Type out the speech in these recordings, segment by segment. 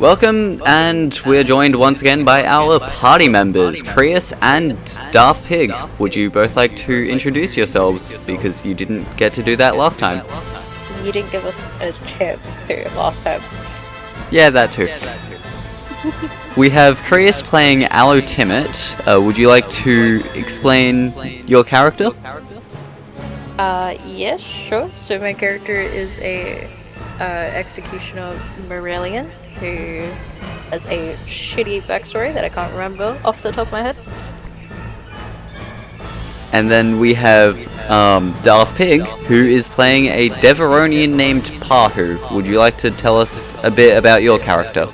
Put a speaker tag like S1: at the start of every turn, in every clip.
S1: Welcome, and we're joined once again by our party members, Krius and Darth Pig. Would you both like to introduce yourselves, because you didn't get to do that last time?
S2: You didn't give us a chance to last time.
S1: Yeah, that too. We have Krius playing Allo Timit. Would you like to explain your character?
S2: Yes, sure. So my character is a executioner Morelian who has a shitty backstory that I can't remember off the top of my head.
S1: And then we have Darth Pig, who is playing a Deveronian named Pahu. Would you like to tell us a bit about your character?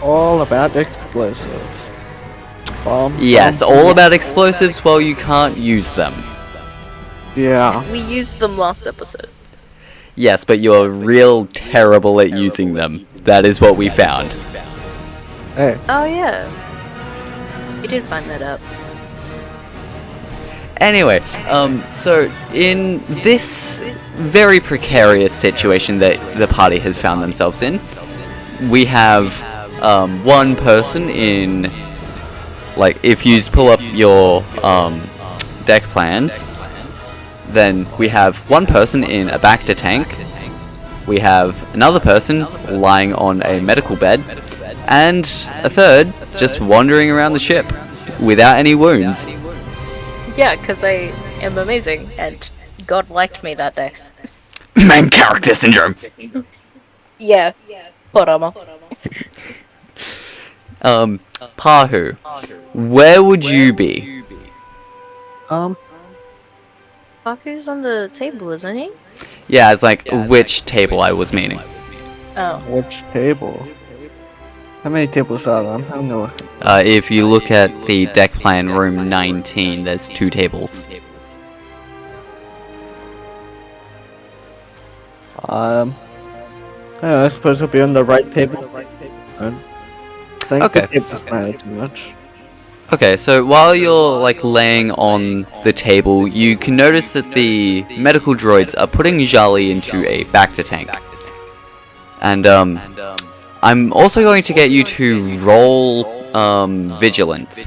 S3: All about explosives. Bombs,
S1: Yes,
S3: bombs,
S1: all about explosives while you can't use them.
S3: Yeah.
S2: We used them last episode.
S1: Yes, but you're real terrible at using them. That is what we found.
S3: Hey.
S2: Oh yeah. You did find that out.
S1: Anyway, so in this very precarious situation that the party has found themselves in, we have one person in, like, if you pull up your deck plans, then we have one person in a Bacta tank, we have another person lying on a medical bed, and a third just wandering around the ship without any wounds.
S2: Yeah, because I am amazing, and God liked me that day.
S1: Main character syndrome!
S2: Yeah. Plot armor.
S1: Pahu, where would you be?
S2: Paku's on the table, isn't he?
S1: Yeah, it's like which table I was meaning.
S2: Oh.
S3: Which table? How many tables are there? I'm having a look.
S1: If you look at the deck plan room 19, there's 2 tables.
S3: I suppose I'll be on the right table. I think
S1: Okay.
S3: the table doesn't matter too much.
S1: Okay, so while you're like laying on the table, you can notice that the medical droids are putting Jal'Li into a Bacta tank. And I'm also going to get you to roll vigilance.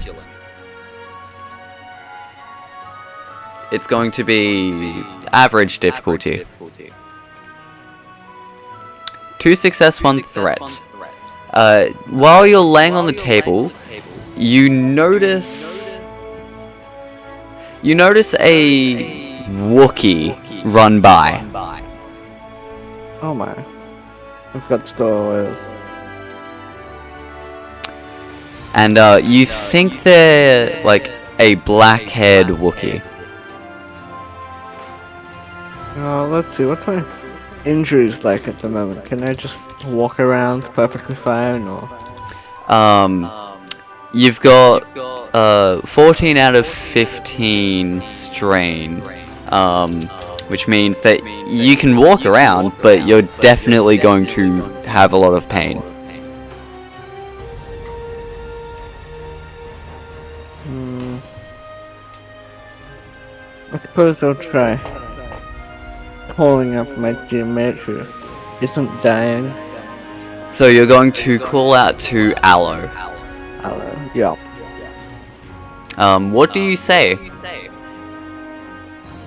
S1: It's going to be average difficulty. 2 success, 1 threat. While you're laying on the table, you notice a Wookiee run by.
S3: Oh my. I've got stowaways.
S1: And you think they're like a black-haired Wookiee.
S3: Let's see, what's my injuries like at the moment? Can I just walk around perfectly fine, or?
S1: You've got 14 out of 15 strain, which means that you can walk around, but you're definitely going to have a lot of pain.
S3: I suppose I'll try calling up my teammate who isn't dying.
S1: So you're going to call out to Allo.
S3: Hello. Yeah.
S1: What do you say?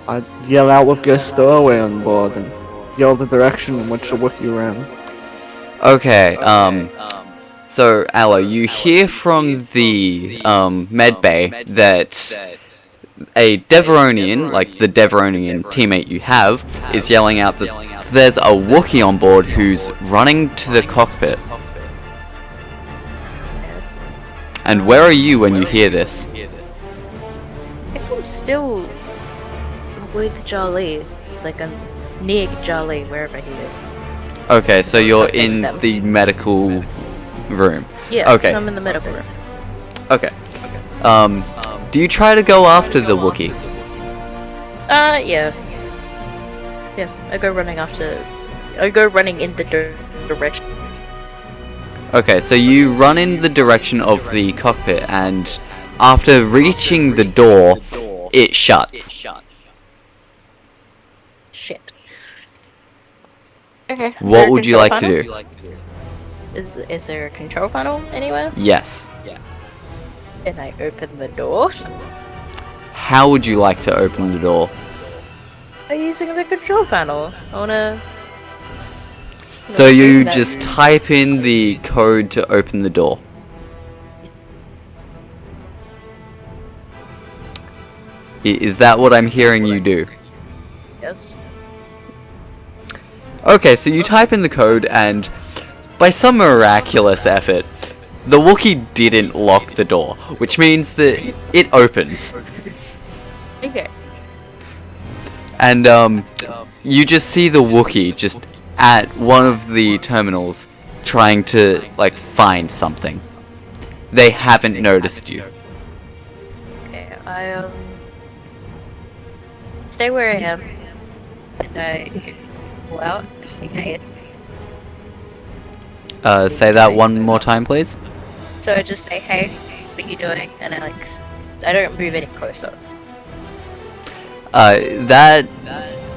S3: I yell out with your stowaway on board and yell the direction in which the Wookiee ran.
S1: Okay, so Allo, you hear from the med bay that a Deveronian, like the Deveronian teammate you have, is yelling out that there's a Wookiee on board who's running to the cockpit. And where are you when you hear this?
S2: I think I'm still with Jal'Li. Like, I'm near Jal'Li, wherever he is.
S1: Okay, so you're in the medical room.
S2: Yeah,
S1: Okay.
S2: I'm in the medical room.
S1: Okay. Do you try to go after the Wookiee?
S2: Yeah. Yeah, I go running in the direction.
S1: Okay, so you run in the direction of the cockpit, and after reaching the door, it shuts.
S2: Shit. Okay.
S1: What would you like to do?
S2: Is there a control panel anywhere?
S1: Yes.
S2: And I open the door
S1: How would you like to open the door?
S2: by using the control panel. I wanna.
S1: So you
S2: that-
S1: just type in the code to open the door. Is that what I'm hearing you do?
S2: Yes.
S1: Okay, so you type in the code and by some miraculous effort, the Wookiee didn't lock the door, which means that it opens.
S2: Okay.
S1: And you just see the Wookiee just at one of the terminals trying to like find something. They haven't noticed you.
S2: Okay. I stay where I am, and I pull out. Just say hey.
S1: Say that one more time, please.
S2: So I just say hey. What are you doing? And I I don't move any closer.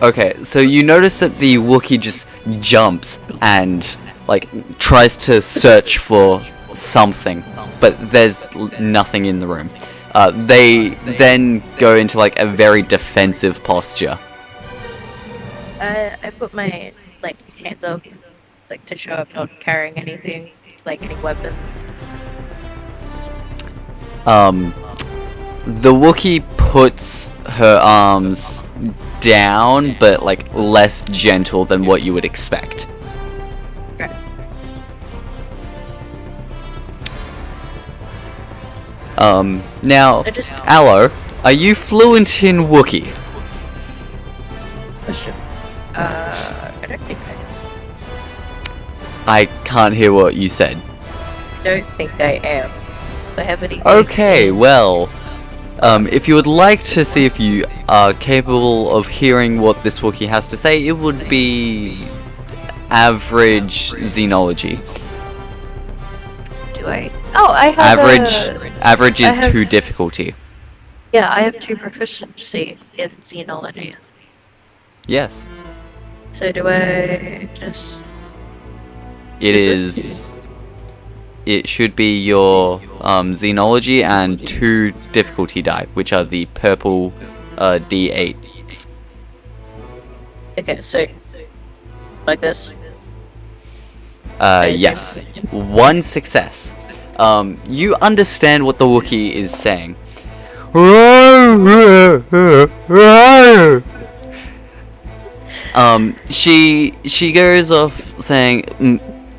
S1: Okay, so you notice that the Wookiee just jumps and like tries to search for something, but there's nothing in the room. They then go into like a very defensive posture.
S2: I put my hands up, to show I'm not carrying anything, any weapons.
S1: The Wookiee puts her arms down, but like less gentle than what you would expect.
S2: Okay.
S1: Now, Allo, are you fluent in Wookiee?
S2: I don't think
S1: I can't hear what you said.
S2: I am. I have any.
S1: Okay, well, if you would like to see if you are capable of hearing what this Wookiee has to say, it would be average xenology.
S2: Do I? Oh, I have
S1: Average is
S2: I have-
S1: 2 difficulty.
S2: Yeah, I have 2 proficiency in xenology.
S1: Yes.
S2: So do I just?
S1: It
S2: Is
S1: is. It should be your xenology and 2 difficulty die, which are the purple D8s.
S2: Okay, so like this.
S1: Yes. 1 success. You understand what the Wookiee is saying. She goes off saying,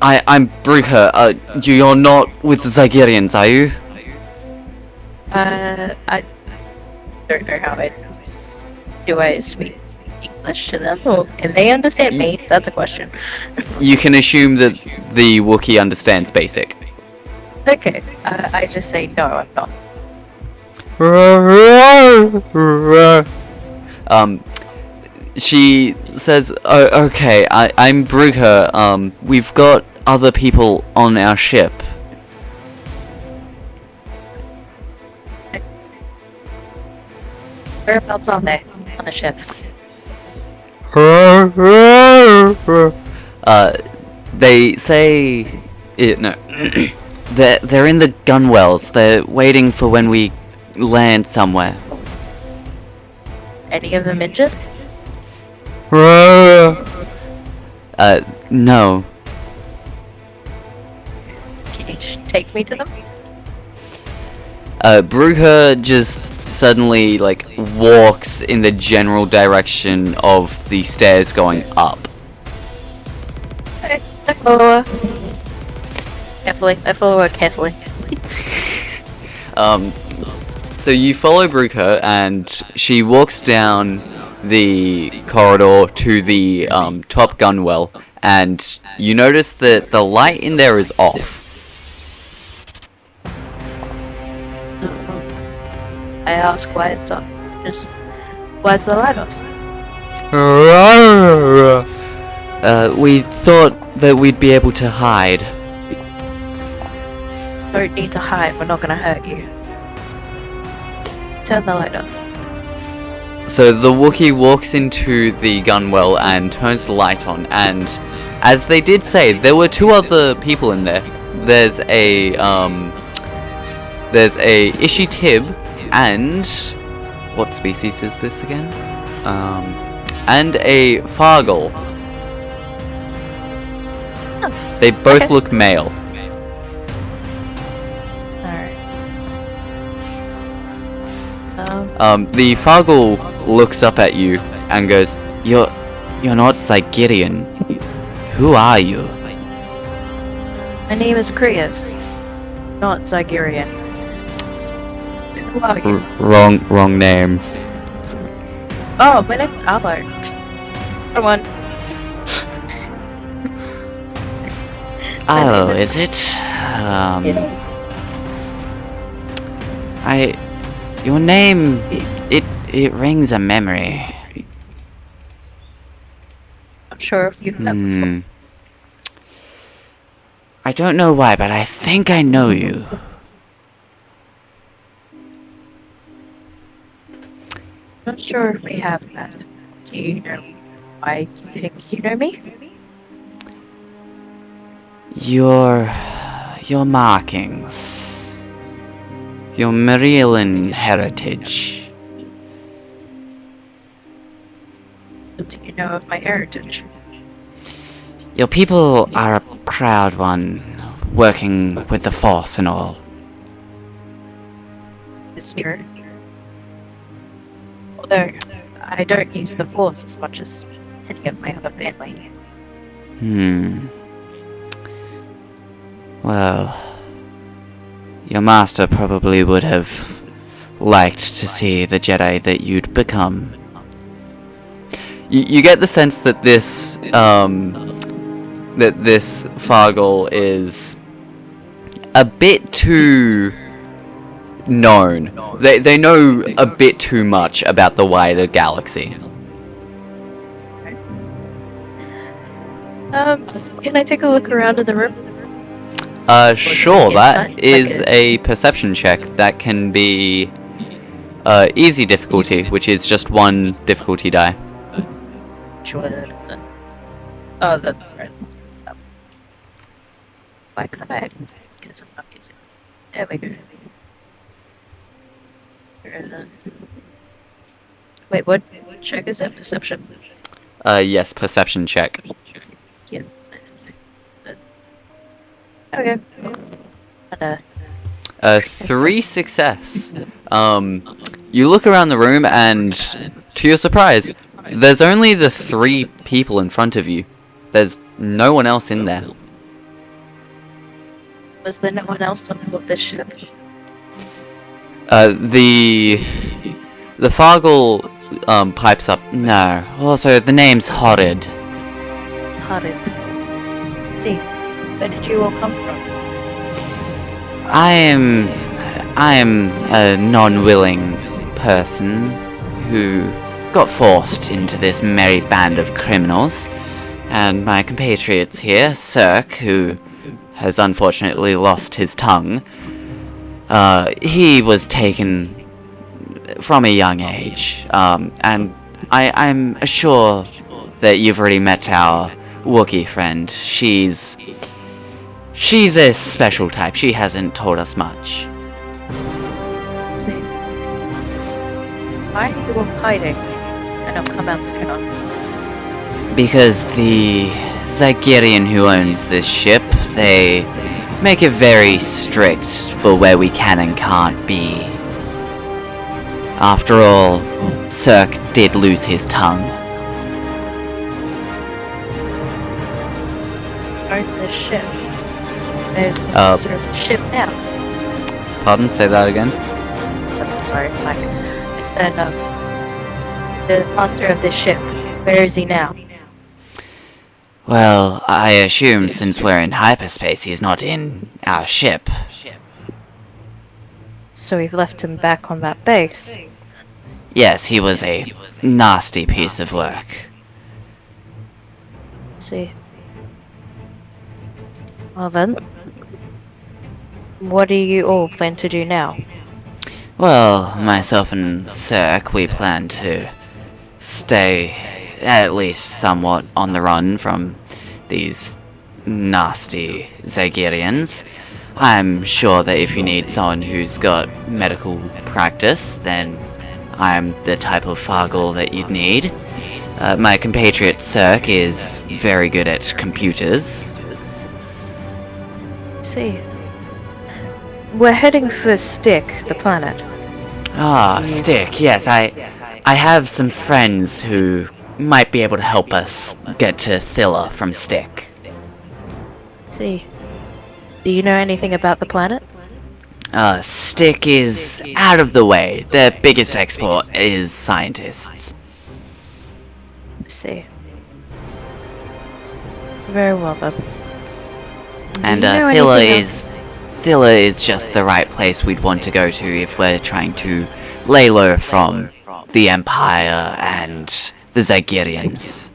S1: I'm Brugha. You're not with the Zygerians, are you?
S2: I don't know how do I speak English to them, or can they understand me? That's a question.
S1: You can assume that the Wookiee understands Basic.
S2: Okay, I just say no, I'm not.
S1: She says, "Oh, okay, I'm Brugha. We've got other people on our ship."
S2: Whereabouts on the ship?
S1: They say, no, they're in the gunwells. They're waiting for when we land somewhere.
S2: Any of them injured?
S1: No.
S2: Can you just take me to them?
S1: Brugha just suddenly, walks in the general direction of the stairs going up.
S2: I follow her. Carefully. I follow her carefully.
S1: So you follow Brugha, and she walks down the corridor to the top gunwell, and you notice that the light in there is off.
S2: I ask why it's off. Just why's the light off?
S1: We thought that we'd be able to hide.
S2: Don't need to hide. We're not gonna hurt you. Turn the light off.
S1: So the Wookiee walks into the gunwell and turns the light on, and as they did say, there were two other people in there. There's a Ishi Tib and what species is this again? And a Fargle.
S2: Oh,
S1: they both
S2: okay.
S1: look male.
S2: Alright.
S1: The Fargle looks up at you and goes, You're not Zygerian. Who are you?
S2: My name is Krios, not Zygerian. Who are you?
S1: Wrong name.
S2: Oh, my name's Allo. Come on.
S1: Allo, is it? Your name, it rings a memory.
S2: I'm sure if you've met before.
S1: I don't know why, but I think I know you.
S2: Not sure if we have met. Do you know why do you think you know me?
S1: Your markings. Your Marilyn heritage.
S2: What do you know of my heritage?
S1: Your people are a proud one, working with the Force and all.
S2: It's true. Although, I don't use the Force as much as any of my other family.
S1: Well, your master probably would have liked to see the Jedi that you'd become. You get the sense that this Fargle is a bit too known. They know a bit too much about the wider galaxy.
S2: Can I take a look around in the room?
S1: Sure, that
S2: Inside?
S1: is a perception check. That can be easy difficulty, which is just one difficulty die.
S2: Sure. Oh, the. Why can't I get some music? There we go. There isn't. Wait, what check is it? Perception?
S1: Yes, perception check.
S2: Yeah. Okay. And,
S1: 3 success. You look around the room and, to your surprise, there's only the 3 people in front of you. There's no one else in there.
S2: was there no one else on board this ship?
S1: The Fargle pipes up. No. Also, the name's Horrid.
S2: Horrid. See, where did you all come from?
S1: I am a non-willing person who got forced into this merry band of criminals, and my compatriots here, Cirque, who has unfortunately lost his tongue, he was taken from a young age, and I'm sure that you've already met our Wookiee friend. She's a special type. She hasn't told us much.
S2: See. Why are you all hiding? And I'll come out sooner.
S1: Because the Zygerian who owns this ship, they make it very strict for where we can and can't be. After all, Cirque did lose his tongue.
S2: Own this ship. There's the master of the ship now.
S1: Pardon? Say that again?
S2: Oh, sorry, Mike. I said, the master of this ship. Where is he now?
S1: Well, I assume since we're in hyperspace, he's not in our ship.
S2: So we've left him back on that base.
S1: Yes, he was a nasty piece of work.
S2: See. Well then, what do you all plan to do now?
S1: Well, myself and Cirque, we plan to stay at least somewhat on the run from these nasty Zagirians. I'm sure that if you need someone who's got medical practice, then I'm the type of Fargle that you'd need. My compatriot Cirque is very good at computers.
S2: See. We're heading for Stick, the planet.
S1: Stick, yes, I have some friends who might be able to help us get to Thilla from Stick.
S2: See. Do you know anything about the planet?
S1: Stick is out of the way. Their biggest export is scientists.
S2: See. Very well then.
S1: And
S2: Do you know
S1: Thilla is just the right place we'd want to go to if we're trying to lay low from the Empire and the Zagirians.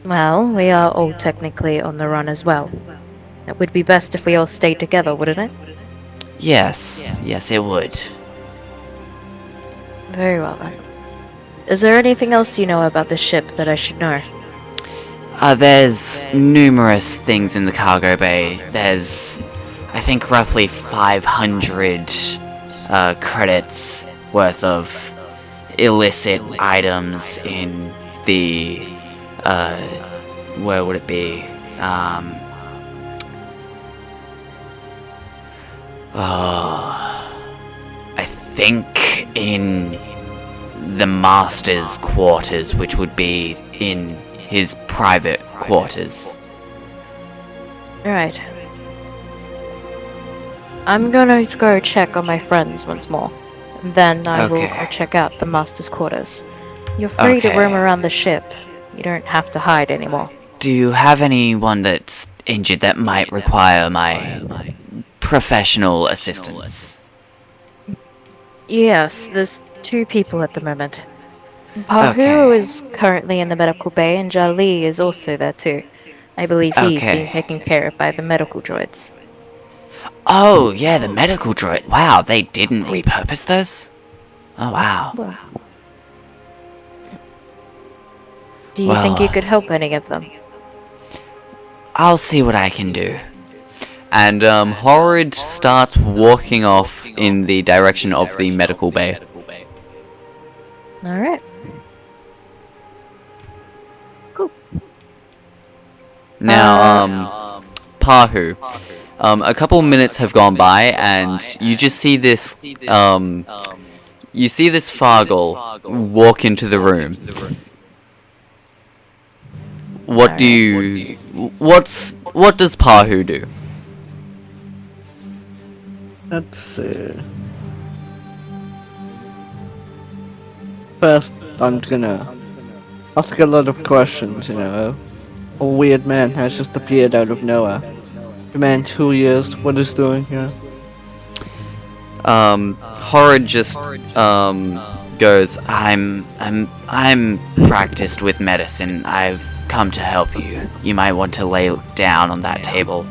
S2: Well, we are all technically on the run as well. It would be best if we all stayed together, wouldn't it?
S1: Yes, it would.
S2: Very well then. Is there anything else you know about the ship that I should know?
S1: There's numerous things in the cargo bay. There's, I think, roughly 500 credits worth of illicit items in the, where would it be? I think in the Master's quarters, which would be in his private quarters.
S2: Alright. I'm gonna go check on my friends once more. Then I will go check out the Master's quarters. You're free to roam around the ship. You don't have to hide anymore.
S1: Do you have anyone that's injured that might require my professional assistance?
S2: Yes, there's 2 people at the moment. Pahu is currently in the medical bay, and Jal'Li is also there too. I believe he's being taken care of by the medical droids.
S1: Oh, yeah, the medical droid. Wow, they didn't repurpose those? Oh, wow.
S2: Do you think you could help any of them?
S1: I'll see what I can do. And Horrid starts walking off in the direction of the medical bay.
S2: Alright. Cool.
S1: Now, Pahu. A couple minutes have gone by, and you just see this, Fargle walk into the room. What does Pahu do?
S3: Let's see. First, I'm gonna ask a lot of questions, you know. A weird man has just appeared out of nowhere. The man 2 years, what is doing here?
S1: Horrid just, goes, I'm practiced with medicine. I've come to help you. You might want to lay down on that table.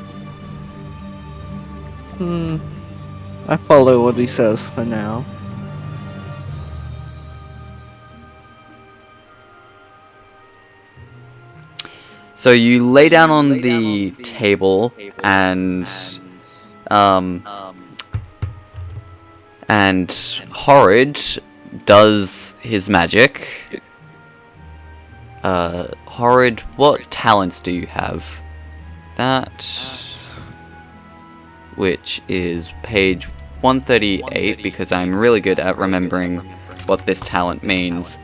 S3: I follow what he says for now.
S1: So you lay down on the table, and Horrid does his magic. Horrid, what talents do you have? That, which is page 138, because I'm really good at remembering what this talent means.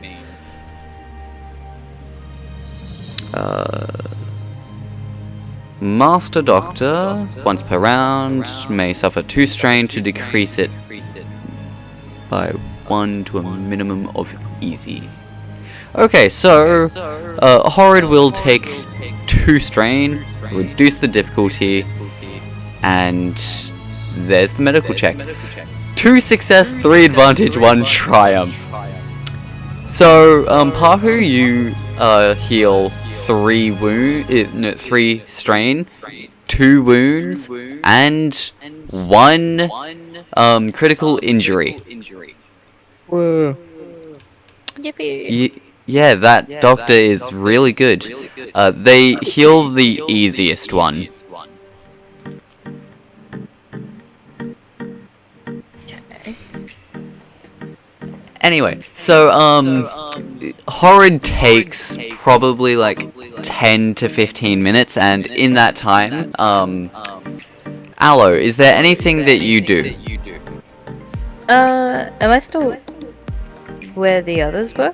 S1: Master Doctor, once per round, may suffer 2 strain to decrease it by 1 to a minimum of easy. Okay, so Horrid will take 2 strain, reduce the difficulty, and there's the medical check. 2 success, 3 advantage, 1 triumph. So, Pahu, you heal 3 strain, 2 wounds, and 1 critical injury.
S3: Whoa.
S2: Yippee!
S1: Yeah, that doctor is really good. They heal the easiest one.
S2: Okay.
S1: Anyway, so, Horrid takes probably like 10 to 15 minutes, and in that time, Allo, is there anything that you do?
S2: Am I still where the others were?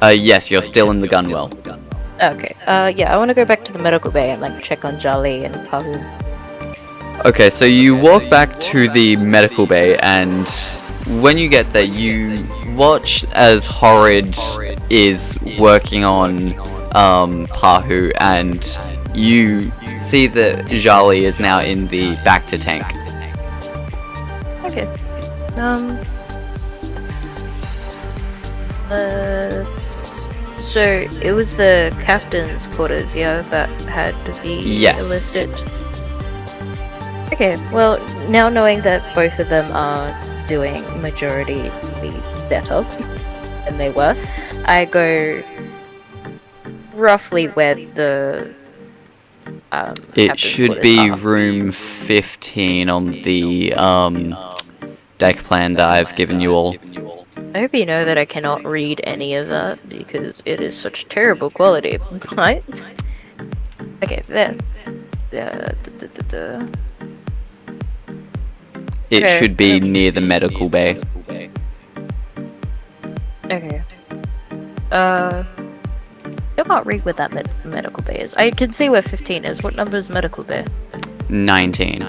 S1: Yes, you're still in the gunwell.
S2: Okay. Yeah, I want to go back to the medical bay and like check on Jal'Li and Pahu.
S1: Okay, so you walk back to the medical bay, and when you get there, you watch as Horrid is working on Pahu, and you see that Jal'Li is now in the Bacta tank.
S2: Okay. So it was the captain's quarters, yeah, that had the
S1: Yes.
S2: illicit. Okay, well, now knowing that both of them are doing majority better than they were, I go roughly where the
S1: It
S2: captain's
S1: should
S2: quarters
S1: be
S2: are.
S1: room 15 on the deck plan that I've given you all.
S2: I hope you know that I cannot read any of that because it is such terrible quality, right? Okay, there.
S1: It
S2: Okay.
S1: should be near the medical bay.
S2: Okay. I can't read what that medical bay is. I can see where 15 is. What number is medical bay?
S1: 19.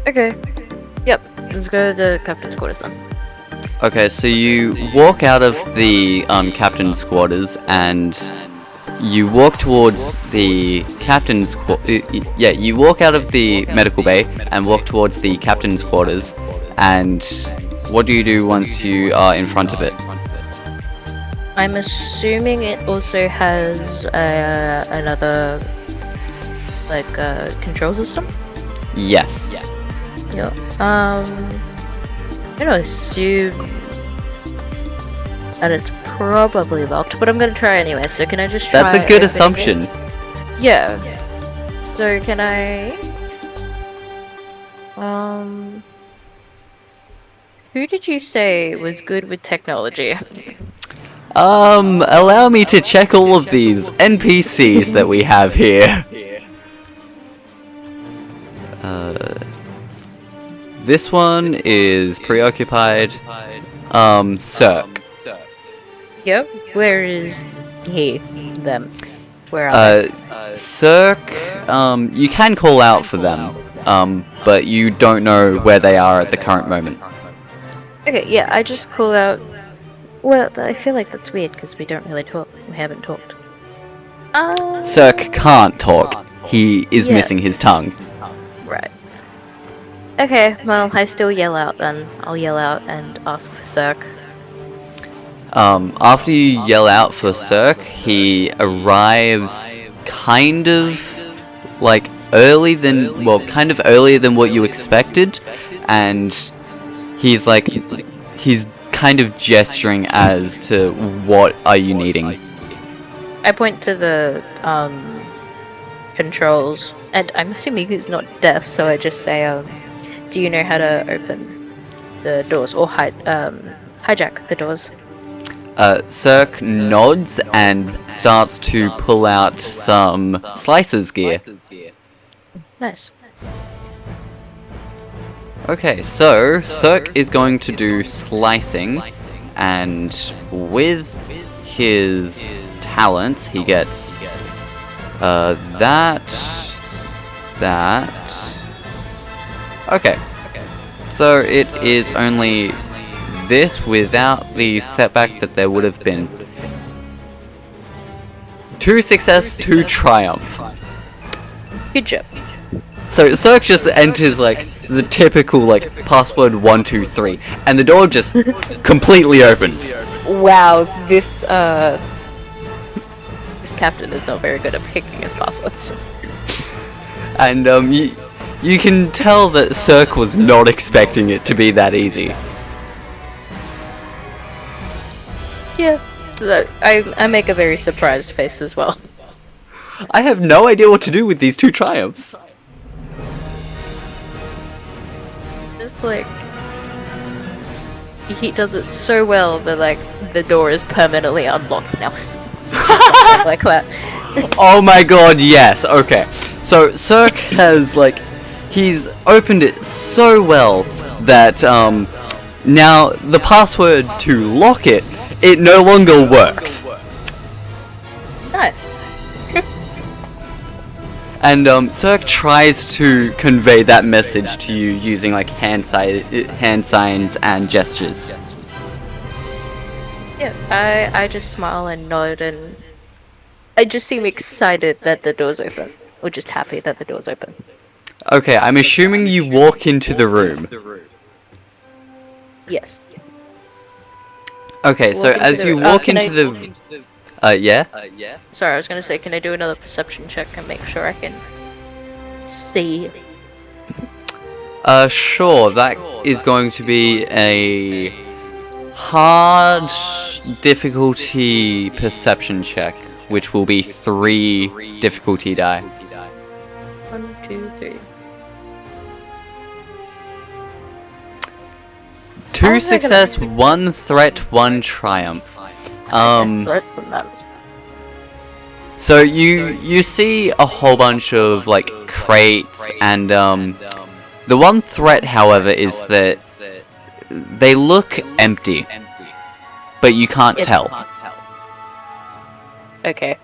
S2: Okay. Yep. Let's go to the captain's quarters then.
S1: Okay, so you walk out of the captain's quarters, and you walk towards the captain's you walk out of the medical bay and walk towards the captain's quarters. And what do you do once you are in front of it?
S2: I'm assuming it also has another control system.
S1: Yes.
S2: Yeah. I'm gonna assume that it's probably locked, but I'm gonna try anyway. So can I just try?
S1: That's a good
S2: opening
S1: assumption.
S2: it? Yeah. So can I? Who did you say was good with technology?
S1: Allow me to check all of these NPCs that we have here. This one is preoccupied. Cirque.
S2: Yep. Where is he? Them. Where are they?
S1: Cirque, you can call out for them, but you don't know where they are at the current moment.
S2: Okay, yeah, I just call out. Well, I feel like that's weird because we don't really talk. We haven't talked.
S1: Cirque can't talk. He is
S2: Yeah.
S1: missing his tongue.
S2: Right. Okay, well, I still yell out then. I'll yell out and ask for Cirque.
S1: After you yell out for Cirque, he arrives kind of earlier than what you expected, and he's kind of gesturing as to what are you needing.
S2: I point to the controls, and I'm assuming he's not deaf, so I just say, do you know how to open the doors or hijack the doors?
S1: Cirque nods and starts to pull out some slicer's gear.
S2: Nice.
S1: Okay, so Cirque is going to do slicing, and with his talents, he gets that. Okay, so it is only this without the setback that there would have been. 2 success, 2 triumph.
S2: Good job.
S1: So Cirque just enters the typical password 123, and the door just completely opens.
S2: Wow, this captain is not very good at picking his passwords.
S1: And you can tell that Cirque was not expecting it to be that easy.
S2: Yeah. I make a very surprised face as well.
S1: I have no idea what to do with these two triumphs.
S2: Just like he does it so well that like the door is permanently unlocked now. Like that.
S1: Oh my god, yes, okay. So Cirque has he's opened it so well that now the password to lock it no longer works.
S2: Nice.
S1: And Cirque tries to convey that message to you using hand signs and gestures.
S2: Yeah, I just smile and nod, and I just seem excited that the door's open, or just happy that the door's open.
S1: Okay, I'm assuming you walk into the room.
S2: Yes.
S1: Okay, so as you walk into the... yeah?
S2: Sorry, I was gonna say, can I do another perception check and make sure I can see?
S1: Sure, that is going to be a hard difficulty perception check, which will be 3 difficulty die.
S2: 1, 2, 3.
S1: 2 success, 1 threat, 1 triumph.
S2: Threat from that.
S1: So you see a whole bunch of crates, and the one threat, however, is that they look empty, but you can't tell.
S2: Okay.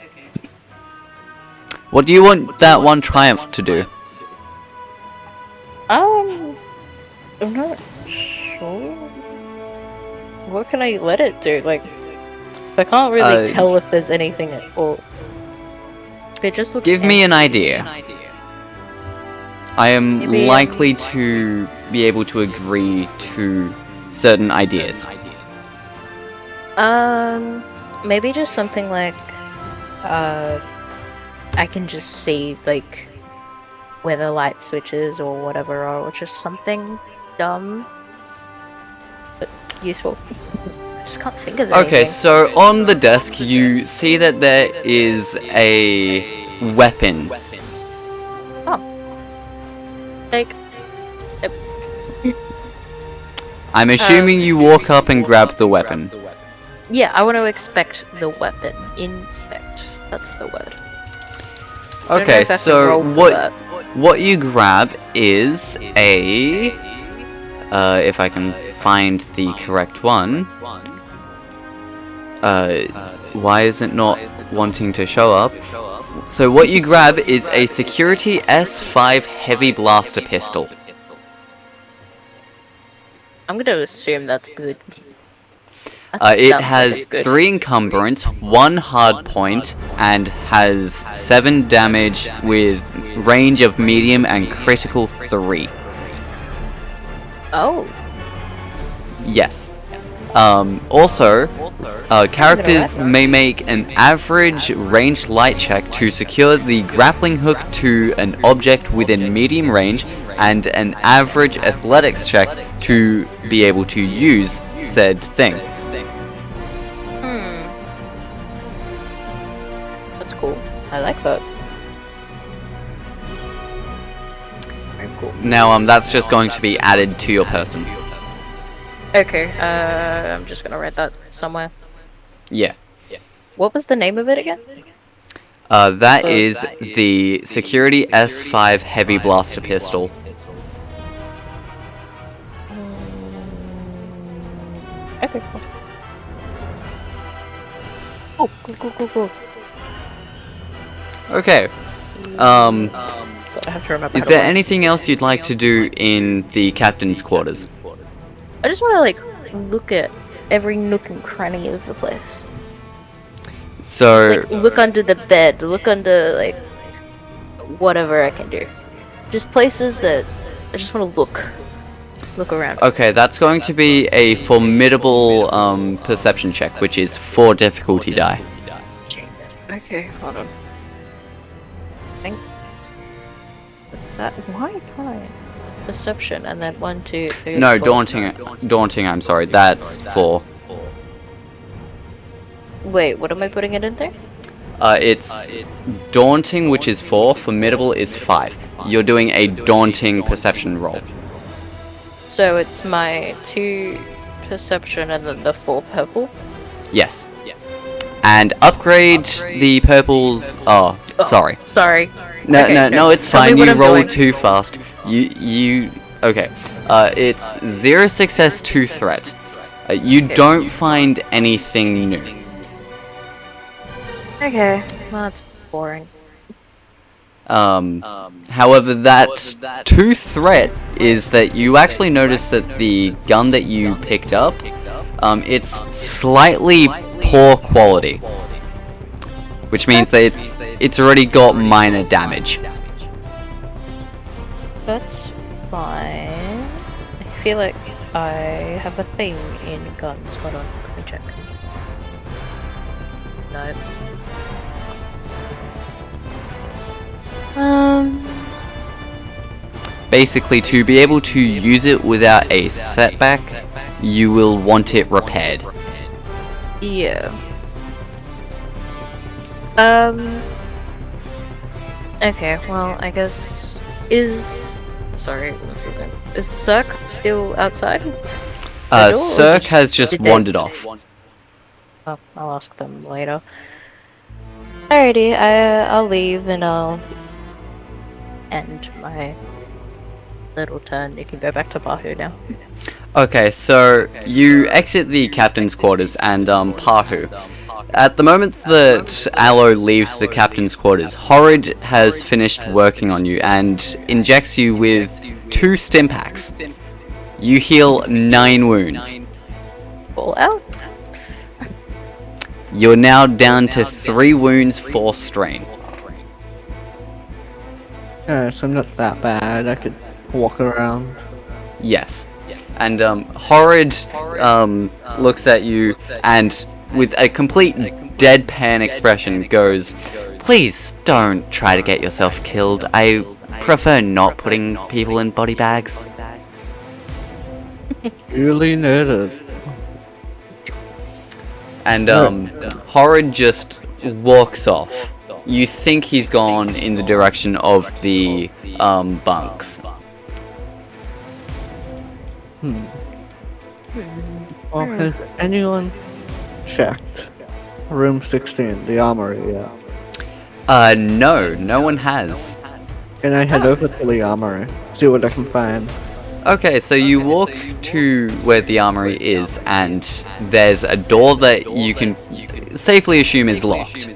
S1: What do you want that one triumph to do?
S2: I'm not sure. What can I let it do? I can't really tell if there's anything at all. It just looks.
S1: Give me an idea. I am
S2: Maybe,
S1: likely to be able to agree to certain ideas.
S2: Maybe just something I can just see where the light switches or whatever are, or just something dumb but useful. I just can't think of anything.
S1: Okay, so on the desk you see that there is a weapon.
S2: Oh.
S1: I'm assuming you walk up and grab the weapon.
S2: Yeah, I want to inspect the weapon. Inspect. That's the word.
S1: Okay, so what you grab is a if I can find the correct one. Why is it not wanting to show up? So what you grab is a Security S5 Heavy Blaster Pistol.
S2: I'm gonna assume that's good.
S1: It has 3 encumbrance, 1 hard point, and has 7 damage with range of medium and critical 3.
S2: Oh.
S1: Yes. Also, characters may make an average ranged light check to secure the grappling hook to an object within medium range, and an average athletics check to be able to use said thing.
S2: That's cool. I like that. Very cool.
S1: Now, that's just going to be added to your person.
S2: Okay, I'm just gonna write that somewhere.
S1: Yeah.
S2: What was the name of it again?
S1: That is the Security S5 Heavy Blaster Pistol.
S2: Okay, cool. Oh, cool.
S1: Okay.
S2: I have to remember.
S1: Is there anything else you'd like to do in the captain's quarters?
S2: I just want to look at every nook and cranny of the place.
S1: So
S2: Just, look under the bed, look under whatever I can do. Just places that I just want to look around.
S1: okay, that's going to be a formidable perception check, which is 4 difficulty die.
S2: Okay, hold on. Thanks. That why can't I? Perception and then 1, 2, 3.
S1: No,
S2: 4.
S1: daunting. I'm sorry. That's 4.
S2: Wait, what am I putting it in there?
S1: It's daunting, which is 4. Formidable is 5. You're doing a daunting perception roll.
S2: So it's my 2 perception and then the 4 purple.
S1: Yes. And upgrade the purples. Oh, sorry.
S2: Sorry.
S1: No,
S2: Okay,
S1: no, it's
S2: tell me
S1: fine.
S2: what
S1: You
S2: I'm
S1: rolled
S2: doing.
S1: too fast. You. Okay. It's 0 success, 2 threat. You don't find anything new.
S2: Okay, well that's boring.
S1: However, that 2 threat is that you actually notice that the gun that you picked up, it's slightly poor quality, which means that it's already got minor damage.
S2: That's fine. I feel like I have a thing in guns. Hold on, let me check. No.
S1: Basically, to be able to use it without a setback, you will want it repaired.
S2: Yeah. Okay, well, I guess... Sorry, what's his name? Is Cirque still outside? The door, or
S1: Cirque has just
S2: did they-
S1: wandered off.
S2: Oh, I'll ask them later. Alrighty, I'll leave and I'll end my little turn. You can go back to Pahu now.
S1: Okay, so you exit the captain's quarters and Pahu. At the moment that Allo leaves the captain's quarters, Horrid has finished working on you and injects you with 2 stim packs. You heal 9 wounds.
S2: Fall out?
S1: You're now down to 3 wounds, 4 strain.
S3: So not that bad. I could walk around.
S1: Yes. And Horrid looks at you and with a complete deadpan expression goes, "Please don't try to get yourself killed. I prefer not putting people in body bags."
S3: Really noted.
S1: And Horrid just walks off. You think he's gone in the direction of the bunks.
S3: Well, has anyone checked room 16, the armory? Yeah.
S1: No one has.
S3: Can I head over to the armory? See what I can find.
S1: Okay, so you walk to where the armory is, and there's a door that you can safely assume is locked.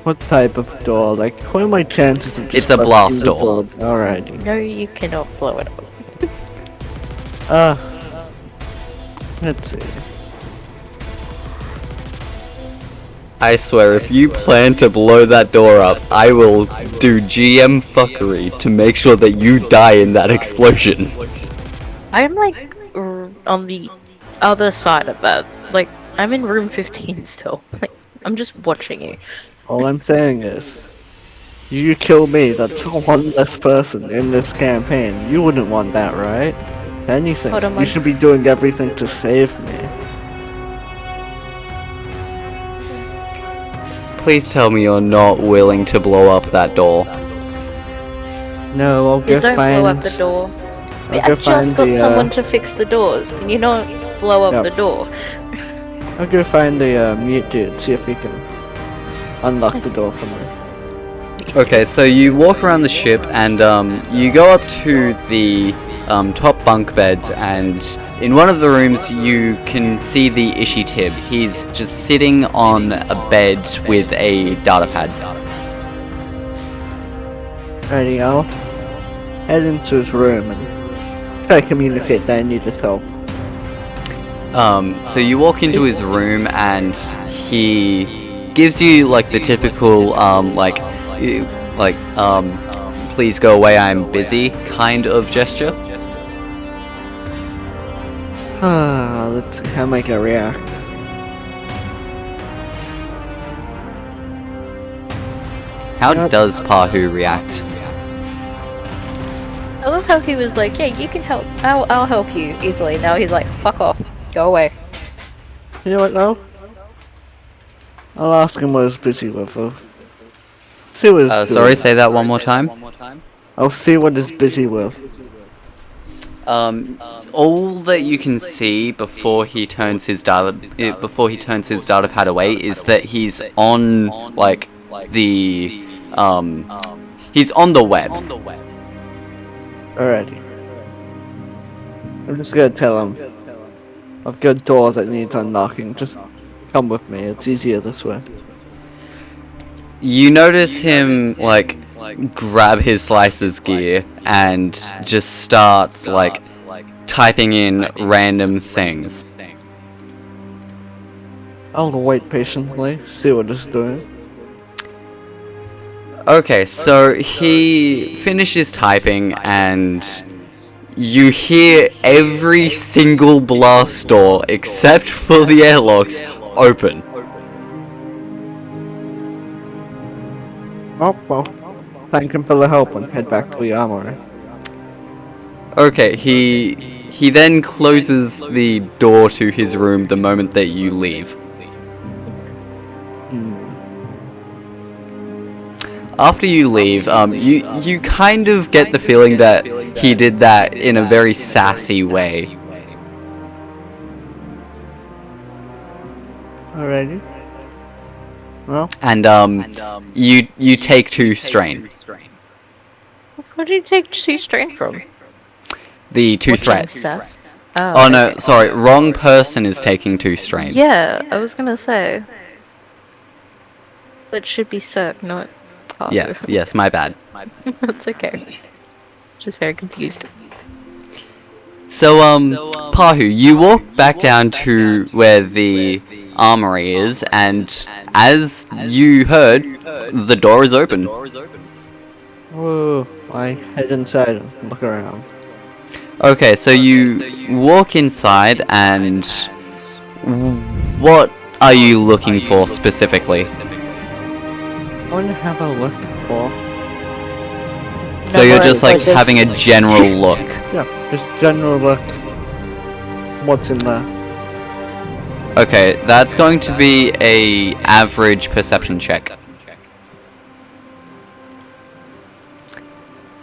S3: What type of door? Like, what are my chances of just
S1: It's a
S3: busting
S1: blast
S3: the
S1: door.
S3: Alrighty.
S2: No, you cannot blow it up.
S3: Let's see.
S1: I swear, if you plan to blow that door up, I will do GM fuckery to make sure that you die in that explosion.
S2: I'm like on the other side of that. Like, I'm in room 15 still. Like, I'm just watching you.
S3: All I'm saying is, you kill me, that's one less person in this campaign. You wouldn't want that, right? Anything.
S2: Hold on,
S3: You
S2: Mike.
S3: should be doing everything to save me.
S1: Please tell me you're not willing to blow up that door.
S3: No, I'll
S2: You
S3: go
S2: don't
S3: find...
S2: blow up the door.
S3: I'll
S2: I
S3: go
S2: just
S3: find
S2: got
S3: the,
S2: someone to fix the doors. Can you not blow up
S3: Yep.
S2: the door?
S3: I'll go find the mute dude, see if he can unlock the door for me.
S1: Okay, so you walk around the ship and you go up to the top bunk beds, and in one of the rooms you can see the Ishitib. He's just sitting on a bed with a data pad.
S3: Alrighty, I'll head into his room and try to communicate that I need his help.
S1: So you walk into his room and he gives you like the typical please go away, I'm busy kind of gesture.
S3: Let's see how am I gonna react.
S1: How
S3: Yep.
S1: does Pahu react?
S2: I love how he was like, yeah, you can help. I'll help you easily. Now he's like, fuck off. Go away.
S3: You know what now? I'll ask him what he's busy with. See what he's doing.
S1: Sorry, say that one more time.
S3: I'll see what he's busy with.
S1: All that you can see before he turns his data pad away is that he's on like the he's on the web.
S3: Alrighty. I'm just gonna tell him I've got doors that need unlocking. Just come with me. It's easier this way.
S1: You notice him like grab his slicer's gear and just starts like typing in random things.
S3: I'll wait patiently, see what he's doing.
S1: Okay, so he finishes typing and you hear every single blast door except for the airlocks open.
S3: Oh, well. Thank him for the help and head back to the armory.
S1: Okay, he then closes the door to his room the moment that you leave. After you leave, you kind of get the feeling that he did that in a very sassy way.
S3: Alrighty. Well,
S1: And you take 2 strain.
S2: Where did you take 2 strain from?
S1: The 2
S2: Watching
S1: threat.
S2: Seth?
S1: Oh no, sorry, wrong person is taking 2 strain.
S2: Yeah, I was gonna say. It should be Cirque, not Pahu.
S1: Yes, my bad.
S2: That's okay. Just very confused.
S1: So, Pahu, you walk back down to where the armory is, and as you heard, the door is open.
S3: whoa, I head inside and look around.
S1: Okay, so you walk inside, and what are you looking for specifically?
S3: I want to have a look for.
S1: So you're just like having a general look.
S3: Yeah, just general look. What's in there?
S1: Okay, that's going to be a average perception check.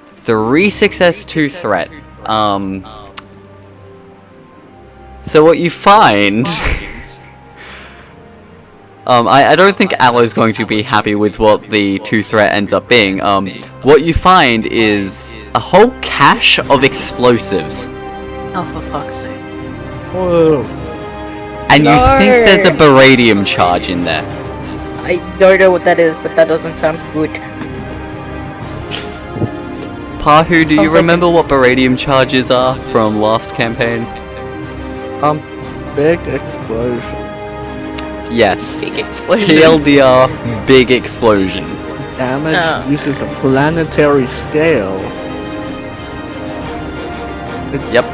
S1: 3 success, 2 threat. So what you find... I don't think Allo's going to be happy with what the 2 threat ends up being. What you find is a whole cache of explosives.
S2: Oh, for fuck's sake.
S3: Whoa.
S1: And you think there's a beradium charge in there.
S2: I don't know what that is, but that doesn't sound good.
S1: Pahu, do you remember what beradium charges are from last campaign?
S3: Big explosion.
S1: Yes.
S2: Big explosion.
S1: TLDR, big explosion.
S3: Damage uses a planetary scale.
S1: Yep.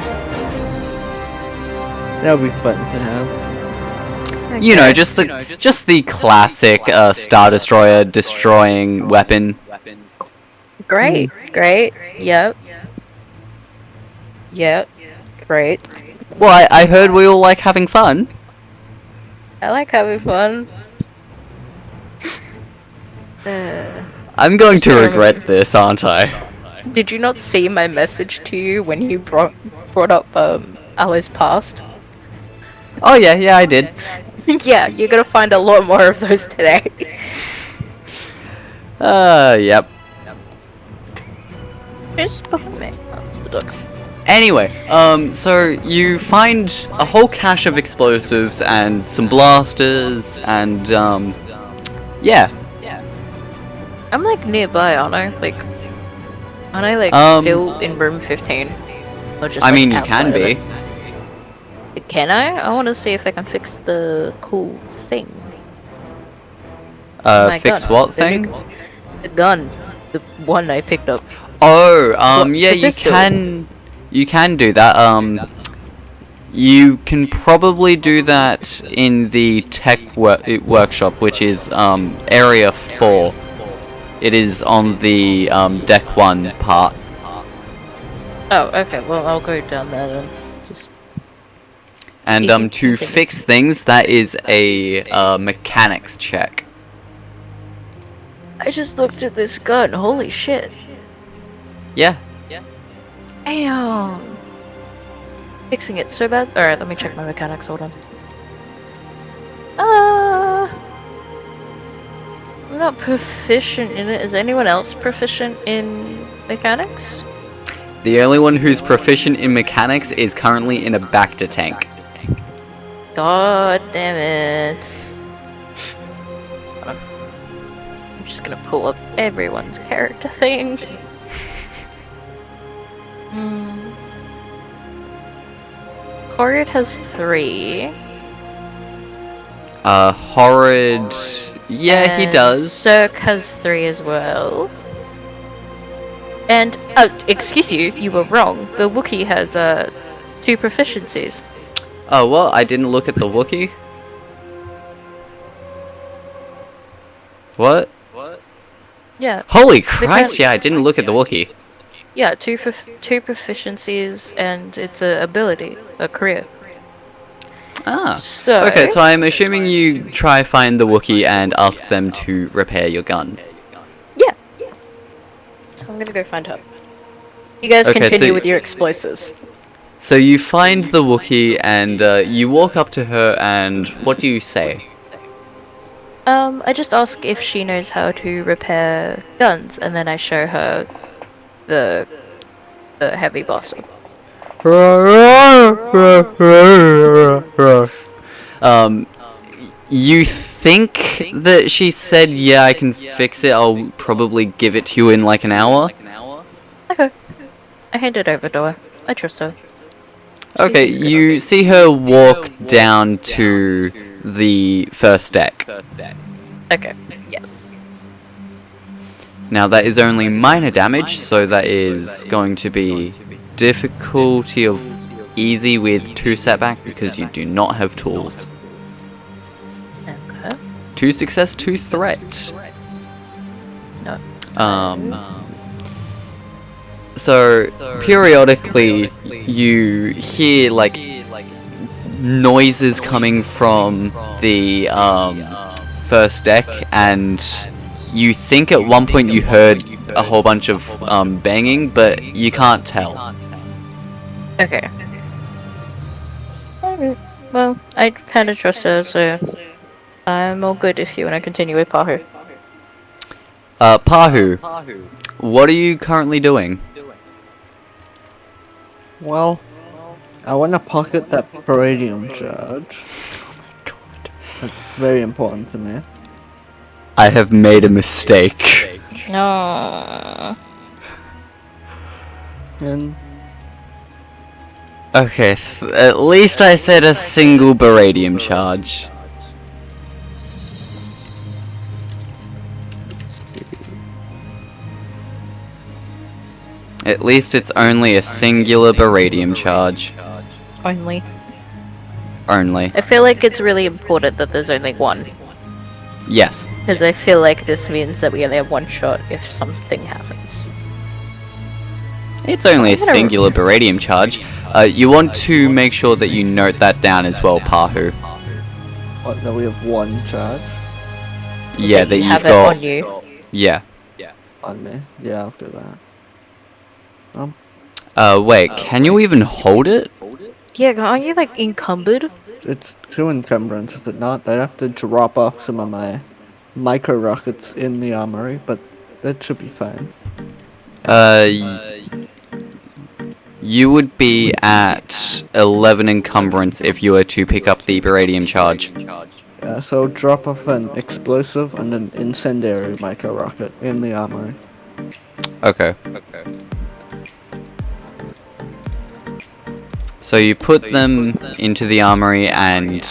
S3: That would be fun to have.
S1: You know, just the classic Star Destroyer destroying weapon.
S2: Great, great. Yep. Yep. Great.
S1: Well, I heard we all like having fun.
S2: I like having fun.
S1: I'm going to regret this, aren't I?
S2: Did you not see my message to you when you brought up Allo's past?
S1: Oh yeah, I did.
S2: Yeah, you're gonna find a lot more of those today.
S1: Yep.
S2: It's behind me. Oh, it's the dog.
S1: Anyway, so you find a whole cache of explosives and some blasters and, yeah.
S2: I'm like nearby, aren't I? Aren't I still in room 15? Or just,
S1: I mean, you
S2: outside
S1: can
S2: of
S1: be.
S2: it? Can I? I want to see if I can fix the cool thing. My
S1: Fix
S2: gun.
S1: what
S2: The
S1: thing?
S2: The gun. The one I picked up.
S1: Oh, yeah,
S2: The
S1: you
S2: pistol.
S1: can do that. You can probably do that in the tech workshop, which is, area 4. It is on the, deck 1 part.
S2: Oh, okay. Well, I'll go down there then. Just
S1: And
S2: You can
S1: to
S2: continue.
S1: fix things, that is a mechanics check.
S2: I just looked at this gun. Holy shit.
S1: Yeah.
S2: Damn. Fixing it so bad. Alright, let me check my mechanics. Hold on. I'm not proficient in it. Is anyone else proficient in mechanics?
S1: The only one who's proficient in mechanics is currently in a Bacta tank.
S2: God damn it. Hold on. I'm just gonna pull up everyone's character thing. Horrid has 3.
S1: Horrid... Yeah, he
S2: and
S1: does.
S2: Cirque has 3 as well. And, excuse you, you were wrong. The Wookiee has, 2 proficiencies.
S1: Oh, well, I didn't look at the Wookiee. What?
S2: Yeah.
S1: Holy Christ, yeah, I didn't look at the Wookiee.
S2: Yeah, two proficiencies, and it's a ability, a career.
S1: Ah.
S2: So...
S1: Okay, so I'm assuming you try find the Wookiee and ask them to repair your gun.
S2: Yeah. So I'm gonna go find her. You guys
S1: Okay,
S2: continue
S1: so-
S2: with your explosives.
S1: So you find the Wookiee and you walk up to her and what do you say?
S2: I just ask if she knows how to repair guns, and then I show her the heavy blaster.
S1: You think that she said, yeah, I can fix it, I'll probably give it to you in like an hour?
S2: Okay. I hand it over to her. I trust her.
S1: Okay, you see her walk down to the first deck.
S2: Okay. Yeah.
S1: Now that is only minor damage, so that is going to be difficulty of easy with 2 setback because you do not have tools.
S2: Okay.
S1: 2 success, 2 threat.
S2: No.
S1: So periodically you hear like noises coming from the first deck, and you think at one point you heard a whole bunch of banging, but you can't tell.
S2: Okay. Alright. Well, I kind of trust her, so I'm all good if you want to continue with Pahu.
S1: Pahu, what are you currently doing?
S3: Well, I want to pocket that palladium charge. That's very important to me.
S1: I have made a mistake.
S2: No.
S3: And
S1: Okay, at least I said a single baradium charge.
S3: let's see.
S1: At least it's only a singular baradium charge.
S2: Only.
S1: Only.
S2: I feel like it's really important that there's only one.
S1: Yes.
S2: Because I feel like this means that we only have one shot if something happens.
S1: It's only a
S2: I'm gonna-
S1: singular baradium charge. You want to make sure that you note that down as well, Pahu.
S3: What, that we have 1 charge
S1: Yeah, that
S2: you
S1: you've
S2: have it
S1: got.
S2: on you.
S1: Yeah.
S3: on me? Yeah, I'll do that.
S1: Wait, can you even hold it?
S2: Yeah, aren't you like encumbered?
S3: It's 2 encumbrance, is it not? I have to drop off some of my micro rockets in the armory, but that should be fine.
S1: You would be at 11 encumbrance if you were to pick up the baradium charge.
S3: Yeah, so drop off an explosive and an incendiary micro rocket in the armory.
S1: Okay. So you put them into the armory and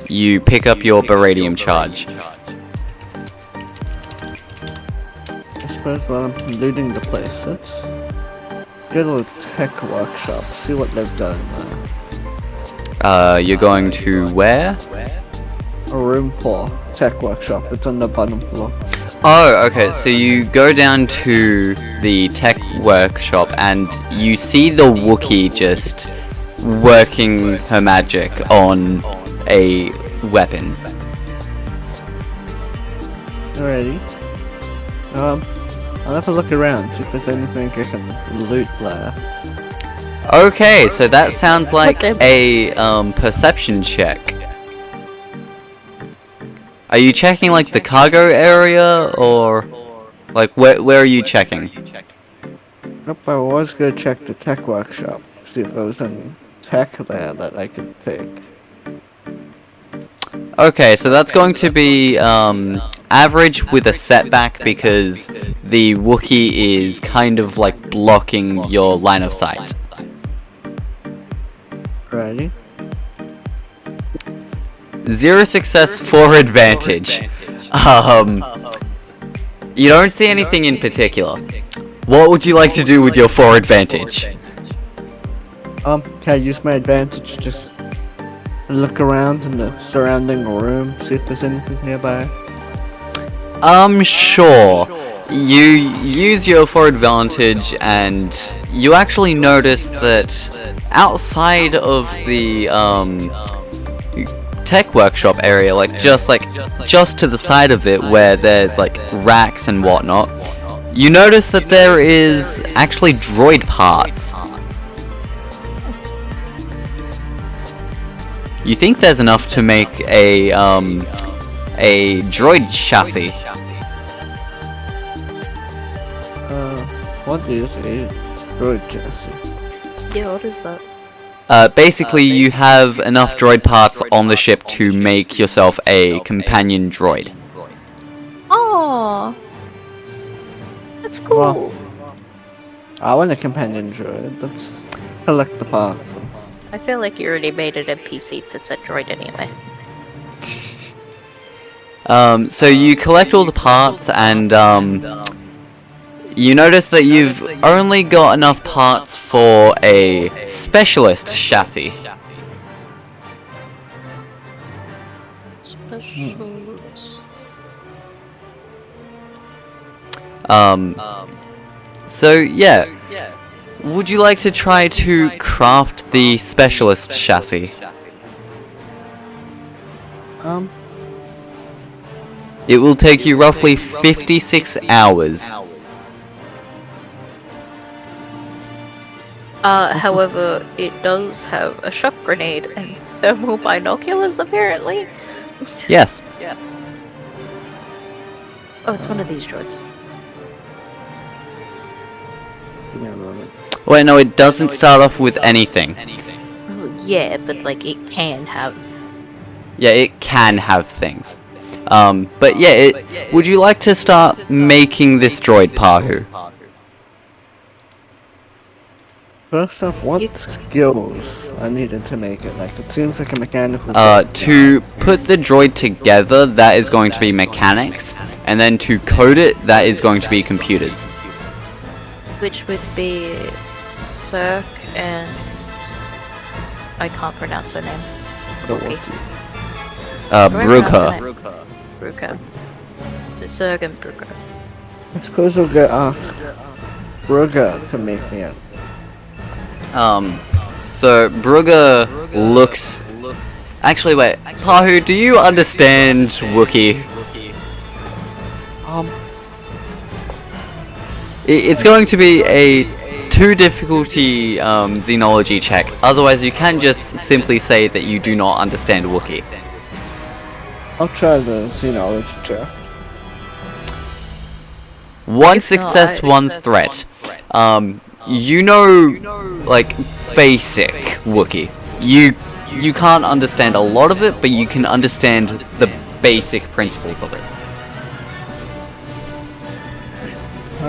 S1: you pick up your baradium charge.
S3: I suppose while I'm looting the place, let's get a tech workshop, see what they've done there.
S1: You're going to where?
S3: A room 4, tech workshop, it's on the bottom floor.
S1: Oh, okay, so you go down to the tech workshop and you see the Wookiee just working her magic on a weapon.
S3: Alrighty. I'll have a look around, see if there's anything I can loot there.
S1: Okay, so that sounds like a perception check. Are you checking like the cargo area, or like where are you checking?
S3: Nope, I was gonna check the tech workshop, see if there was any tech there that I could take.
S1: Okay, so that's going to be average with a setback because the Wookiee is kind of like blocking your line of sight.
S3: Ready?
S1: 0 success, 4 advantage. You don't see anything in particular. What would you like to do with your 4 advantage?
S3: Can I use my advantage to just look around in the surrounding room, see if there's anything nearby?
S1: Sure. You use your 4 advantage and you actually notice that outside of the tech workshop area, just to the side of it where there's like racks and whatnot, you notice that there is actually droid parts. You think there's enough to make a droid chassis.
S3: What is a droid chassis?
S2: Yeah, what is that?
S1: Basically, you have enough droid parts on the ship to make yourself a companion droid.
S2: Oh, that's cool.
S3: Well, I want a companion droid. Let's collect the parts.
S2: I feel like you already made it NPC for said droid anyway.
S1: So you collect all the parts and you notice that you've only got enough parts for a specialist chassis. So yeah. Would you like to try to craft the specialist chassis? It will take you roughly 56 hours.
S2: However, it does have a shock grenade and thermal binoculars, apparently.
S1: Yes.
S2: Oh, it's one of these droids.
S3: Give me a moment.
S1: Wait, no, it doesn't start off with anything.
S2: Oh, yeah, but like it can have.
S1: Yeah, it can have things. But yeah, would you like to start making this droid, Pahu?
S3: First off, what skills I needed to make it? Like, it seems like a mechanical.
S1: To put the droid together, that is going to be mechanics, and then to code it, that is going to be computers.
S2: Which would be Cirque and I can't pronounce her name.
S1: Bruka.
S2: Bruka. So Cirque and Bruka.
S3: I suppose we'll go ask Brugger to make me it.
S1: So Brugger looks... Actually, wait. Pahu, do you understand Wookiee? It's going to be a 2 difficulty xenology check. Otherwise, you can just simply say that you do not understand Wookiee.
S3: I'll try the xenology check.
S1: 1 success, 1 threat. You know, like, basic Wookiee. You can't understand a lot of it, but you can understand the basic principles of it.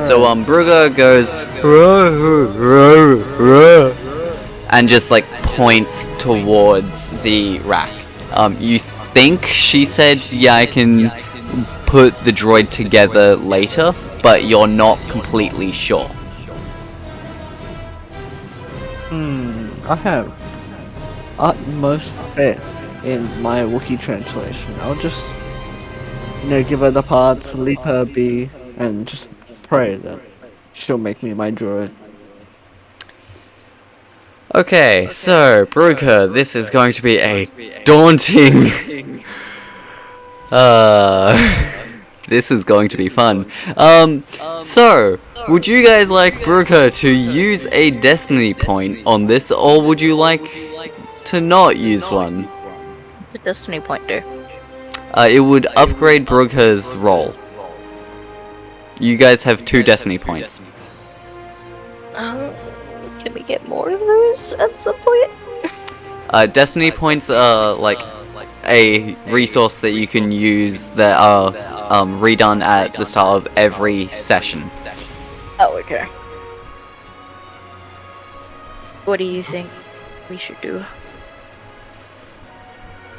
S1: So Brugger goes and just like points towards the rack. You think she said, yeah, I can put the droid together later, but you're not completely sure.
S3: I have utmost faith in my Wookiee translation. I'll just, give her the parts, leave her be, and just pray that she'll make me my droid.
S1: Okay, so, Bruker, this is going to be a daunting... this is going to be fun. So, would you guys like Bruker to use a destiny point on this, or would you like to not use one?
S2: What's a destiny point do?
S1: It would upgrade Bruker's role. You guys have 2 destiny points.
S2: Can we get more of those at some point?
S1: Destiny points are like a resource that you can use that are redone at the start of every session.
S2: Oh, okay. What do you think we should do?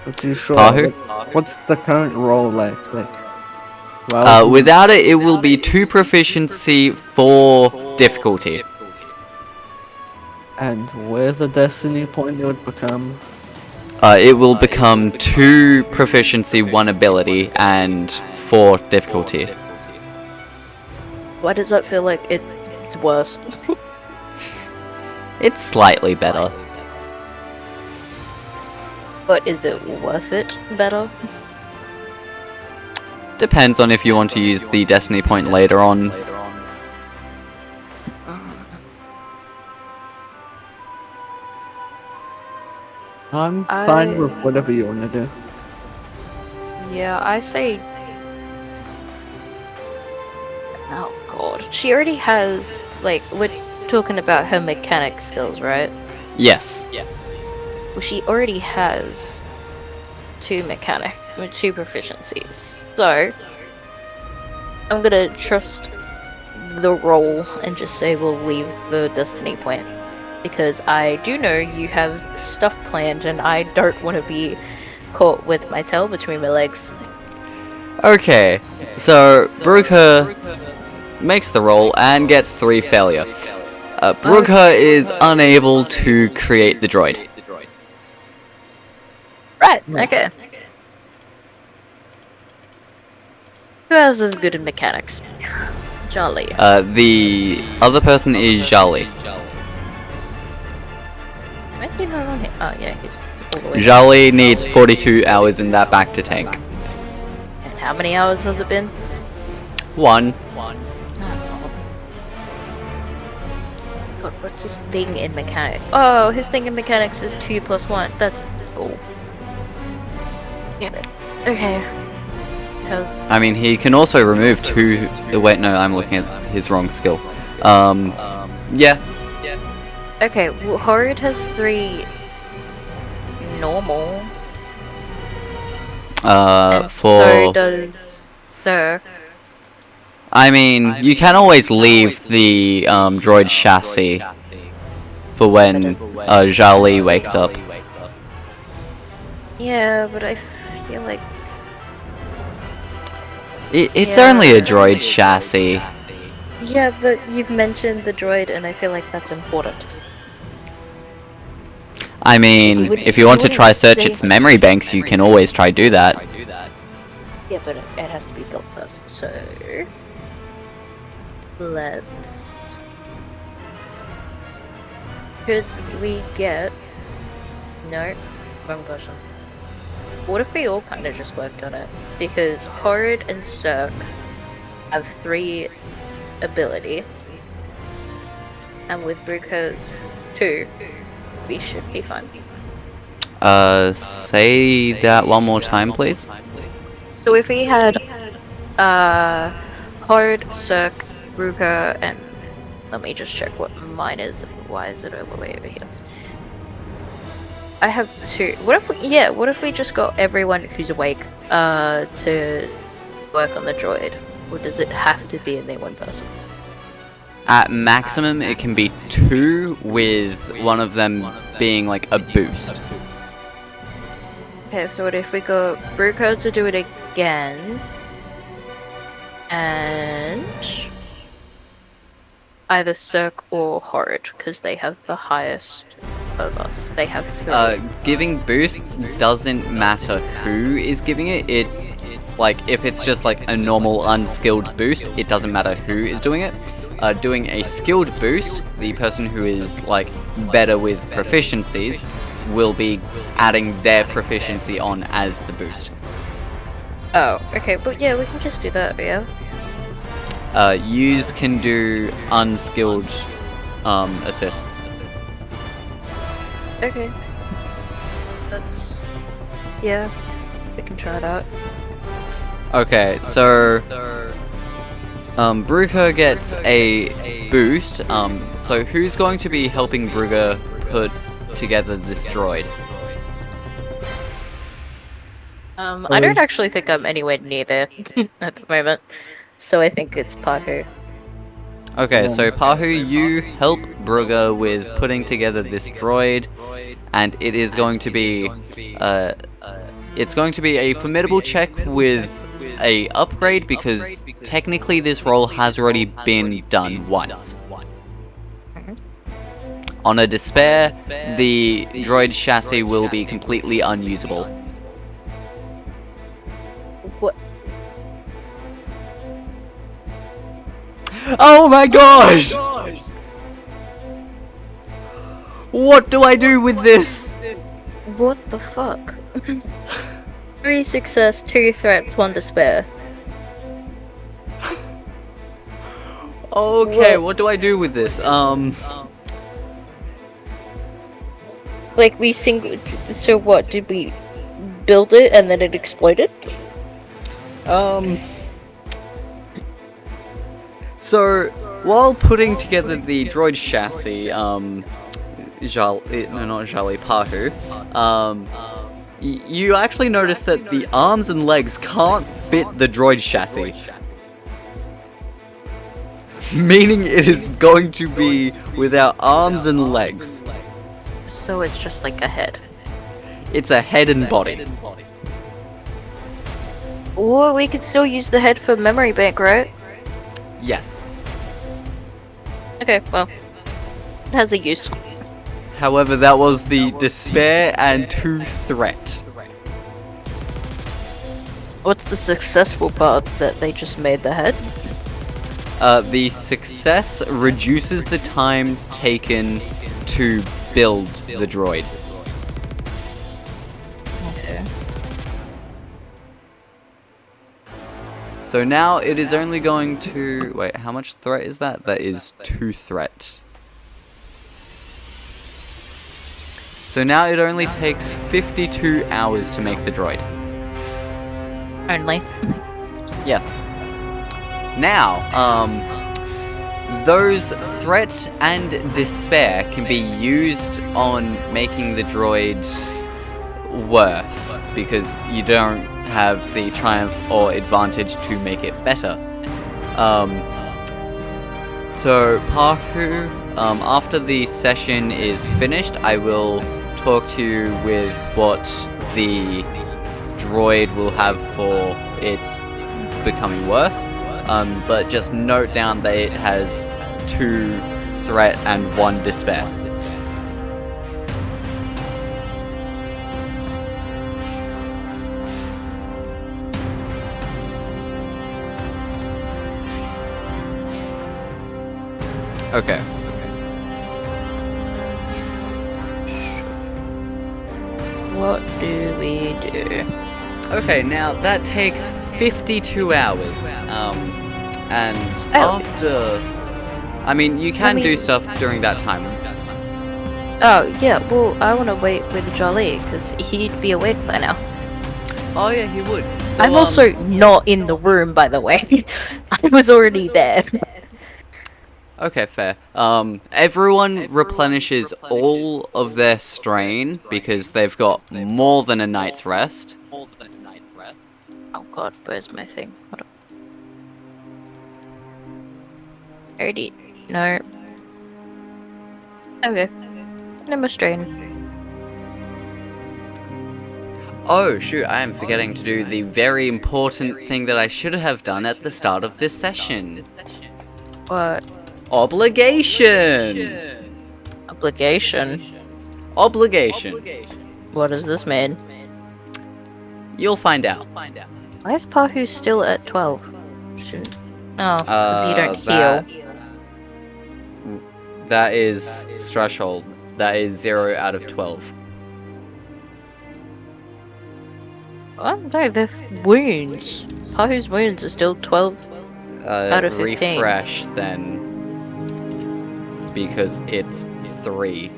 S3: Not too sure.
S1: Pahu?
S3: What's the current role like?
S1: Without it, it will be 2 proficiency, 4 difficulty.
S3: And where's the destiny point it would become?
S1: It will become 2 proficiency, 1 ability, and 4 difficulty.
S2: Why does that feel like it's worse?
S1: It's slightly better.
S2: But is it worth it better?
S1: Depends on if you want to use the destiny point later on.
S3: I'm fine with whatever you want to do.
S2: Yeah, I say... Oh god. She already has, like, we're talking about her mechanic skills, right?
S1: Yes.
S2: Well, she already has 2 proficiencies. So, I'm gonna trust the roll and just say we'll leave the destiny point. Because I do know you have stuff planned and I don't want to be caught with my tail between my legs.
S1: Okay, so Bruker makes the roll and gets 3 failure. Bruker is unable to create the droid.
S2: Right, okay. Who else is good in mechanics? Jal'Li.
S1: The other person is Jal'Li.
S2: I see her on here. Oh yeah, he's all the way.
S1: Jal'Li needs 42 hours in that back to tank.
S2: And how many hours has it been?
S1: 1.
S2: Oh, God, what's his thing in mechanics? Oh, his thing in mechanics is 2 + 1. That's cool. Yeah. Okay.
S1: I mean, he can also remove 2... Wait, no, I'm looking at his wrong skill. Yeah.
S2: Okay, well, Horrid has 3 normal. And so
S1: for...
S2: does Sir.
S1: I mean, you can always leave the droid chassis for when Jal'Li wakes up.
S2: Yeah, but I feel like...
S1: It's only a droid chassis.
S2: Yeah, but you've mentioned the droid and I feel like that's important.
S1: I mean, if you want to try search its memory banks, you can always try do that.
S2: Yeah, but it has to be built first, so... Let's... Could we get... No, wrong person. What if we all kind of just worked on it? Because Horrid and Cirque have 3 ability. And with Bruker's 2, we should be fine.
S1: Say that one more time, please.
S2: So if we had Horrid, Cirque, Bruker, and let me just check what mine is. Why is it all the way over here? I have 2. What if we just got everyone who's awake to work on the droid? Or does it have to be only 1 person?
S1: At maximum, it can be 2, with one of them being like a boost.
S2: Okay, so what if we got Bruker to do it again? And... either Cirque or Horrid, because they have the highest of us. They have 3.
S1: Giving boosts doesn't matter who is giving it. Like, if it's just like a normal unskilled boost, it doesn't matter who is doing it. doing a skilled boost. The person who is like better with proficiencies will be adding their proficiency on as the boost.
S2: Oh, okay, but yeah, we can just do that, yeah.
S1: Yous can do unskilled assists.
S2: Okay. That's... yeah, we can try that.
S1: Okay, so Brugger gets a boost. So who's going to be helping Brugger put together this droid?
S2: I don't actually think I'm anywhere near there at the moment, so I think it's Pahu.
S1: Okay, so Pahu, you help Brugger with putting together this droid, and it is going to be it's going to be a formidable check with a upgrade, because technically this role has already been done once. On a despair, the droid chassis will be completely unusable.
S2: What?
S1: Oh my gosh! What do I do with this?
S2: What the fuck? 3 success, 2 threats, 1 despair.
S1: Okay, what do I do with this?
S2: Like, we so what, did we build it and then it exploded?
S1: So, while putting together the droid chassis, Pahu, you actually notice that the arms and legs can't fit the droid chassis. Meaning it is going to be without arms and legs.
S2: So it's just like a head.
S1: It's a head and body.
S2: Or we could still use the head for memory bank, right?
S1: Yes.
S2: Okay, well, it has a use.
S1: However, that was the despair and 2 threat.
S2: What's the successful part that they just made the head?
S1: The success reduces the time taken to build the droid.
S2: Okay.
S1: So now it is only going to... wait, how much threat is that? That is 2 threat. So now it only takes 52 hours to make the droid.
S2: Only.
S1: Yes. Now, those threat and despair can be used on making the droid worse, because you don't have the triumph or advantage to make it better. So Pahu, after the session is finished, I will talk to you with what the droid will have for its becoming worse. But just note down that it has 2 threat and 1 despair. Okay.
S2: What do we do?
S1: Okay, now that takes 52 hours. And after... I mean, you can do stuff during that time.
S2: Oh, yeah, well, I want to wait with Jal'Li, because he'd be awake by now.
S1: Oh yeah, he would. So,
S2: I'm also not in the room, by the way. I was already there.
S1: Okay, fair. Everyone replenishes all of their strain because they've got more than a night's rest.
S2: Oh god, where's my thing? Hold on. Already... no. Okay. No more strain.
S1: Oh shoot, I am forgetting to do the very important thing that I should have done at the start of this session.
S2: What?
S1: Obligation!
S2: Obligation?
S1: Obligation.
S2: What does this mean?
S1: You'll find out.
S2: Why is Pahu still at 12? Shouldn't... oh, because you don't heal.
S1: That is threshold. That is 0 out of 12.
S2: Oh no, the wounds. Pahu's wounds are still 12 out of 15.
S1: Refresh then, because it's 3.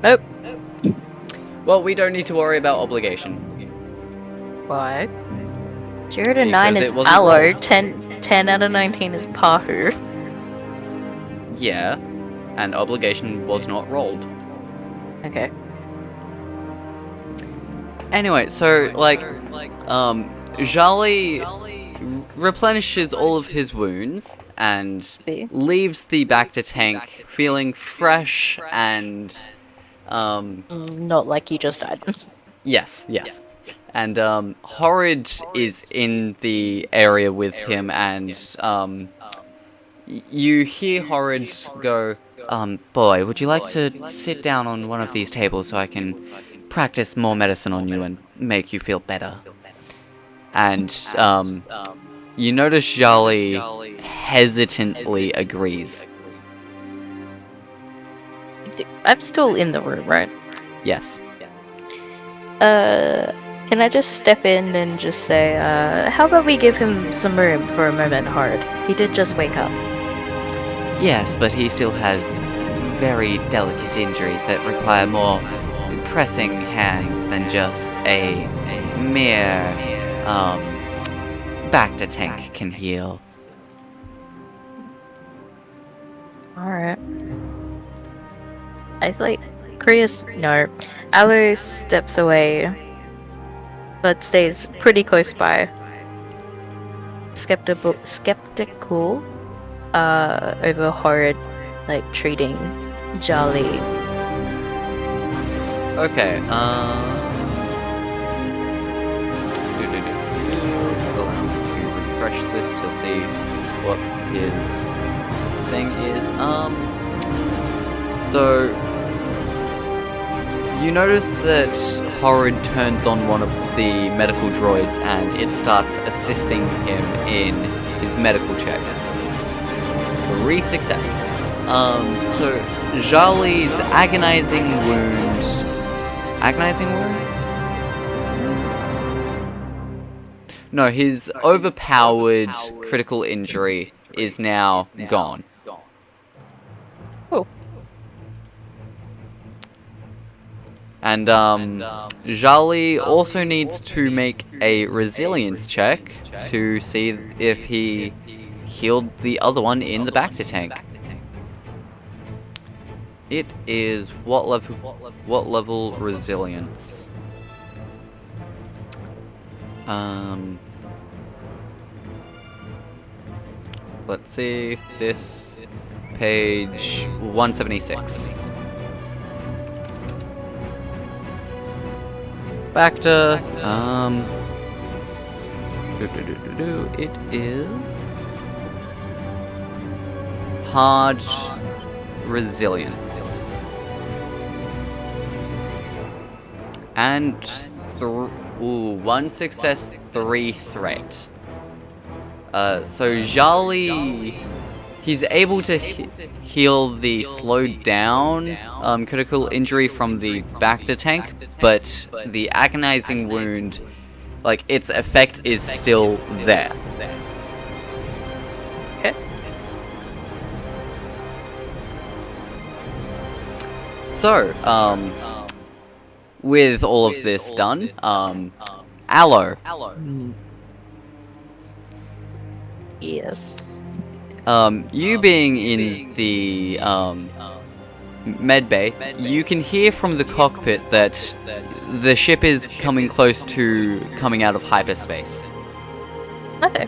S2: Nope.
S1: Well, we don't need to worry about obligation.
S2: Why? 0 to 9
S1: Because
S2: is
S1: it wasn't
S2: Allo,
S1: rolled.
S2: 10 out of 19 is Pahu.
S1: Yeah, and obligation was not rolled.
S2: Okay.
S1: Anyway, so, like, Jal'Li replenishes all of his wounds and leaves the Bacta tank feeling fresh and,
S2: Not like you just died.
S1: yes. And, Horrid is in the area with him, and, you hear Horrid go, boy, would you like to sit down on one of these tables so I can practice more medicine on you and make you feel better? And, you notice Jal'Li hesitantly agrees.
S2: I'm still in the room, right?
S1: Yes.
S2: Can I just step in and just say, how about we give him some room for a moment, Horrid? He did just wake up.
S1: Yes, but he still has very delicate injuries that require more pressing hands than just a mere, Bacta tank can heal.
S2: Alright. I like Krius. No. Allo steps away, but stays pretty close by. Skeptical over Horrid, like, treating Jal'Li.
S1: Okay, allow me to refresh this to see what his thing is. So you notice that Horrid turns on one of the medical droids and it starts assisting him in his medical check. 3 success. So Jal'Li's agonizing wound. Agonizing wound? No, his overpowered critical injury is now gone.
S2: Oh.
S1: And Jal'Li also needs to make a resilience check to see if he healed the other one in the Bacta tank. It is what level resilience? Let's see, this page 176. Bacta, it is hard resilience. And 1 success, 3 threat. So Jal'Li, he's able to heal the slowed down critical injury from the Bacta tank, but the agonizing wound, like, its effect is still there.
S2: Okay.
S1: So, with all of this done, Allo.
S2: Yes.
S1: You being in the medbay, you can hear from the cockpit that the ship is coming close to coming out of hyperspace.
S2: Okay.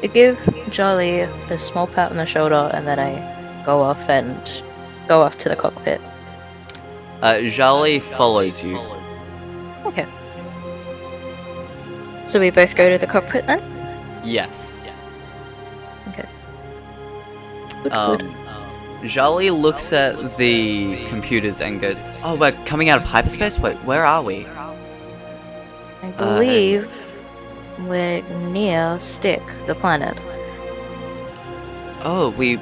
S2: I give Jal'Li a small pat on the shoulder, and then I go off to the cockpit.
S1: Jal'Li follows you.
S2: Okay. So we both go to the cockpit then?
S1: Yes.
S2: Okay. Good.
S1: Jal'Li looks at the computers and goes, "Oh, we're coming out of hyperspace? Wait, where are we?"
S2: I believe we're near Stick, the planet.
S1: Oh, we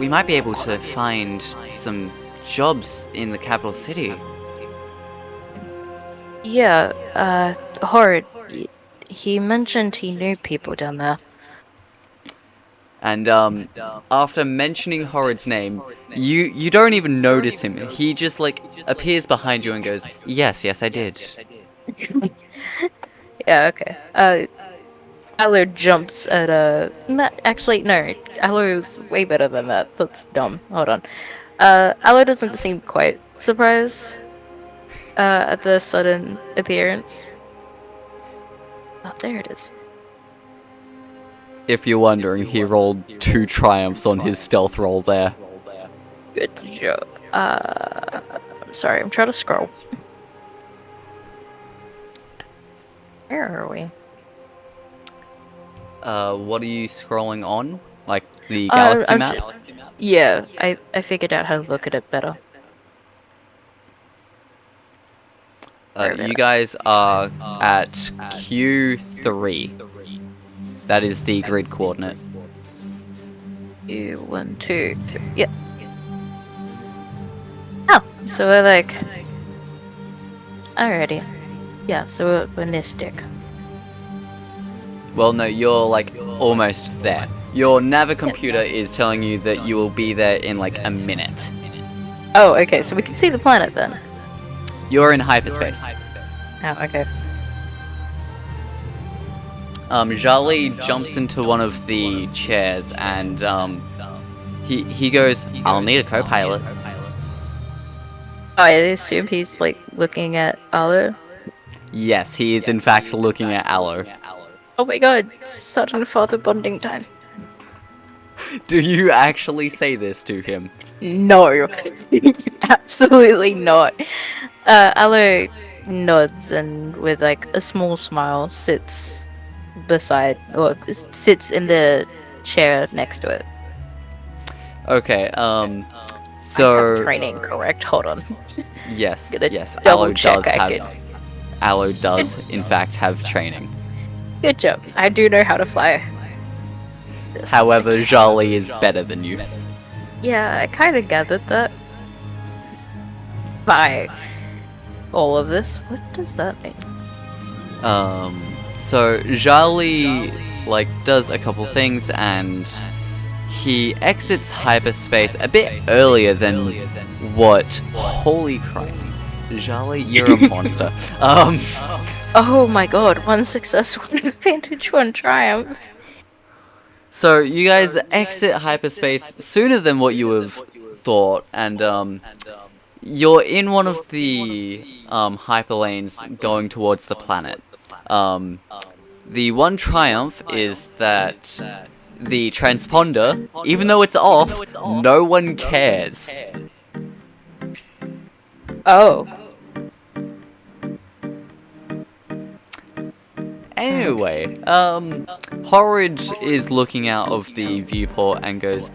S1: might be able to find some jobs in the capital city.
S2: Yeah, Horrid. He mentioned he knew people down there.
S1: And after mentioning Horrid's name, you don't even notice him. He just like appears behind you and goes, "Yes, I did."
S2: Yeah, okay. Allo jumps at actually, no. Allo's way better than that. That's dumb. Hold on. Allo doesn't seem quite surprised at the sudden appearance. Oh, there it is.
S1: If you're wondering, he rolled 2 triumphs on his stealth roll there.
S2: Good job. I'm sorry, I'm trying to scroll. Where are we?
S1: What are you scrolling on? Like the galaxy map?
S2: Yeah, I figured out how to look at it better.
S1: You guys are at Q3. That is the grid coordinate.
S2: 2, 1, 2, 3. Yep. Oh, so we're like. Alrighty. Yeah, so we're near Stick.
S1: Well, no, you're like almost there. Your navicomputer is telling you that you will be there in like a minute.
S2: Oh, okay, so we can see the planet then.
S1: You're in hyperspace.
S2: Oh, okay.
S1: Jal'Li jumps into one of the chairs and he goes, "I'll need a co-pilot."
S2: Oh, I assume he's like looking at Allo.
S1: Yes, he is in fact looking at Allo.
S2: Oh my god, sudden father bonding time.
S1: Do you actually say this to him?
S2: No, absolutely not. Allo nods and with like a small smile sits in the chair next to it.
S1: Okay,
S2: I
S1: so
S2: have training, correct? Hold on.
S1: yes,
S2: Gonna
S1: yes,
S2: double check
S1: Allo does in fact have training.
S2: Good job. I do know how to fly. This.
S1: However, Jal'Li is better than you.
S2: Yeah, I kind of gathered that. By all of this, what does that mean?
S1: So Jal'Li like does a couple things and he exits hyperspace a bit earlier than what. Holy Christ, Jal'Li, you're a monster.
S2: Oh my god! 1 success, 1 advantage, 1 triumph.
S1: So you guys exit hyperspace sooner than what you have thought, and you're in one of the hyperlanes going towards the planet. The one triumph is that the transponder, even though it's off, no one cares.
S2: Oh.
S1: Anyway, Horrid is looking out of the viewport and goes,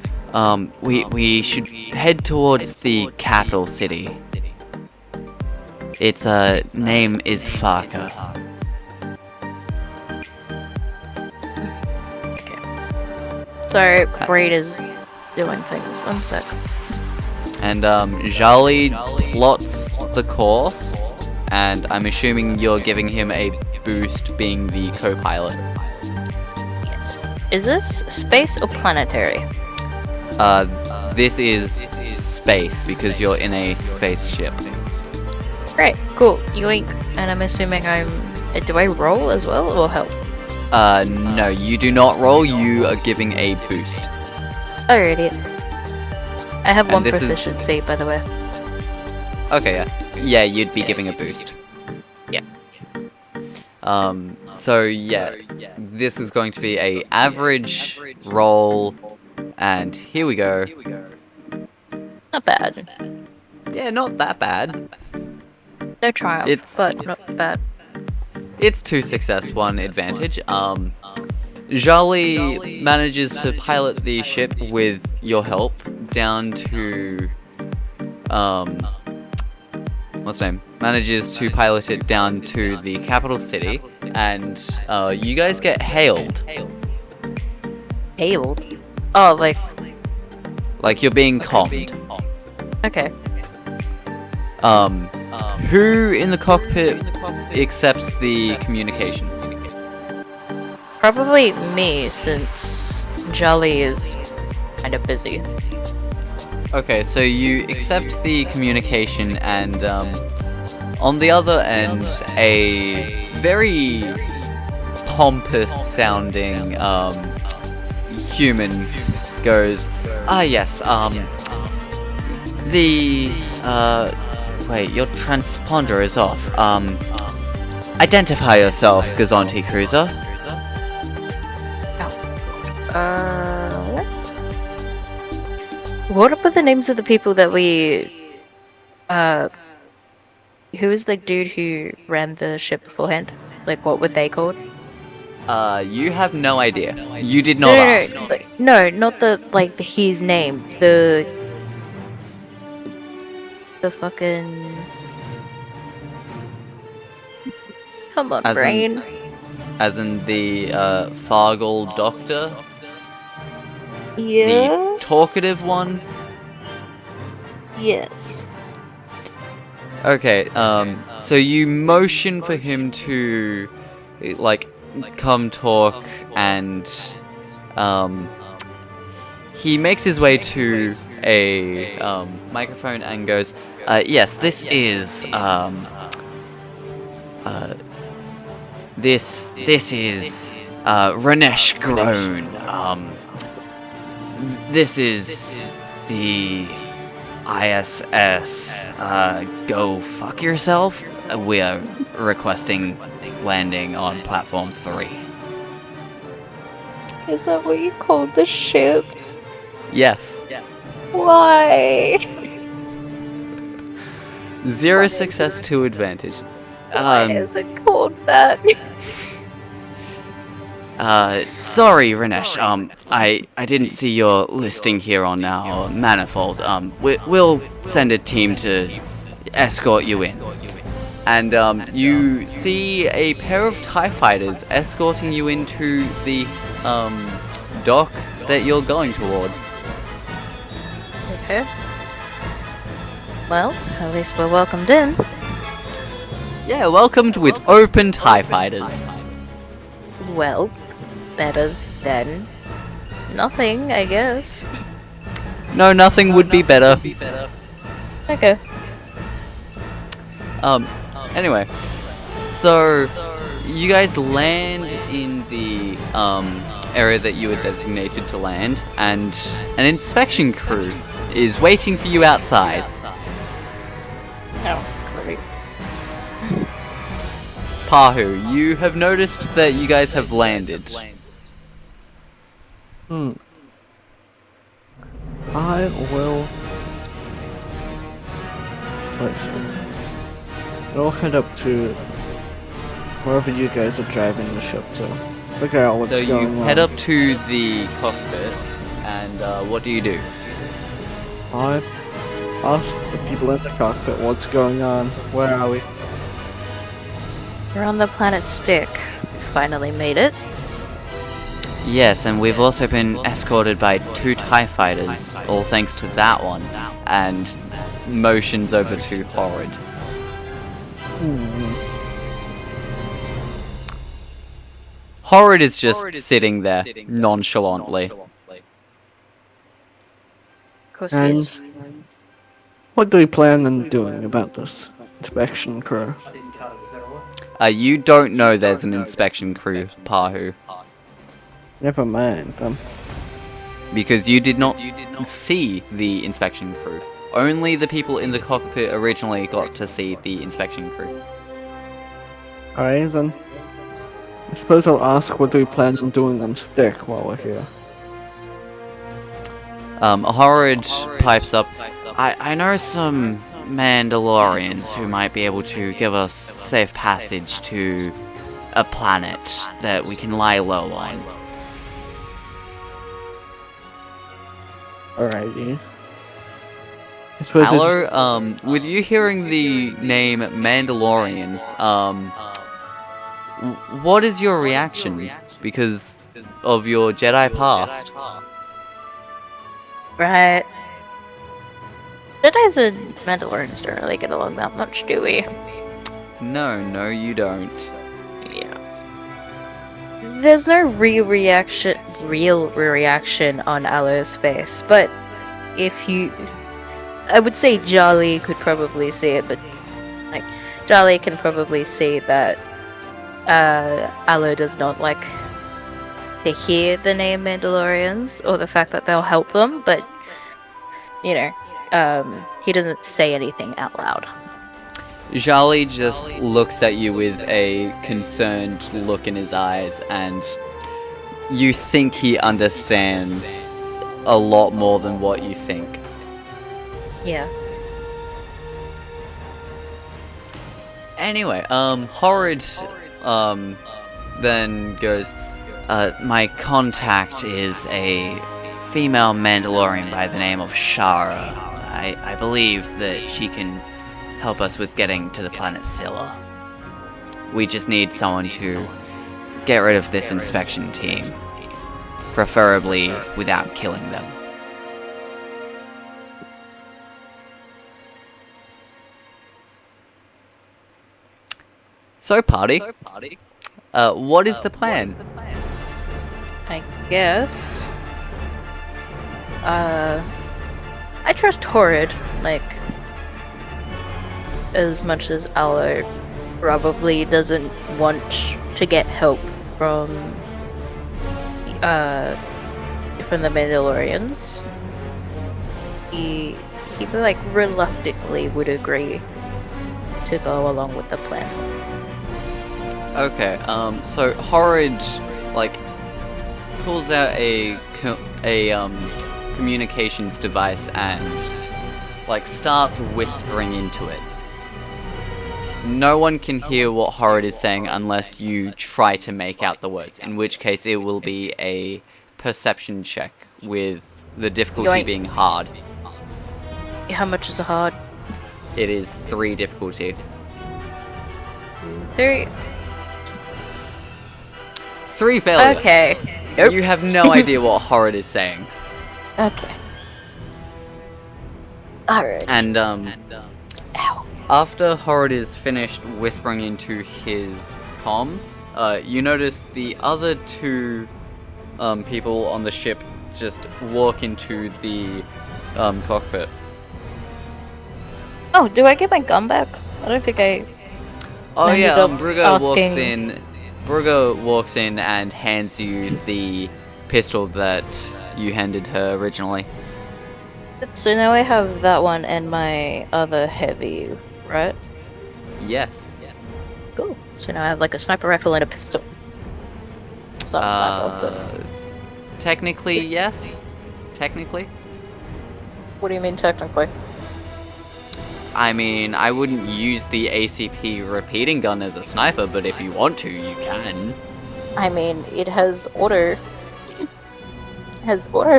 S1: we should head towards the capital city. Its name is Farka.
S2: Okay. Sorry, Braid is doing things. 1 sec.
S1: And Jal'Li plots the course, and I'm assuming you're giving him a boost being the co-pilot.
S2: Yes. Is this space or planetary?
S1: This is space because you're in a spaceship.
S2: Great, cool. Yoink. And I'm assuming do I roll as well or help?
S1: No, you do not roll, you are giving a boost.
S2: Alrighty. I have
S1: And
S2: 1
S1: this is-
S2: proficiency, by the way.
S1: Okay, yeah. Yeah, you'd be giving a boost.
S2: Yeah.
S1: So yeah, this is going to be a average roll, and here we go.
S2: Not bad.
S1: Yeah, not that bad.
S2: No triumph, but not bad.
S1: It's 2 success, 1 advantage. Jal'Li manages to pilot the ship with your help down to what's the name? Manages to pilot it down to the capital city, and you guys get hailed.
S2: Hailed? Oh,
S1: Like you're being commed.
S2: okay.
S1: Who in the cockpit accepts the communication?
S2: Probably me, since Jal'Li is kind of busy.
S1: Okay, so you accept the communication, and on the other end, a very pompous-sounding human goes, yes, wait, your transponder is off. Identify yourself, Gazonti Cruiser.
S2: What? What were the names of the people that we, who was the dude who ran the ship beforehand? Like, what were they called?
S1: You have no idea. You did not ask.
S2: No, not his name. The fucking... Come on, brain.
S1: As in the, Fargle Doctor?
S2: Yes?
S1: The talkative one?
S2: Yes.
S1: Okay, so you motion for him to, come talk, and, he makes his way to a, microphone and goes, yes, this is, this is, Ranesh Groan, this is the ISS, go fuck yourself. We are requesting landing on platform 3.
S2: Is that what you called the ship?
S1: Yes.
S2: Why?
S1: 0 success, 2 advantage.
S2: Why is it called that?
S1: Sorry, Ranesh. I didn't see your listing here on our manifold. We'll send a team to escort you in. And, you see a pair of TIE fighters escorting you into the, dock that you're going towards.
S2: Okay. Well, at least we're welcomed in.
S1: Yeah, welcomed with open TIE fighters.
S2: Well, better than nothing, I guess.
S1: No, nothing would be better.
S2: Okay.
S1: Anyway, so you guys land in the area that you were designated to land, and an inspection crew is waiting for you outside.
S2: Oh, great.
S1: Pahu, you have noticed that you guys have landed.
S3: I will... Wait, I'll head up to wherever you guys are driving the ship to figure out what's going on.
S1: So you head up to the cockpit, and what do you do?
S3: I ask the people in the cockpit what's going on, where are we?
S2: We're on the planet Stick. We finally made it.
S1: Yes, and we've also been escorted by 2 TIE fighters, all thanks to that one, and motions over to Horrid. Horrid is just sitting there, nonchalantly.
S2: Of course
S3: And
S2: he is.
S3: what do we plan on doing about this inspection crew?
S1: You don't know there's an inspection crew, Pahu,
S3: Never mind.
S1: because you did not see the inspection crew. Only the people in the cockpit originally got to see the inspection crew.
S3: Alright then. I suppose I'll ask what do we plan on doing on Stick while we're here.
S1: Horrid pipes up. I know some Mandalorians who might be able to give us safe passage to a planet that we can lie low on.
S3: Alrighty. I suppose
S1: Allo, with you hearing the name Mandalorian, What is your reaction? Because of your Jedi past.
S2: Right. Jedis and Mandalorians don't really get along that much, do we?
S1: No, you don't.
S2: Yeah. There's no real reaction on Allo's face, but I would say Jal'Li could probably see it, but like Jal'Li can probably see that Allo does not like to hear the name Mandalorians or the fact that they'll help them, but you know, he doesn't say anything out loud.
S1: Jal'Li just looks at you with a concerned look in his eyes, and you think he understands a lot more than what you think.
S2: Yeah.
S1: Anyway, Horrid then goes, my contact is a female Mandalorian by the name of Shara. I believe that she can help us with getting to the planet Scylla. We just need someone to get rid of this inspection team, preferably without killing them. So, party, what is the plan?
S2: I guess. I trust Horrid, like, as much as Allo probably doesn't want to get help from the Mandalorians. He like reluctantly would agree to go along with the plan.
S1: Okay, so Horrid, like, pulls out a communications device and, like, starts whispering into it. No one can hear what Horrid is saying unless you try to make out the words, in which case it will be a perception check with the difficulty being hard.
S2: How much is a hard?
S1: It is 3 difficulty.
S2: 3.
S1: 3 failures.
S2: Okay. Nope.
S1: You have no idea what Horrid is saying.
S2: Okay. Alright.
S1: And,
S2: Ow.
S1: after Horrid is finished whispering into his comm, you notice the other 2 people on the ship just walk into the cockpit.
S2: Oh, do I get my gun back? I don't think I...
S1: Oh
S2: ended
S1: yeah,
S2: up
S1: Brugger walks in and hands you the pistol that you handed her originally.
S2: So now I have that one and my other heavy, right?
S1: Yes.
S2: Cool. So now I have like a sniper rifle and a pistol. Sniper,
S1: Technically, yes. Technically.
S2: What do you mean technically?
S1: I mean, I wouldn't use the ACP repeating gun as a sniper, but if you want to, you can.
S2: I mean, it has auto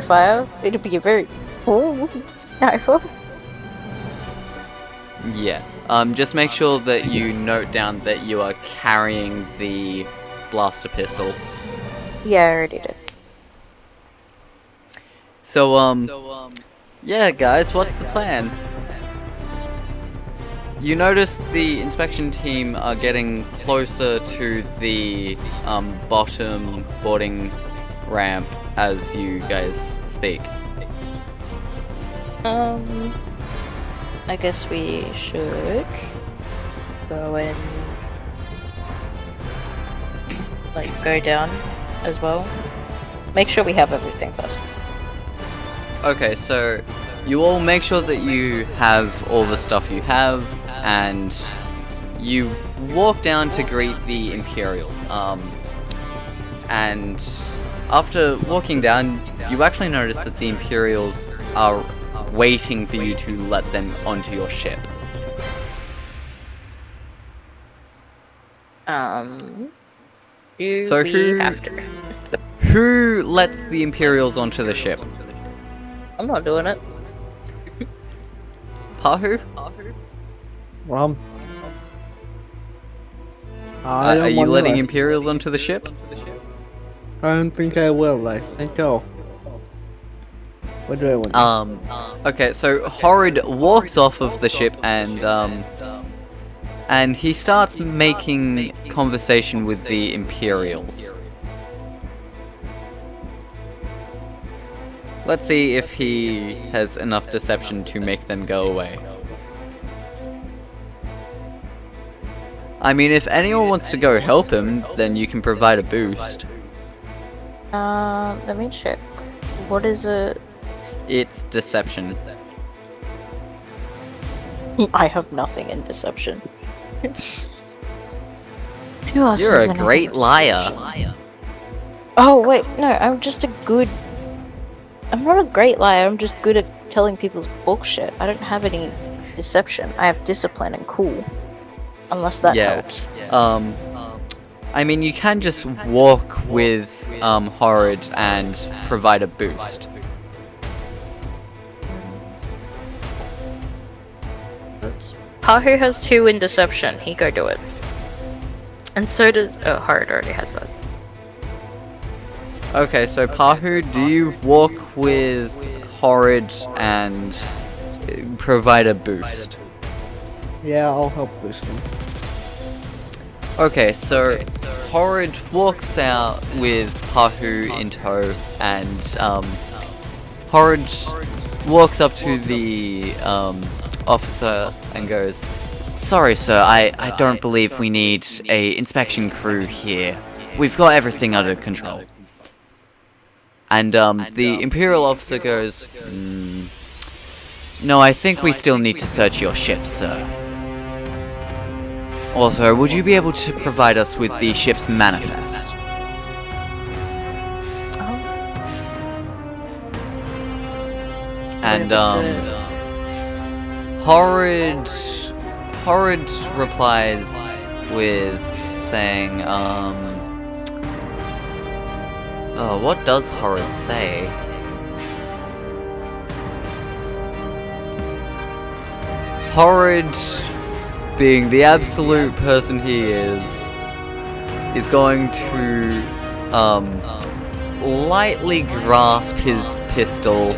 S2: fire. It'd be a very cool sniper.
S1: Yeah. Just make sure that you note down that you are carrying the blaster pistol.
S2: Yeah, I already did.
S1: So, yeah, guys, what's the plan? You notice the inspection team are getting closer to the bottom boarding ramp as you guys speak.
S2: I guess we should go and like go down as well. Make sure we have everything first.
S1: Okay, so you all make sure that you have all the stuff you have, and you walk down to greet the Imperials. And after walking down, you actually notice that the Imperials are waiting for you to let them onto your ship.
S2: Do
S1: So
S2: we have to?
S1: Who lets the Imperials onto the ship?
S2: I'm not doing it.
S1: Pahu?
S3: I
S1: Are
S3: don't
S1: you
S3: want
S1: letting
S3: to.
S1: Imperials onto the ship?
S3: I don't think I will. I think I'll. What do I want?
S1: Okay, so Horrid walks off of the ship and he starts making conversation with the Imperials. Let's see if he has enough deception to make them go away. I mean, if anyone wants to go help him, then you can provide a boost.
S2: Let me check. What is it?
S1: It's deception.
S2: I have nothing in deception. Who else
S1: You're
S2: has
S1: a
S2: anything
S1: great
S2: in
S1: liar.
S2: deception? Oh wait, no, I'm just a good. I'm not a great liar. I'm just good at telling people's bullshit. I don't have any deception. I have discipline and cool. Unless that helps.
S1: I mean, you can just walk with Horrid and provide a boost.
S2: Pahu has 2 in deception. He go do it. And so does. Oh, Horrid already has that.
S1: Okay, so Pahu, do you walk with Horrid and provide a boost?
S3: Yeah, I'll help boost him.
S1: Okay, so Horrid walks out with Pahu in tow, and Horrid walks up to the officer and goes, "Sorry, sir, I don't believe we need a inspection crew here. We've got everything under control." And the Imperial officer goes, "No, I think we still need to search your ship, sir. Also, would you be able to provide us with the ship's manifest?" And Horrid replies with saying, oh, what does Horrid say? Horrid, being the absolute person he is going to lightly grasp his pistol,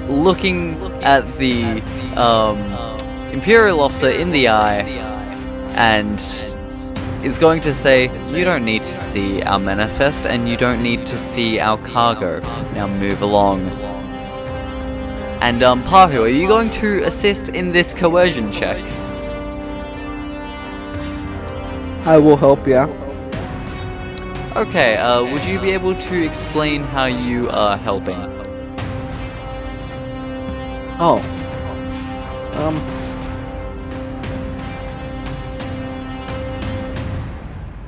S1: looking at the Imperial officer in the eye, and is going to say, "You don't need to see our manifest, and you don't need to see our cargo. Now move along." And Pahu, are you going to assist in this coercion check?
S3: I will help you.
S1: Okay, would you be able to explain how you are helping?
S3: Oh.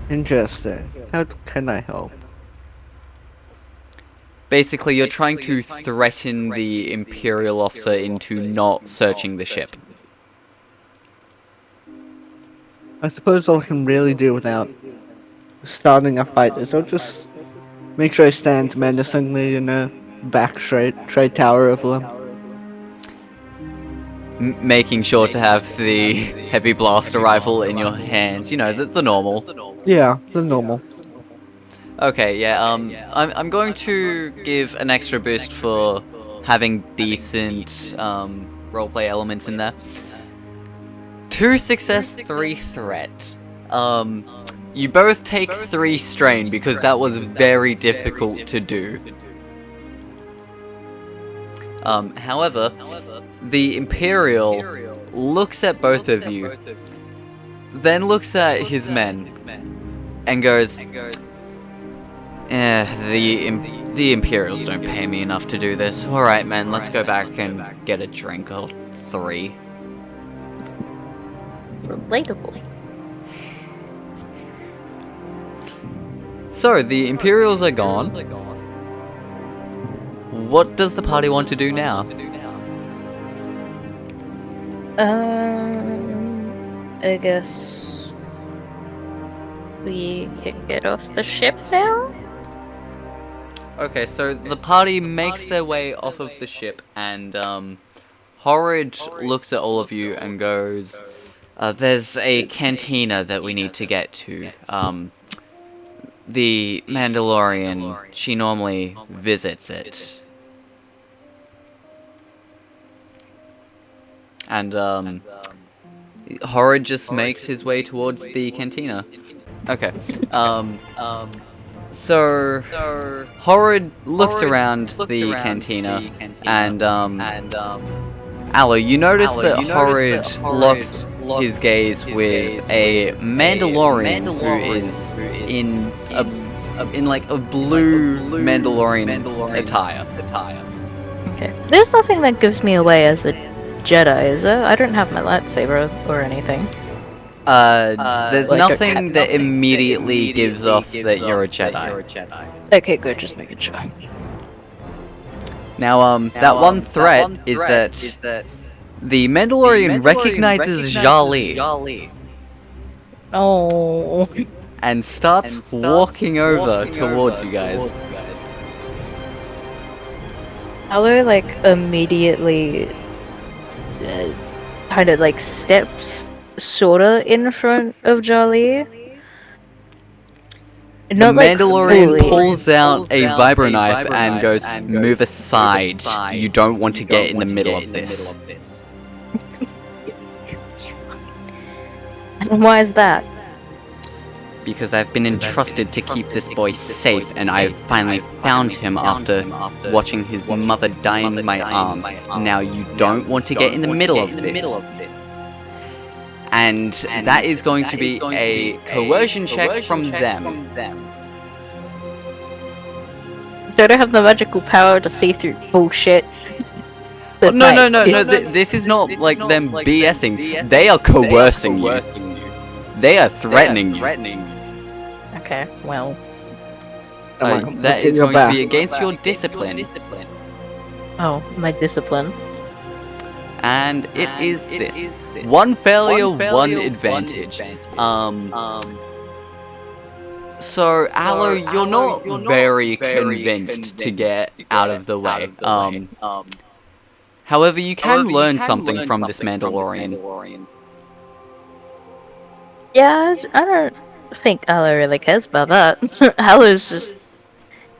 S3: Interesting. How can I help?
S1: Basically, you're trying to threaten the Imperial officer into not searching the ship.
S3: I suppose all I can really do without starting a fight is I'll just make sure I stand menacingly in a back straight, try tower over them.
S1: Making sure to have the heavy blaster rifle in your hands, you know, the normal.
S3: Yeah, the normal.
S1: Okay, yeah, I'm going to give an extra boost for having decent roleplay elements in there. 2 success, 3 threat. You both take 3 strain because that was very difficult to do. However, the Imperial looks at both of you, then looks at his men, and goes, the Imperials don't pay me enough to do this. Alright, man, let's go back and get a drink or 3.
S2: Relatable.
S1: So, the Imperials are gone. What does the party want to do now?
S2: I guess we can get off the ship now?
S1: Okay, so the party makes their way off of the ship, and Horrid looks at all of you and goes, There's a cantina that we need to get to. The Mandalorian, she normally visits it. And, Horrid just makes his way towards the cantina. Okay. So Horrid looks around the cantina, and Allo, you notice that Horrid locks his gaze with a Mandalorian who is in like a blue Mandalorian attire.
S2: Okay. There's nothing that gives me away as a Jedi, is there? I don't have my lightsaber or anything.
S1: There's
S2: Like
S1: nothing that immediately gives off that you're a Jedi.
S2: Okay, good, just making sure.
S1: Now, that one threat is that the Mandalorian recognizes Jal'Li
S2: Oh.
S1: and starts walking over towards you guys.
S2: Allo, like, immediately kind of, like, steps sorta in front of Jal'Li.
S1: The
S2: Not like
S1: Mandalorian
S2: fully.
S1: pulls out a vibro knife and goes, "Move aside. You don't want to get in the middle of this."
S2: And why is that?
S1: Because I've been entrusted to keep this boy safe, and I've finally found him after watching his mother die in my arms. Now you don't want to get in the middle of this. And that is going to be a coercion check from them.
S2: Don't I have the magical power to see through bullshit? But
S1: No,
S2: it's-
S1: this is not like them BSing. They are coercing you. They are threatening you.
S2: Okay, well.
S1: That is going to be against your discipline.
S2: Oh, my discipline.
S1: And it is this. One failure, one advantage. So, Allo, you're not very convinced to get out of the way. However, you can learn something from this Mandalorian.
S2: Yeah, I don't think Allo really cares about that. Allo's just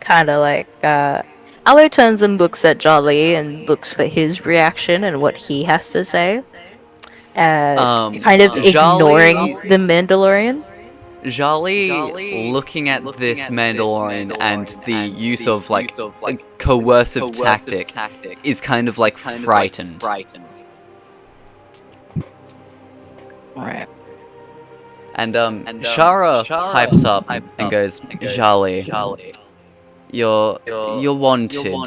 S2: kind of like, Allo turns and looks at Jal'Li and looks for his reaction and what he has to say. Kind of ignoring the Mandalorian.
S1: Jal'Li, looking at this Mandalorian and the use of, like, a coercive tactic, is kind of, like, frightened.
S2: Right.
S1: And, Shara pipes up and goes, Jal'Li, you're wanted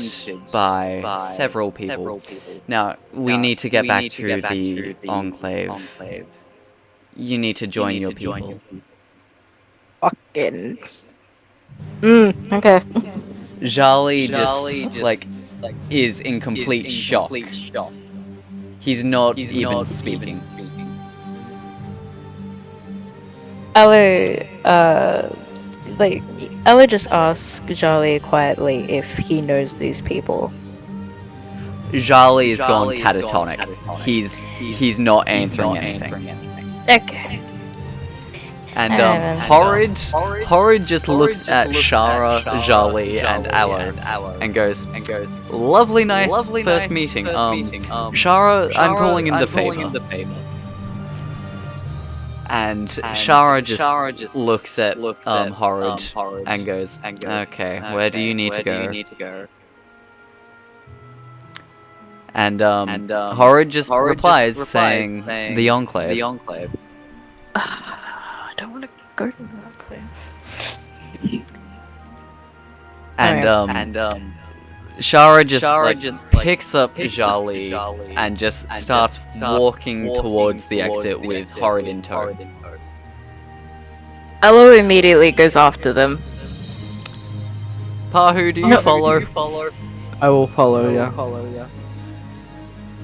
S1: by several people. Now, we need to get back to the Enclave. You need to join your people.
S2: Fucking. Okay.
S1: Jal'Li just, like, is in complete shock. He's not even speaking.
S2: I would just ask Jal'Li quietly if he knows these people.
S1: Jal'Li is gone catatonic. He's not answering anything.
S2: Okay.
S1: And Horrid just looks at Shara, Jal'Li, and Allo and goes, lovely, nice first meeting. Shara, I'm calling in the favor. And Shara just looks at Horrid and goes, okay, where do you need to go? And Horrid just replies saying, the Enclave.
S2: I don't want to go to the Enclave.
S1: And Shara just picks up Jal'Li and just starts walking towards the exit with Horrid in tow.
S2: Allo immediately goes after them.
S1: Pahu, do you follow?
S3: I will follow, yeah.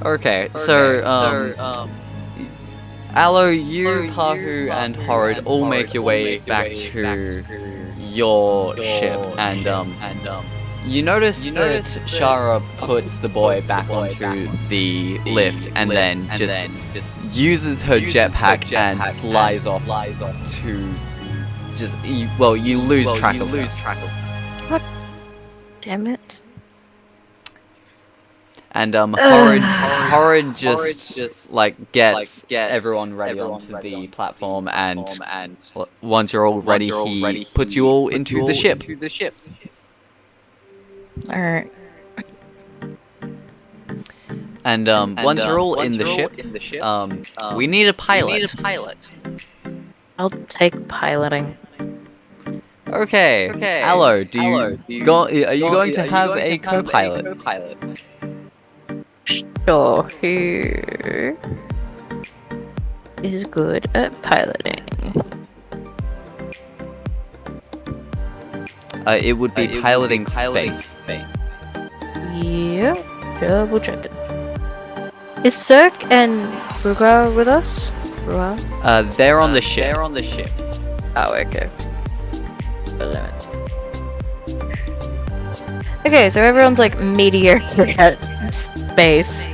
S1: Okay, so, Allo, you, Pahu, and Horrid all make your way back to your ship, and You notice that Shara puts the boy back onto the lift and then just uses her jetpack and flies off to just you lose track of her.
S2: God damn it.
S1: And Horrid just like gets everyone ready onto the platform, and once you're all ready, he puts you all into the ship.
S2: Alright.
S1: And once you're all in the ship, we need a pilot.
S2: I'll take piloting.
S1: Okay. Allo, are you going to have a co-pilot?
S2: Sure. Who is good at piloting?
S1: It would be piloting space.
S2: Yeah, double checking. Is Cirque and Ruga with us?
S1: They're on the ship.
S2: Oh, okay. Okay, so everyone's like mediocre at space.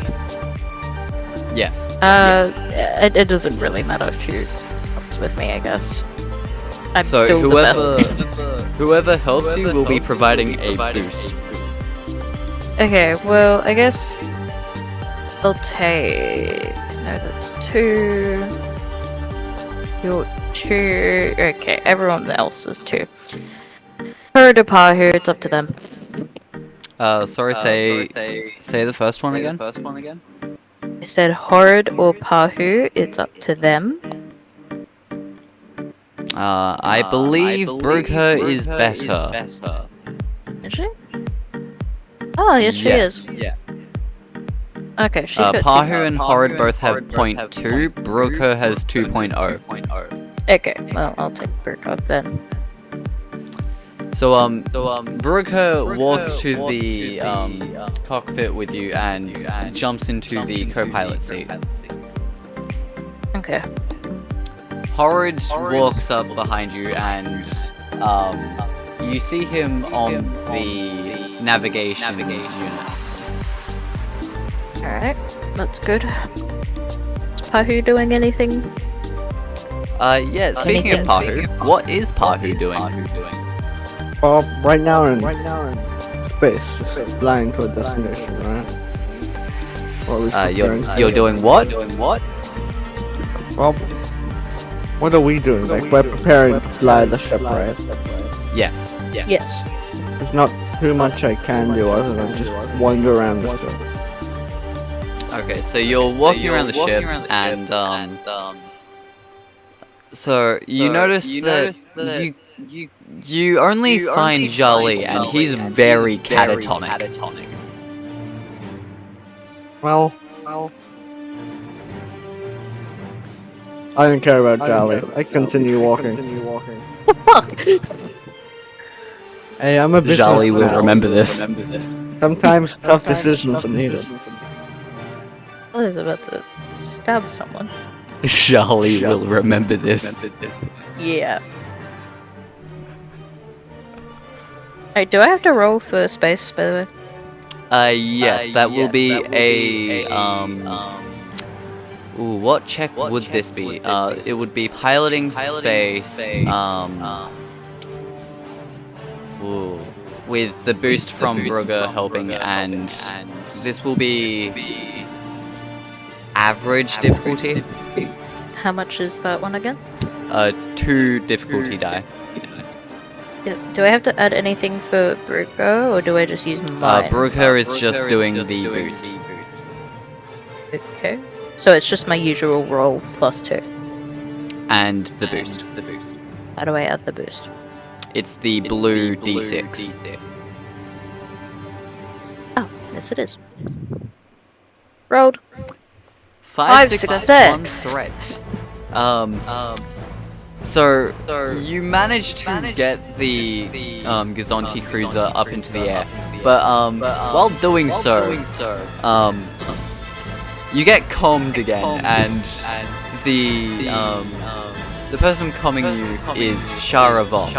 S1: Yes.
S2: It doesn't really matter who comes with me, I guess. I'm
S1: So
S2: still the best.
S1: whoever helps you will be providing a boost.
S2: Okay, well, I guess I'll take. No, that's 2. You're 2. Okay, everyone else is 2. Her to Pahu, it's up to them.
S1: Say the first one again.
S2: I said Horrid or Pahu, it's up to them.
S1: I believe Brugher is better.
S2: Is she? Oh, yes, she is.
S1: Yeah.
S2: Okay, she's got
S1: Pahu and Horrid both have 0.2. Brugher has 2.0.
S2: Okay, well, I'll take Brugher then.
S1: So Brugher walks to the cockpit with you and jumps into the co-pilot seat.
S2: Okay.
S1: Horrid walks up behind you and you see him on the navigation unit.
S2: Alright, that's good. Is Pahu doing anything?
S1: Yeah, speaking of Pahu, what is Pahu doing?
S3: Well, right now in space, just flying to a destination, right? Or at least
S1: You're doing what?
S3: Well, what are we doing? Like, we're preparing to fly the ship, right?
S1: Yes.
S2: Yes.
S3: There's not too much I can do other than just wander around the ship.
S1: Okay, so you're walking around the ship and so you notice that you only find Jal'Li and he's very catatonic.
S3: Well, I don't care about Jal'Li. I continue walking. Hey, I'm a businessman.
S1: Jal'Li will remember this.
S3: Sometimes tough decisions are needed.
S2: I was about to stab someone.
S1: Jal'Li will remember this.
S2: Yeah. Hey, do I have to roll for space, by the way?
S1: Yes, that will be a ooh, what check would this be? It would be piloting space. Ooh, with the boost from Brugger helping, and this will be average difficulty.
S2: How much is that one again?
S1: 2 difficulty die.
S2: Do I have to add anything for Brugger, or do I just use mine?
S1: Brugger is just doing the boost.
S2: Okay. So it's just my usual roll plus 2.
S1: And the boost.
S2: How do I add the boost?
S1: It's the blue D6.
S2: Oh, yes it is. Rolled.
S1: 5, 6, 1
S2: 6.
S1: threat. So you managed to get the Gazonti Cruiser up into the air, but while doing so, you get combed again, and the person combing you is Shara Voss.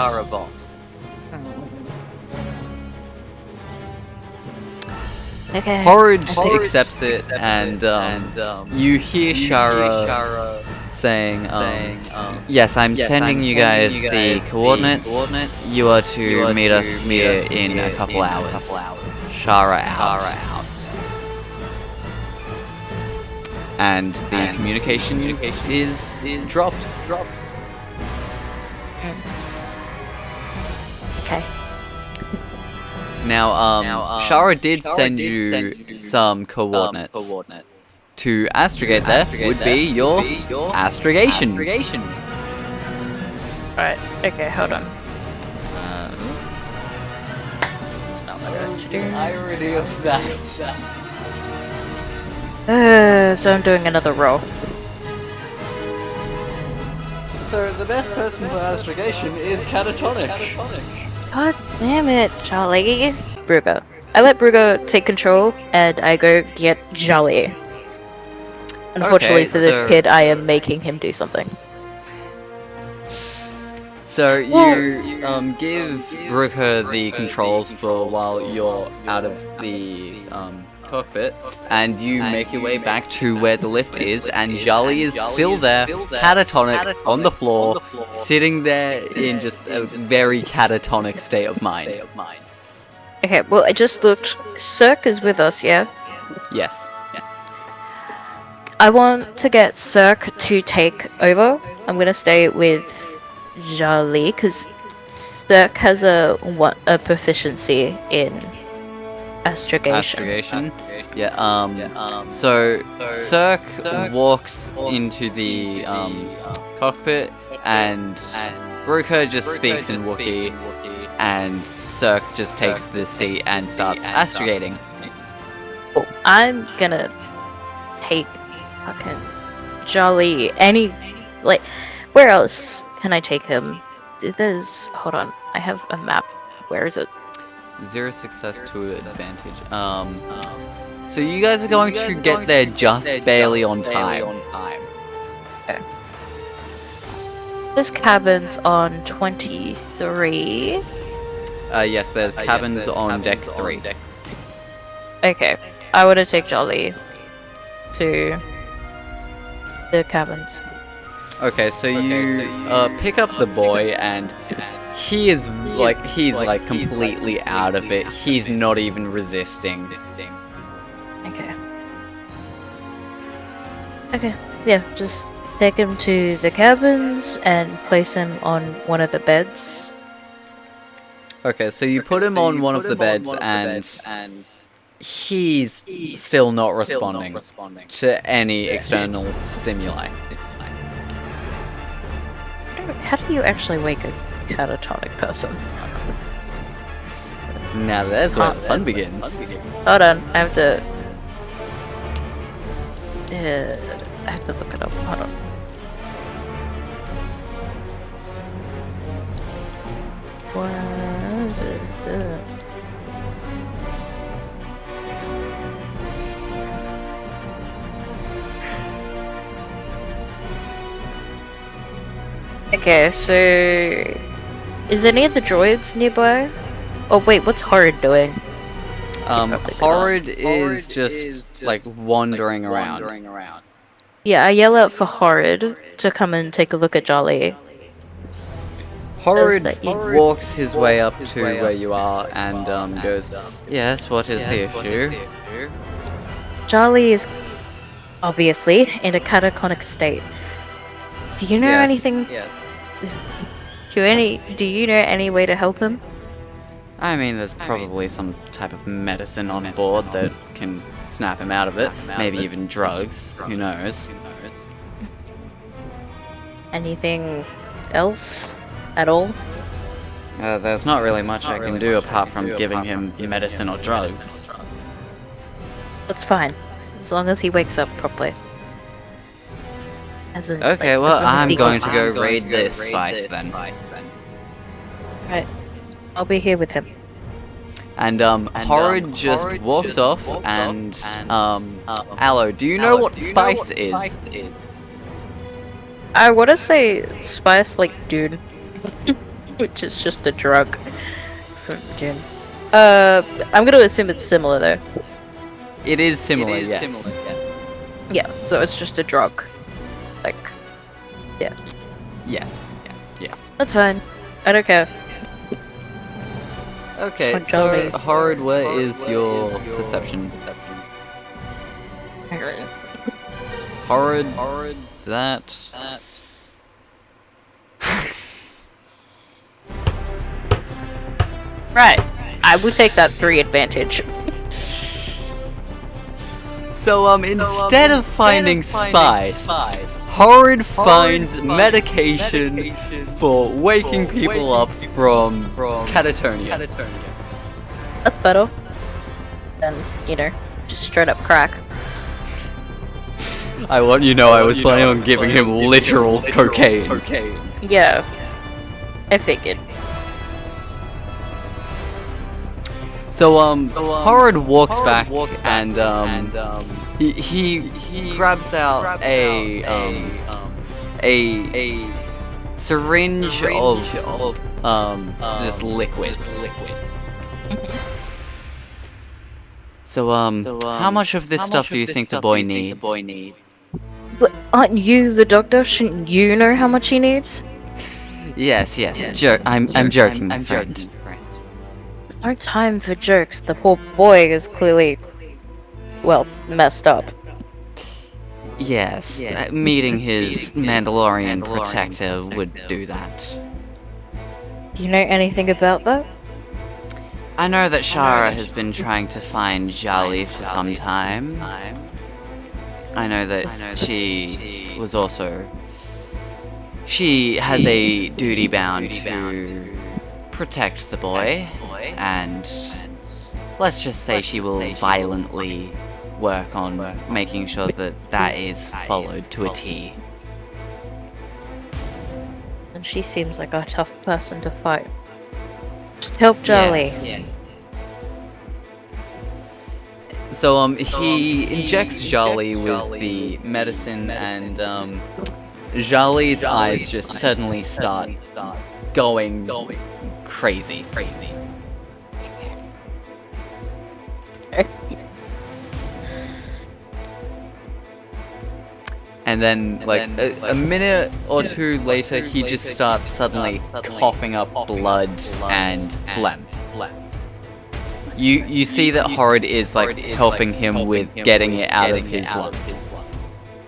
S2: Okay.
S1: Horrid accepts it, and you hear Shara saying, yes, I'm sending you guys the coordinates. You are to meet us here in a couple hours. Shara out. And the communication is dropped.
S2: Okay.
S1: Now, Shara did send you some coordinates. To astrogate there would be your astrogation.
S2: Right. Okay. Hold on. It's not what I want to do.
S1: Irony of that.
S2: So I'm doing another roll.
S1: So the best person for astrogation is catatonic.
S2: God damn it, Jal'Li. Brugo. I let Brugo take control, and I go get Jal'Li. Unfortunately for this kid, I am making him do something.
S1: So you give Brooker the controls for while you're out of the cockpit, and you make your way back to where the lift is, and Jal'Li is still there, catatonic, on the floor, sitting there in just a very catatonic state of mind.
S2: Okay, well, I just looked. Cirque is with us, yeah?
S1: Yes.
S2: I want to get Cirque to take over. I'm gonna stay with Jal'Li, because Cirque has a proficiency in astrogation.
S1: Yeah, so Cirque walks into the cockpit, and Brooker just speaks in Wookiee, and Cirque just takes the seat and starts astrogating.
S2: Oh, I'm gonna take fucking Jal'Li. Where else can I take him? Hold on, I have a map. Where is it?
S1: 0 success, 2 advantage. So you guys are going to get there just barely on time.
S2: Okay. This cabin's on 23.
S1: Yes, there's cabins on deck 3.
S2: Okay, I want to take Jal'Li to the cabins.
S1: Okay, so you pick up the boy, and he's completely out of it. He's not even resisting.
S2: Okay, yeah, just take him to the cabins and place him on one of the beds.
S1: Okay, so you put him on one of the beds, and he's still not responding to any external stimuli.
S2: How do you actually wake a catatonic person?
S1: Now there's where the fun begins.
S2: Hold on, I have to look it up. Hold on. Okay, so is any of the droids nearby? Oh wait, what's Horrid doing?
S1: Horrid is just like wandering around.
S2: Yeah, I yell out for Horrid to come and take a look at Jal'Li.
S1: Horrid walks his way up to where you are and goes, yes, what is the issue?
S2: Jal'Li is obviously in a catatonic state. Do you know anything?
S1: Yes.
S2: Do you know any way to help him?
S1: I mean, there's probably some type of medicine on board that can snap him out of it. Maybe even drugs. Who knows? Anything
S2: else at all?
S1: There's not really much I can do apart from giving him medicine or drugs.
S2: That's fine, as long as he wakes up properly.
S1: Okay, well, I'm going to go raid this spice then.
S2: Right. I'll be here with him.
S1: And Horrid just walks off, and Allo, do you know what spice is?
S2: I want to say spice like Dune, which is just a drug from Dune. I'm gonna assume it's similar though.
S1: It is similar, yes.
S2: Yeah, so it's just a drug. Like, yeah.
S1: Yes.
S2: That's fine. I don't care.
S1: Okay,
S2: It's
S1: so
S2: Jal'Li.
S1: Horrid, where is your perception? Horrid, that.
S2: Right. I would take that 3 advantage.
S1: So, instead of finding spice, Horrid finds medication for waking people up from catatonia.
S2: That's better than, just straight up crack.
S1: I want you to know I was planning on giving him literal cocaine.
S2: Yeah. I figured.
S1: So, Horrid walks back and, he grabs out a syringe of, just liquid. So, how much of this stuff do you think the boy needs?
S2: But aren't you the doctor? Shouldn't you know how much he needs?
S1: Yes. I'm joking, my friend.
S2: No time for jokes. The poor boy is clearly, messed up.
S1: Yes, meeting his Mandalorian protector would do that.
S2: Do you know anything about that?
S1: I know that Shara has been trying to find Jal'Li for some time. I know that she was also... She has a duty bound to protect the boy, and let's just say she will violently work on making sure that that is followed to a T.
S2: And she seems like a tough person to fight. Just help Jal'Li.
S1: Yes. So, he injects Jal'Li with the medicine, and, Jal'Li's eyes just suddenly start going crazy. And then, like, a minute or two later, he just starts suddenly coughing up blood and phlegm. You see that Horrid is, like, helping him with getting it out of his lungs.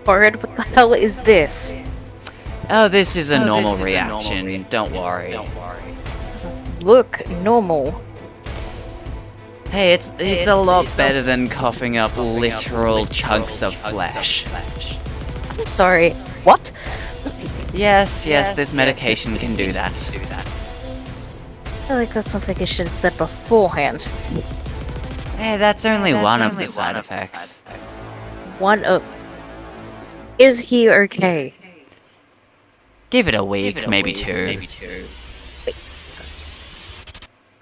S2: Horrid, what the hell is this?
S1: Oh, this is a normal reaction, don't worry.
S2: Doesn't look normal.
S1: Hey, it's a lot better than coughing up literal chunks of flesh.
S2: I'm sorry. What?
S1: Yes, this medication can do that.
S2: I feel like that's something I should have said beforehand.
S1: Hey, that's only one of the side effects.
S2: One of... Is he okay?
S1: Give it a week, maybe two.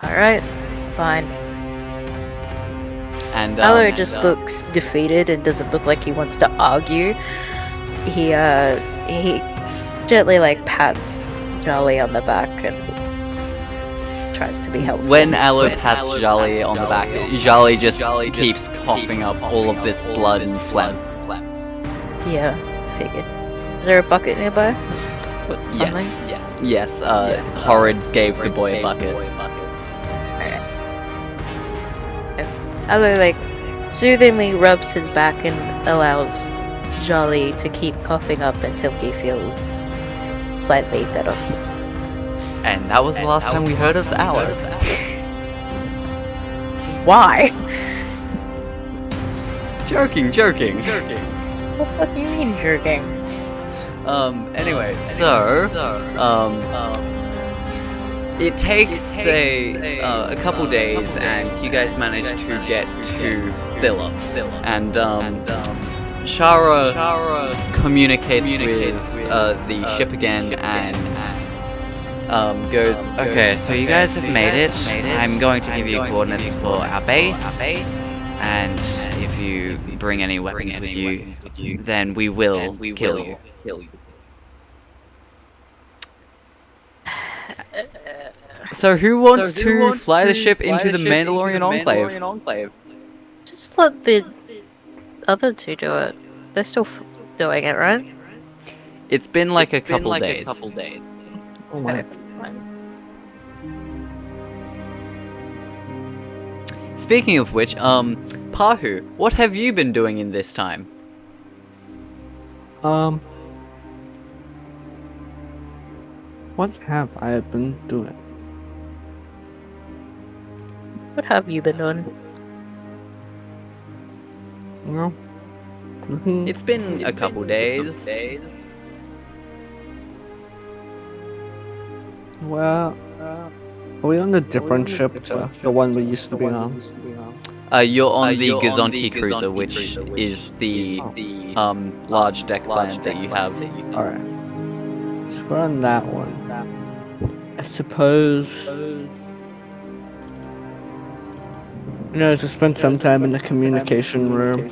S2: Alright, fine.
S1: And
S2: Allo just looks defeated and doesn't look like he wants to argue. He gently, like, pats Jal'Li on the back and tries to be helpful.
S1: when Allo pats Jal'Li on the back, Jal'Li just keeps coughing up all of this blood and phlegm.
S2: Yeah, figured. Is there a bucket nearby? With something?
S1: Yes, Horrid gave the boy a bucket.
S2: Alright. Allo, like, soothingly rubs his back and allows Jal'Li to keep coughing up until he feels slightly better.
S1: And that was the last time we heard of Allo.
S2: Why?
S1: Joking.
S2: What the fuck do you mean jerking?
S1: Anyway, it takes a couple days, and you guys manage to get to Thilla. And, Shara communicates with the ship again and goes, okay, so you guys have made it. I'm going to give you coordinates for our base, and if you bring any weapons with you, then we will kill you. So who wants to fly the ship into the Mandalorian Enclave?
S2: Just let the other two do it? They're still doing it, right?
S1: It's been like a couple days.
S3: Oh my.
S2: Okay, fine.
S1: Speaking of which, Pahu, what have you been doing in this time?
S3: What have I been doing?
S2: What have you been doing?
S3: No. Nothing.
S1: It's been a couple days.
S3: Well, are we on a different ship to the one we used to be on?
S1: You're on the Gazonti Cruiser, which is the large deck plan that you have.
S3: Alright. So we're on that one. I suppose... to spend some time in the communication room.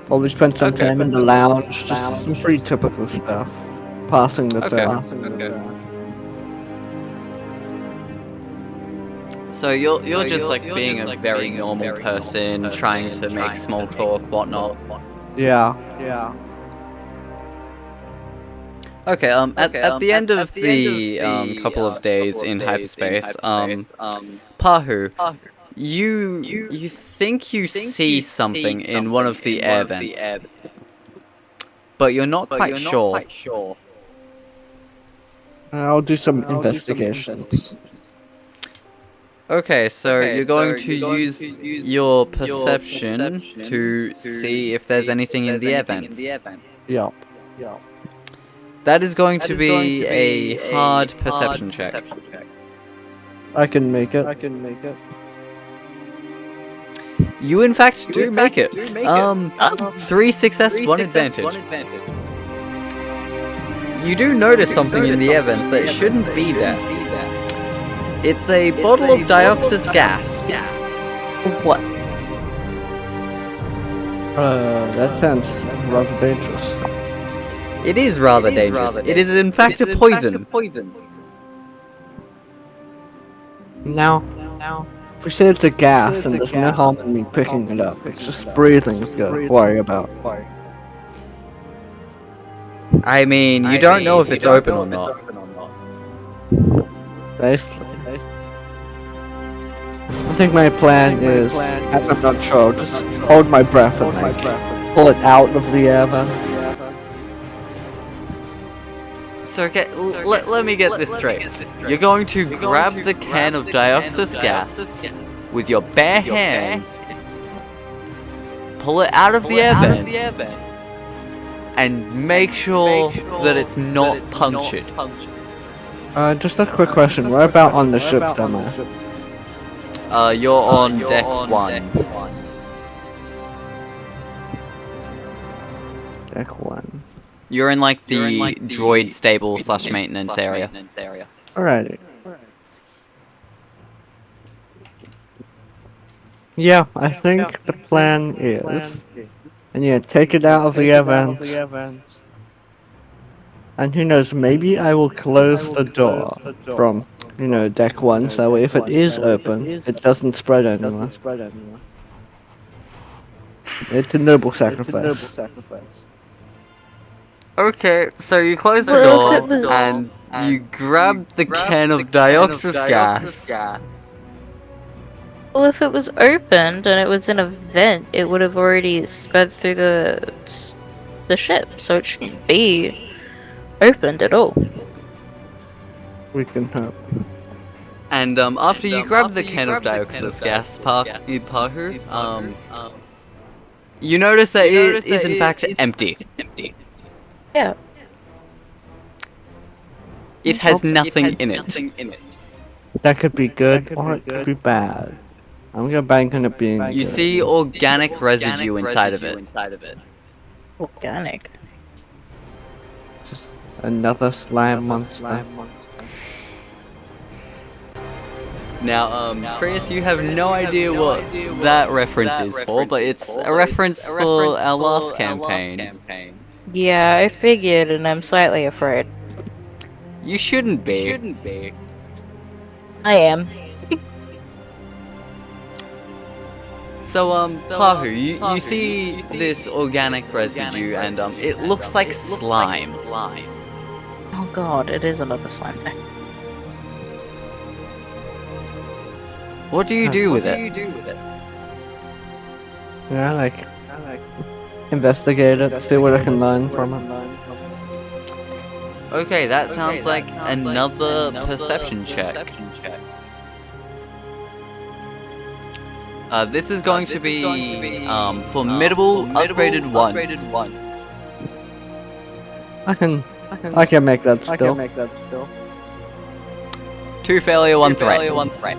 S3: Probably spend some time in the lounge, just some pretty typical stuff. Passing the time.
S1: So you're just like being a very normal person, trying to make small talk, whatnot.
S3: Yeah.
S1: Okay, at the end of the couple of days in hyperspace, Pahu, you think you see something in one of the air vents, but you're not quite sure.
S3: I'll do some investigations.
S1: Okay, so you're going to use your perception to see if there's anything in the air vents.
S3: Yup.
S1: That is going to be a hard perception check.
S3: I can make it.
S1: You in fact do make it. 3 success, 1 advantage. You do notice something in the air vents that shouldn't be there. It's a bottle of dioxis gas.
S2: What?
S3: That sounds rather dangerous.
S1: It is rather dangerous. It is in fact a poison.
S3: Now, if we say it's a gas and there's no harm in me picking it up, it's just breathing is good. Worry about.
S1: I mean, you don't know if it's open or not.
S3: Basically. I think my plan is, as I'm not sure, I'll just hold my breath and like pull it out of the air vent.
S1: So let me get this straight. You're going to grab the can of dioxis gas with your bare hands, pull it out of the air vent, and make sure that it's not punctured.
S3: Just a quick question. Where about on the ship am I?
S1: You're on deck 1.
S3: Deck 1.
S1: You're in like the droid stable / maintenance area.
S3: Alrighty. Yeah, I think the plan is, and take it out of the event. And who knows, maybe I will close the door from, deck 1, so that way if it is open, it doesn't spread anywhere. It's a noble sacrifice.
S1: Okay, so you close the door and you grab the can of dioxis gas.
S2: Well, if it was opened and it was in a vent, it would have already sped through the ship, so it shouldn't be opened at all.
S3: We can hope.
S1: And after you grab the can of dioxis gas, Pahu, you notice that it is in fact empty.
S2: Yeah.
S1: It has nothing in it.
S3: That could be good or it could be bad. I'm gonna bank on it being good.
S1: You see organic residue inside of it.
S2: Organic.
S3: Just another slime monster.
S1: Now, Chris, you have no idea what that reference is for, but it's a reference for our last campaign.
S2: Yeah, I figured, and I'm slightly afraid.
S1: You shouldn't be.
S2: I am.
S1: So, Pahu, you see this organic residue, and, it looks like slime.
S2: Oh god, it is another slime thing.
S1: What do you do with it?
S3: Yeah, like investigate it, see what I can learn from it.
S1: Okay, that sounds like another perception check. This is going to be, formidable, upgraded once.
S3: I can make that still.
S1: 2 failure, 1 threat.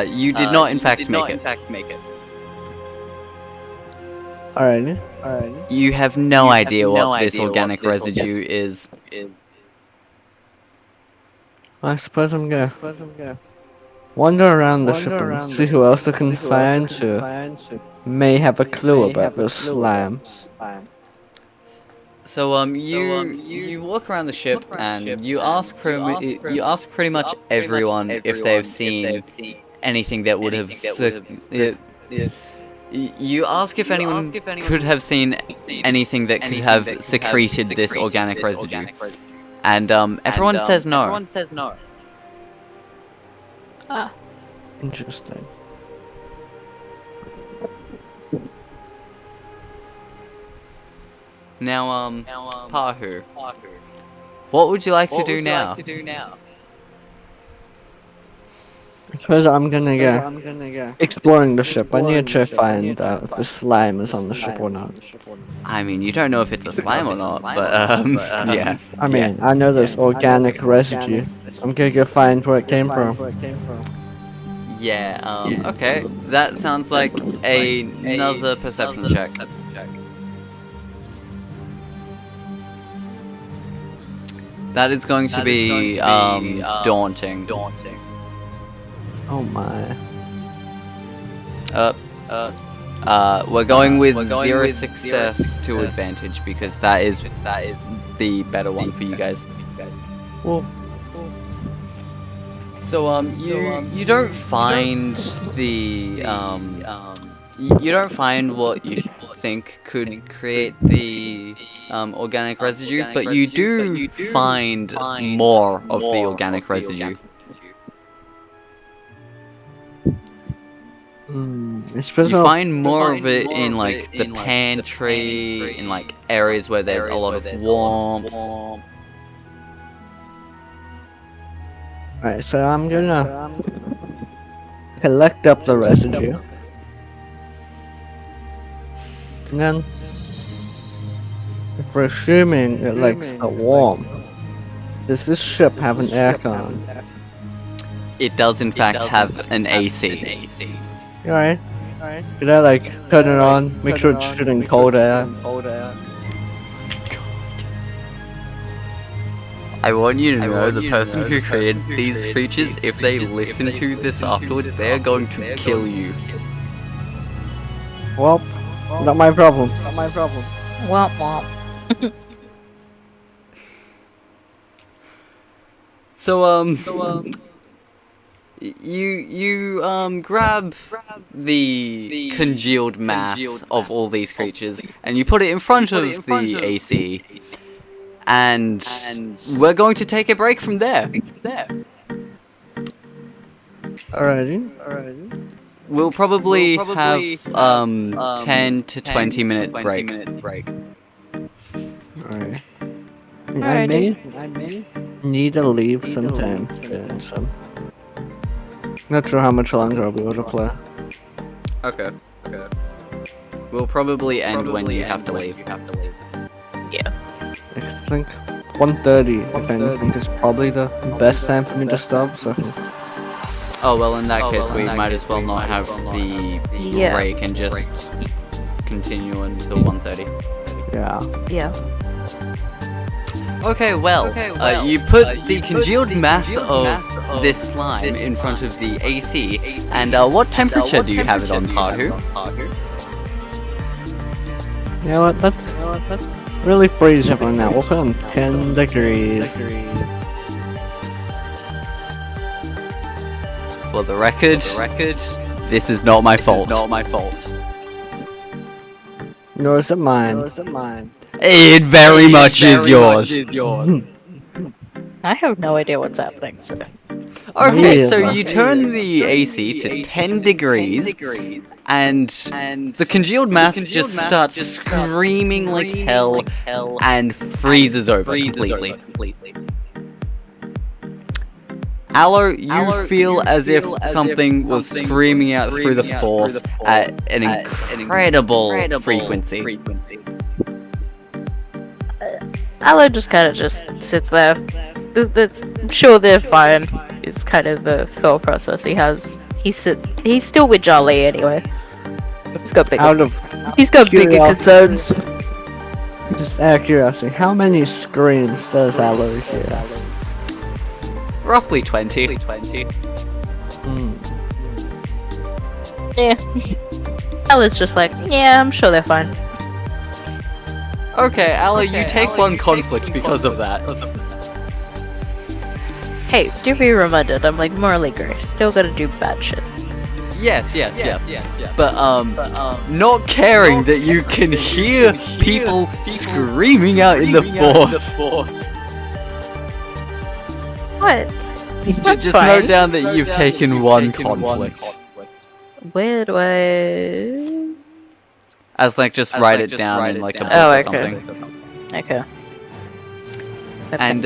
S1: You did not in fact make it.
S3: Alrighty.
S1: You have no idea what this organic residue is.
S3: I suppose I'm gonna wander around the ship and see who else I can find who may have a clue about this slime.
S1: So you walk around the ship and you ask pretty much everyone if they've seen anything that would have you ask if anyone could have seen anything that could have secreted this organic residue, and everyone says no.
S2: Ah.
S3: Interesting.
S1: Now, Pahu, what would you like to do now?
S3: I suppose I'm gonna go exploring the ship. I need to find out if the slime is on the ship or not.
S1: I mean, you don't know if it's a slime or not, but yeah.
S3: I mean, I know there's organic residue. I'm gonna go find where it came from.
S1: Yeah, okay. That sounds like another perception check. That is going to be, daunting.
S3: Oh my.
S1: We're going with 0 success to advantage because that is the better one for you guys.
S3: Well,
S1: so you don't find the you don't find what you think could create the organic residue, but you do find more of the organic residue. You find more of it in like the pantry, in like areas where there's a lot of warmth.
S3: Alright, so I'm gonna collect up the residue. And then, if we're assuming it likes the warm, does this ship have an aircon?
S1: It does in fact have an AC.
S3: Alright. Could I like turn it on, make sure it's shooting cold air?
S1: I want you to know the person who created these creatures, if they listen to this afterwards, they're going to kill you.
S3: Well, not my problem.
S2: Womp womp.
S1: So, you grab the congealed mass of all these creatures, and you put it in front of the AC, and we're going to take a break from there.
S3: Alrighty.
S1: We'll probably have 10 to 20 minute break.
S3: Alright. I may need to leave sometime soon, so not sure how much longer I'll be able to play.
S1: Okay. We'll probably end when you have to leave.
S2: Yeah.
S3: I think 1:30, if anything, is probably the best time for me to stop, so
S1: Oh well, in that case, we might as well not have the break and just continue until 1:30.
S3: yeah.
S1: Okay, well, you put the congealed mass of this slime in front of the AC, and what temperature do you have it on, Pahu?
S3: You know what, that's really freezing right now. We'll put on 10 degrees.
S1: For the record, this is not my fault.
S3: Nor is it mine.
S1: It very much is yours.
S2: I have no idea what's happening, so...
S1: Okay, so you turn the AC to 10 degrees, and the congealed mass just starts screaming like hell and freezes over completely. Allo, you feel as if something was screaming out through the force at an incredible frequency.
S2: Allo just kind of just sits there. I'm sure they're fine. It's kind of the thought process he has. He's still with Jal'Li anyway. He's got bigger concerns.
S3: Just out of curiosity, how many screams does Allo hear?
S1: Roughly 20.
S2: Yeah. Allo's just like, yeah, I'm sure they're fine.
S1: Okay, Allo, you take one conflict because of that.
S2: Hey, do be reminded, I'm like morally gray. Still gotta do bad shit.
S1: Yes. But, not caring that you can hear people screaming out in the force.
S2: What?
S1: Just note down that you've taken one conflict.
S2: Where do I...
S1: As like, just write it down in like a book or something.
S2: Okay.
S1: And,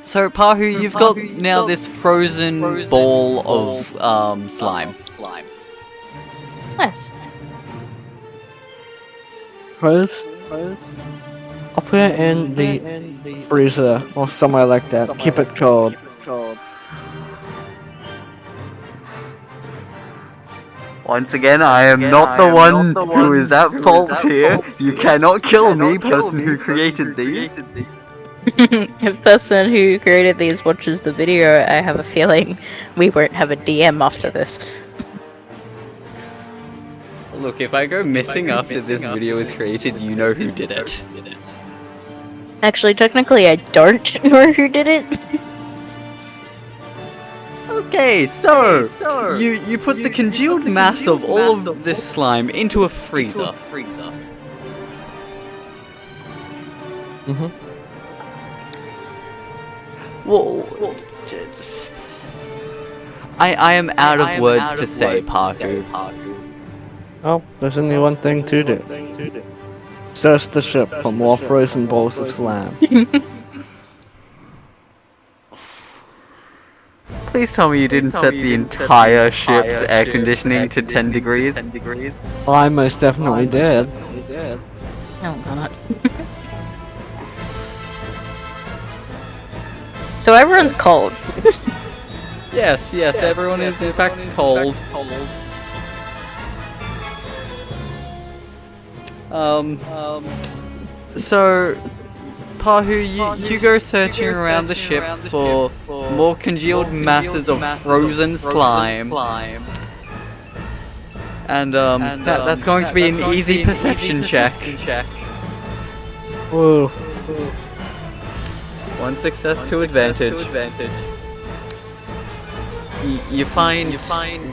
S1: so Pahu, you've got now this frozen ball of, slime.
S2: Nice.
S3: Rose? I'll put it in the freezer or somewhere like that. Keep it cold.
S1: Once again, I am not the one who is at fault here. You cannot kill me, person who created these.
S2: If the person who created these watches the video, I have a feeling we won't have a DM after this.
S1: Look, if I go missing after this video is created, you know who did it.
S2: Actually, technically, I don't know who did it.
S1: Okay, so you put the congealed mass of all of this slime into a freezer. Well, I am out of words to say, Pahu.
S3: Oh, there's only one thing to do. Search the ship for more frozen balls of slime.
S1: Please tell me you didn't set the entire ship's air conditioning to 10 degrees.
S3: I most definitely did.
S2: Oh god. So everyone's cold.
S1: Yes, everyone is in fact cold. So, Pahu, you go searching around the ship for more congealed masses of frozen slime. And, that's going to be an easy perception check.
S3: Whoa.
S1: One success to advantage. You find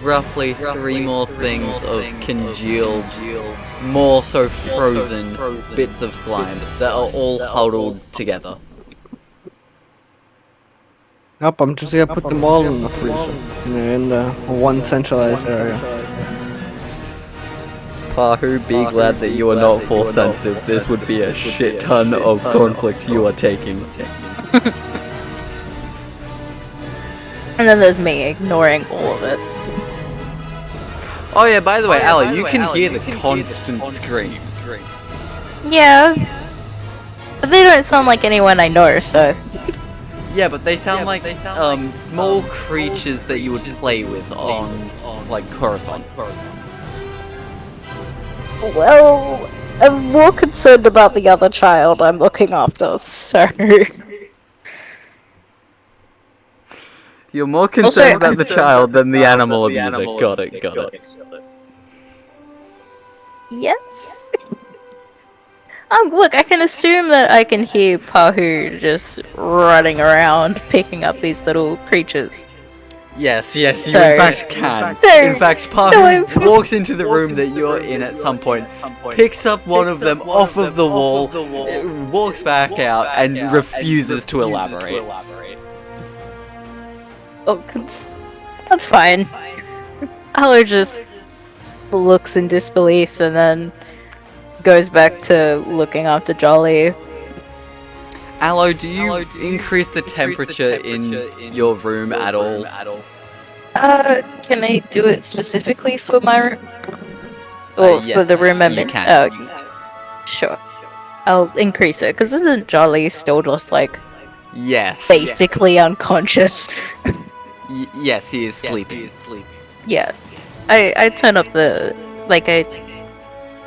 S1: roughly 3 more things of congealed, more so frozen bits of slime that are all huddled together.
S3: Nope, I'm just gonna put them all in the freezer. In the one centralized area.
S1: Pahu, be glad that you are not force sensitive. This would be a shit ton of conflict you are taking.
S2: And then there's me ignoring all of it.
S1: Oh yeah, by the way, Allo, you can hear the constant screams.
S2: Yeah. But they don't sound like anyone I know, so...
S1: Yeah, but they sound like small creatures that you would play with on like Coruscant.
S2: Well, I'm more concerned about the other child I'm looking after, so...
S1: You're more concerned about the child than the animal abuser. Got it.
S2: Yes? Look, I can assume that I can hear Pahu just running around, picking up these little creatures.
S1: Yes, you
S2: So-
S1: in fact can.
S2: So-
S1: In fact,
S2: so
S1: Pahu
S2: I'm-
S1: walks into the room that you're in at some point, picks up one of them off of the wall, walks back out, and refuses to elaborate.
S2: Oh, that's fine. Allo just looks in disbelief and then goes back to looking after Jolly.
S1: Allo, do you increase the temperature in your room at all?
S2: Can I do it specifically for my room? Or for
S1: yes,
S2: the room I'm
S1: you
S2: in?
S1: can.
S2: Oh, sure. I'll increase it, because isn't Jolly still just, like,
S1: Yes.
S2: basically unconscious?
S1: Yes, he is sleeping.
S2: Yeah. I turn up the... like, I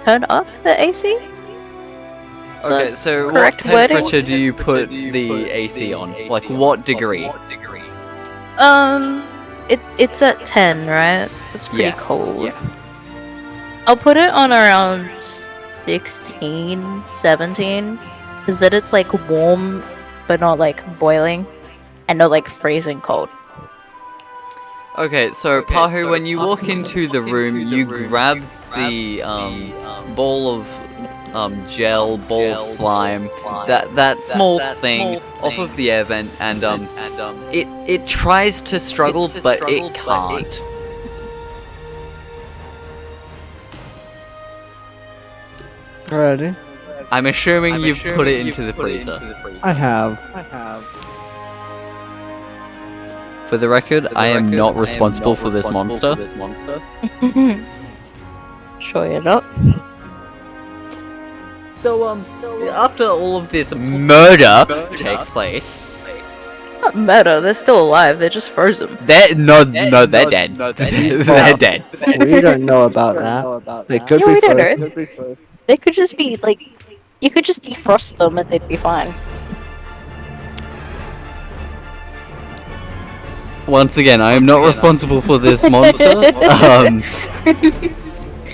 S2: turn up the AC?
S1: Okay, so what
S2: correct wording?
S1: temperature do you put the AC on? Like, what degree?
S2: It's at 10, right? That's pretty
S1: Yes.
S2: cold.
S1: Yeah.
S2: I'll put it on around 16, 17. Is that it's like warm, but not like boiling, and not like freezing cold.
S1: Okay, so Pahu, when you walk into the room, you grab the ball of gel, ball of slime, that small thing off of the air vent, and it tries to struggle, but it can't.
S3: Ready?
S1: I'm assuming you've put it into the freezer.
S3: I have.
S1: For the record, I am not responsible for this monster.
S2: Sure you're not.
S1: So, after all of this murder takes place...
S2: It's not murder, they're still alive, they're just frozen.
S1: They're dead. They're dead.
S3: We don't know about that. They could
S2: Yeah,
S3: be
S2: we don't
S3: frozen.
S2: know. They could just be, like, you could just defrost them and they'd be fine.
S1: Once again, I am not responsible for this monster.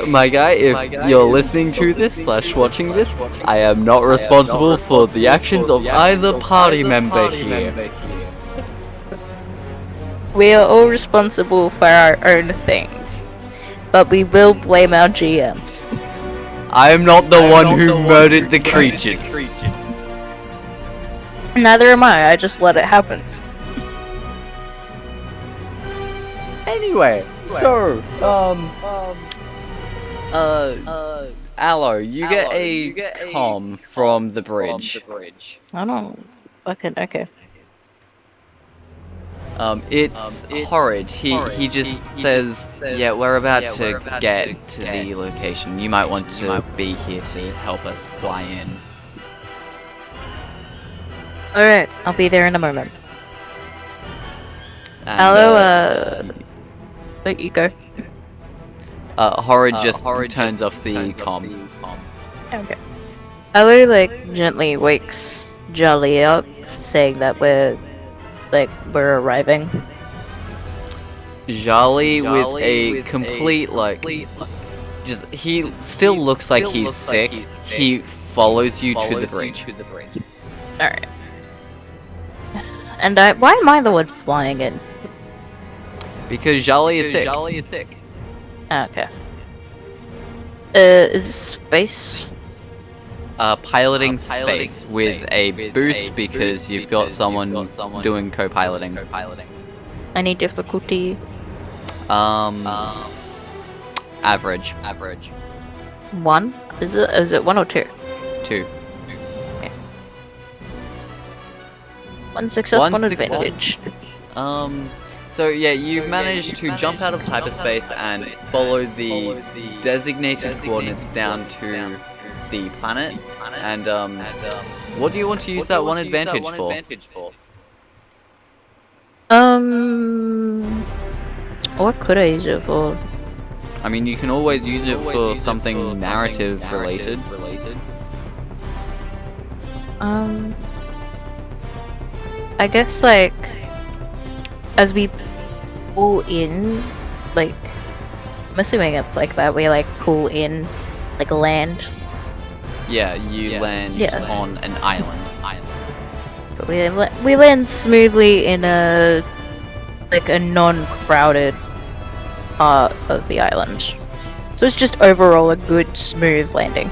S1: My guy, if you're listening to this / watching this, I am not responsible for the actions of either party member here.
S2: We are all responsible for our own things, but we will blame our GM.
S1: I am not the one who murdered the creatures.
S2: Neither am I just let it happen.
S1: Anyway, so, Allo, you get a comm from the bridge.
S2: I don't fucking okay.
S1: It's horrid. He just says, yeah, we're about to get to the location. You might want to be here to help us fly in.
S2: Alright, I'll be there in a moment.
S1: And,
S2: Allo, let you go.
S1: Horrid just turns off the comm.
S2: Okay. Allo, like, gently wakes Jal'Li up, saying that we're arriving.
S1: Jal'Li with a complete, just, he still looks like he's sick. He follows you to the bridge.
S2: Alright. And why am I the one flying in?
S1: Because Jal'Li is sick.
S2: Okay. Is space?
S1: Piloting space with a boost because you've got someone doing co-piloting.
S2: Any difficulty?
S1: Average.
S2: 1? Is it 1 or 2?
S1: 2.
S2: Okay. 1 success, 1
S1: success.
S2: advantage.
S1: So yeah, you've managed to jump out of hyperspace and follow the designated coordinates down to the planet. And what do you want to use that 1 advantage for?
S2: What could I use it for?
S1: I mean, you can always use it for something narrative related.
S2: I guess, like, as we pull in, like, I'm assuming it's like that, we, like, pull in, like, land.
S1: Yeah, you land on an island.
S2: But we land smoothly in a like a non-crowded part of the island. So it's just overall a good, smooth landing.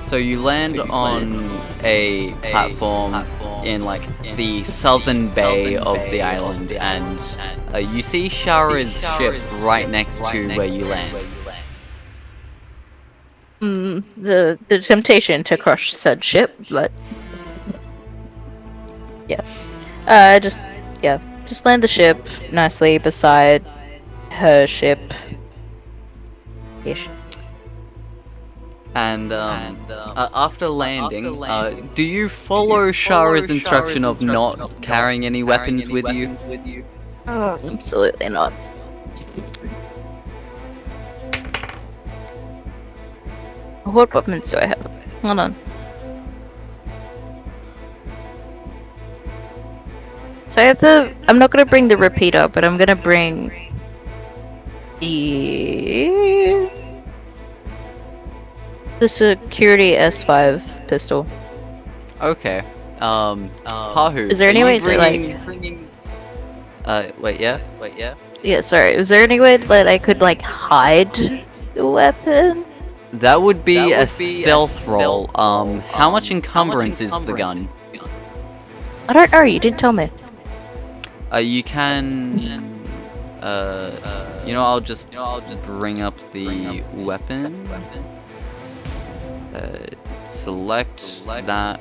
S1: So you land on a platform in like the southern bay of the island, and you see Shara's ship right next to where you land.
S2: The temptation to crush said ship, but yeah, just land the ship nicely beside her ship. Ish.
S1: And after landing, do you follow Shara's instruction of not carrying any weapons with you?
S2: Absolutely not. What weapons do I have? Hold on. So I have I'm not gonna bring the repeater, but I'm gonna bring the security S5 pistol.
S1: Okay. Pahu.
S2: Is there any way to
S1: wait, yeah?
S2: Yeah, sorry. Is there any way that I could like hide the weapon?
S1: That would be a stealth roll. How much encumbrance is the gun?
S2: I don't know. You didn't tell me.
S1: You can. You know, I'll just bring up the weapon. Select that.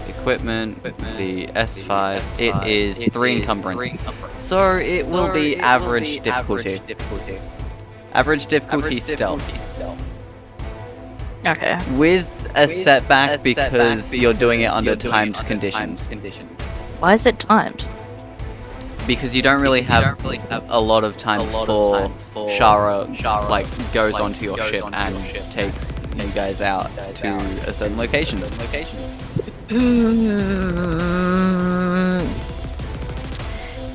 S1: Equipment, the S5. It is 3 encumbrance. So it will be average difficulty. Average difficulty stealth.
S2: Okay.
S1: With a setback because you're doing it under timed conditions.
S2: Why is it timed?
S1: Because you don't really have a lot of time before Shara like goes onto your ship and takes you guys out to a certain location.
S2: You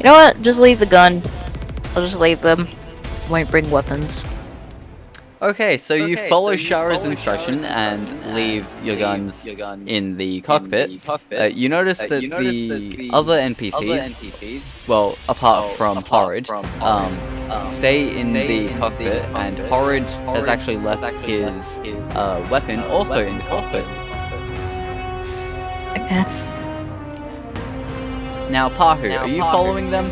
S2: know what? Just leave the gun. I'll just leave them. Won't bring weapons.
S1: Okay, so you follow Shara's instruction and leave your guns in the cockpit. You notice that the other NPCs, well, apart from Horrid, stay in the cockpit, and Horrid has actually left his weapon also in the cockpit.
S2: Okay.
S1: Now, Pahu, are you following them?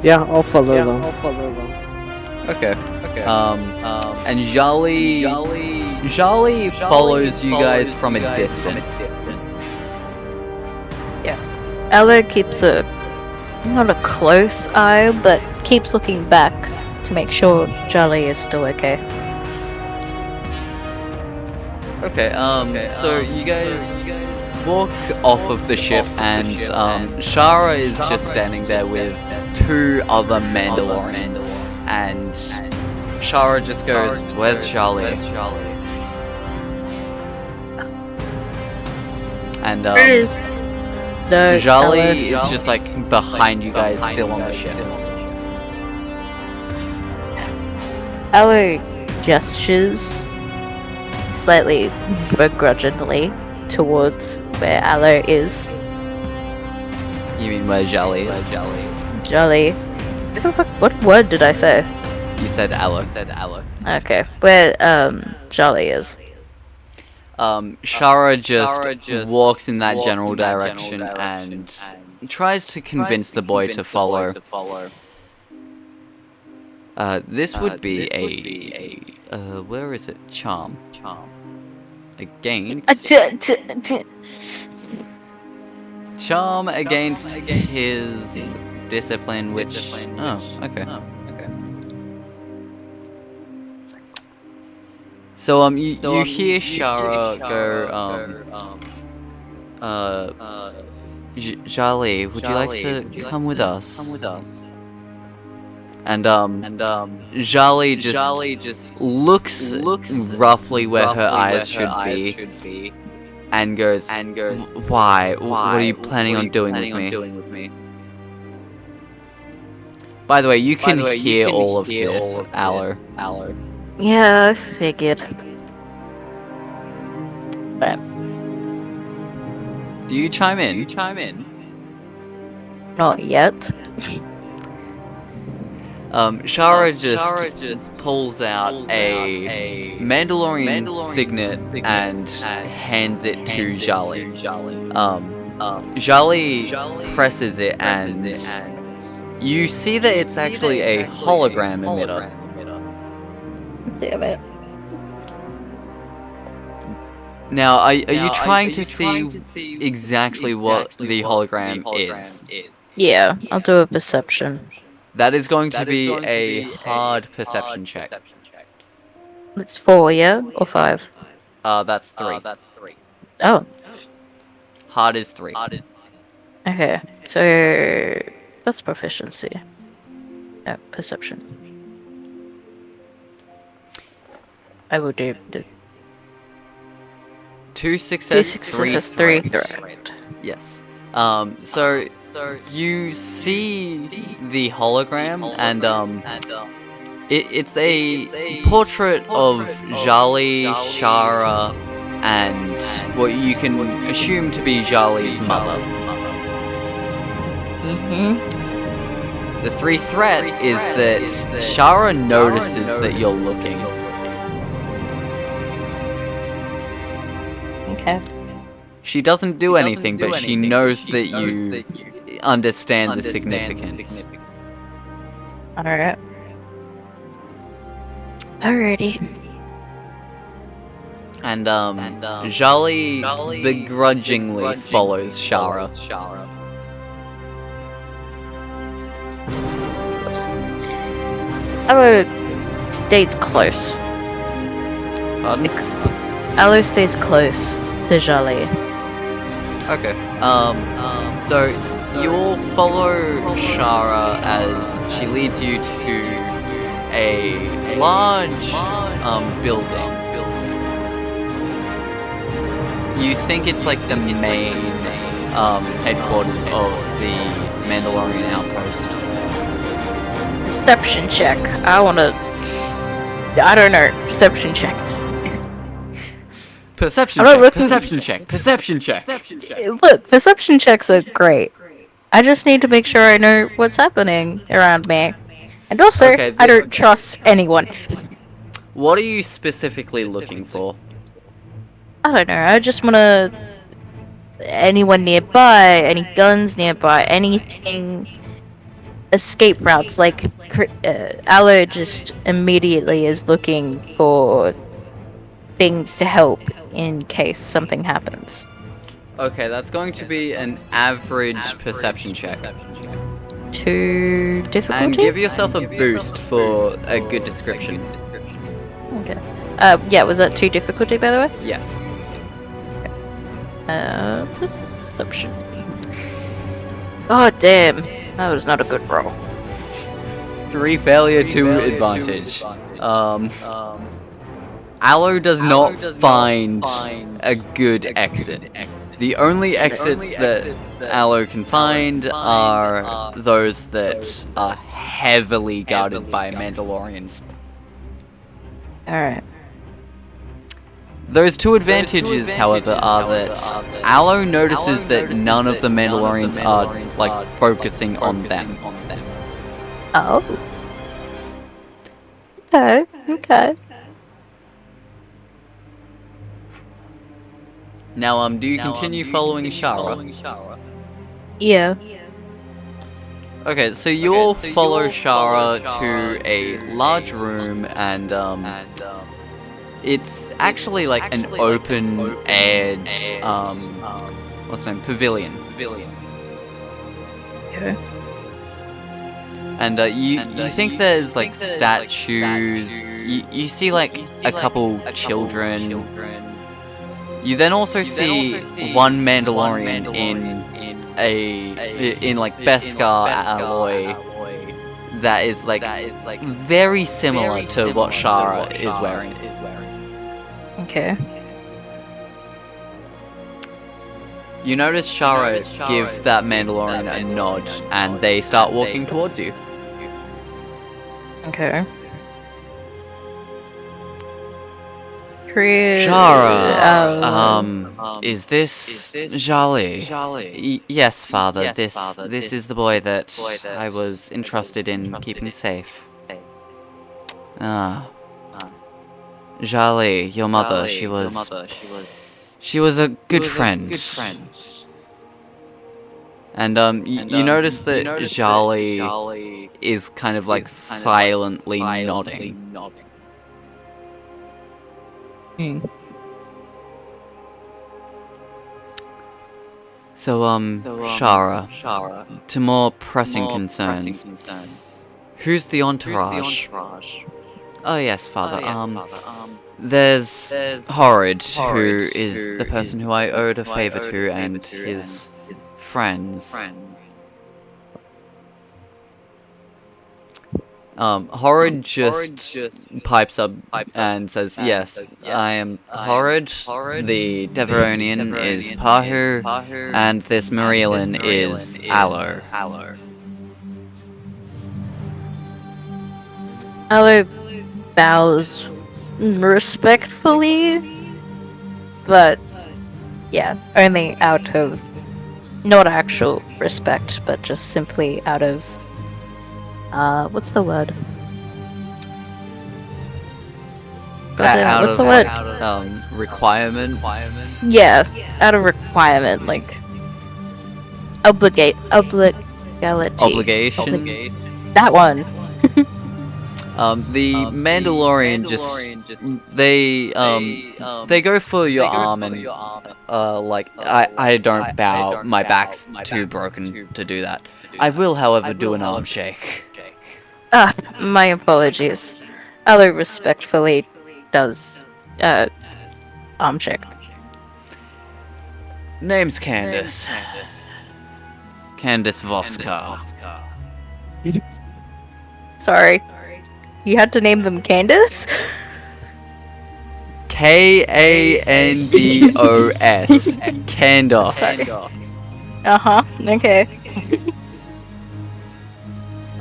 S3: Yeah, I'll follow them.
S1: Okay. And Jal'Li follows you guys from a distance.
S2: Yeah. Allo keeps not a close eye, but keeps looking back to make sure Jal'Li is still okay.
S1: Okay, so you guys walk off of the ship, and Shara is just standing there with 2 other Mandalorians, and Shara just goes, "Where's Jal'Li?" And Jal'Li is just like behind you guys, still on the ship.
S2: Allo gestures slightly begrudgingly towards where Allo is.
S1: You mean where Jal'Li is?
S2: Jal'Li. What word did I say?
S1: You said Allo.
S2: Okay, where Jal'Li is.
S1: Shara just walks in that general direction and tries to convince the boy to follow. This would be a where is it? Charm. Against charm against his discipline, which okay. So you hear Shara go Jal'Li, would you like to come with us? And Jal'Li just looks roughly where her eyes should be, and goes, why? What are you planning on doing with me? By the way, you can hear all of this, Allo.
S2: Yeah, I figured. Right.
S1: Do you chime in?
S2: Not yet.
S1: Shara just pulls out a Mandalorian signet and hands it to Jal'Li. Jal'Li presses it and you see that it's actually a hologram emitter.
S2: Damn it.
S1: Now, are you trying to see exactly what the hologram is?
S2: Yeah, I'll do a perception.
S1: That is going to be a hard perception check.
S2: It's 4, yeah? Or 5?
S1: That's 3.
S2: Oh,
S1: Hard is 3.
S2: okay. So, that's proficiency. No, perception. I will do the
S1: 2 success, 3
S2: 3
S1: threat.
S2: threat.
S1: Yes. So you see the hologram, and it's a portrait of Jal'Li, Shara, and what you can assume to be Jali's mother. The 3 threat is that Shara notices that you're looking.
S2: Okay.
S1: She doesn't do anything, but she knows that you understand the significance.
S2: Alright. Alrighty.
S1: And Jal'Li begrudgingly follows Shara.
S2: Allo stays close.
S1: Pardon?
S2: Allo stays close to Jal'Li.
S1: Okay. So you all follow Shara as she leads you to a large building. You think it's like the main headquarters of the Mandalorian outpost.
S2: Deception check. I don't know. Perception check.
S1: Perception check.
S2: Look, perception checks are great. I just need to make sure I know what's happening around me. And also,
S1: Okay,
S2: I don't trust anyone.
S1: What are you specifically looking for?
S2: I don't know, I just wanna... anyone nearby, any guns nearby, anything... escape routes, like... Allo just immediately is looking for... things to help in case something happens.
S1: Okay, that's going to be an average perception check.
S2: 2 difficulty?
S1: And give yourself a boost for a good description.
S2: Okay. Yeah, was that 2 difficulty, by the way?
S1: Yes.
S2: Perception. God damn. That was not a good roll.
S1: 3 failure, 2 advantage. Allo does not find a good exit. The only exits that Allo can find are those that are heavily guarded by Mandalorians.
S2: Alright.
S1: Those 2 advantages, however, are that Allo notices that none of the Mandalorians are, like, focusing on them.
S2: Oh. Okay.
S1: Now, do you continue following Shara?
S2: Yeah.
S1: Okay, so you all follow Shara to a large room, and it's actually like an open-aired, what's the name? Pavilion.
S2: Okay.
S1: And you think there's like statues. You see like a couple children. You then also see one Mandalorian in like Beskar alloy that is like very similar to what Shara is wearing.
S2: Okay.
S1: You notice Shara give that Mandalorian a nod, and they start walking towards you.
S2: Okay. Shara,
S1: is this Jal'Li? Yes, Father. This is the boy that I was entrusted in keeping safe. Ah, Jal'Li, your mother. She was a good friend. And you notice that Jal'Li is kind of like silently nodding. So, Shara, to more pressing concerns. Who's the entourage? Oh yes, Father. There's Horrid, who is the person who I owed a favor to, and his friends. Horrid just pipes up and says, yes, I am Horrid, the Deveronian is Pahu, and this Marilyn is Allo.
S2: Allo bows respectfully, but yeah, only out of not actual respect, but just simply out of what's the word? What's the word?
S1: Requirement.
S2: Yeah, out of requirement, like obligation. That one.
S1: The Mandalorian they go for your arm and like I don't bow. My back's too broken to do that. I will, however, do an arm shake.
S2: My apologies. Allo respectfully does arm shake.
S1: Name's Candace. Candace Voskar.
S2: Sorry. You had to name them Candace?
S1: Kandos. Candace.
S2: Uh-huh, okay.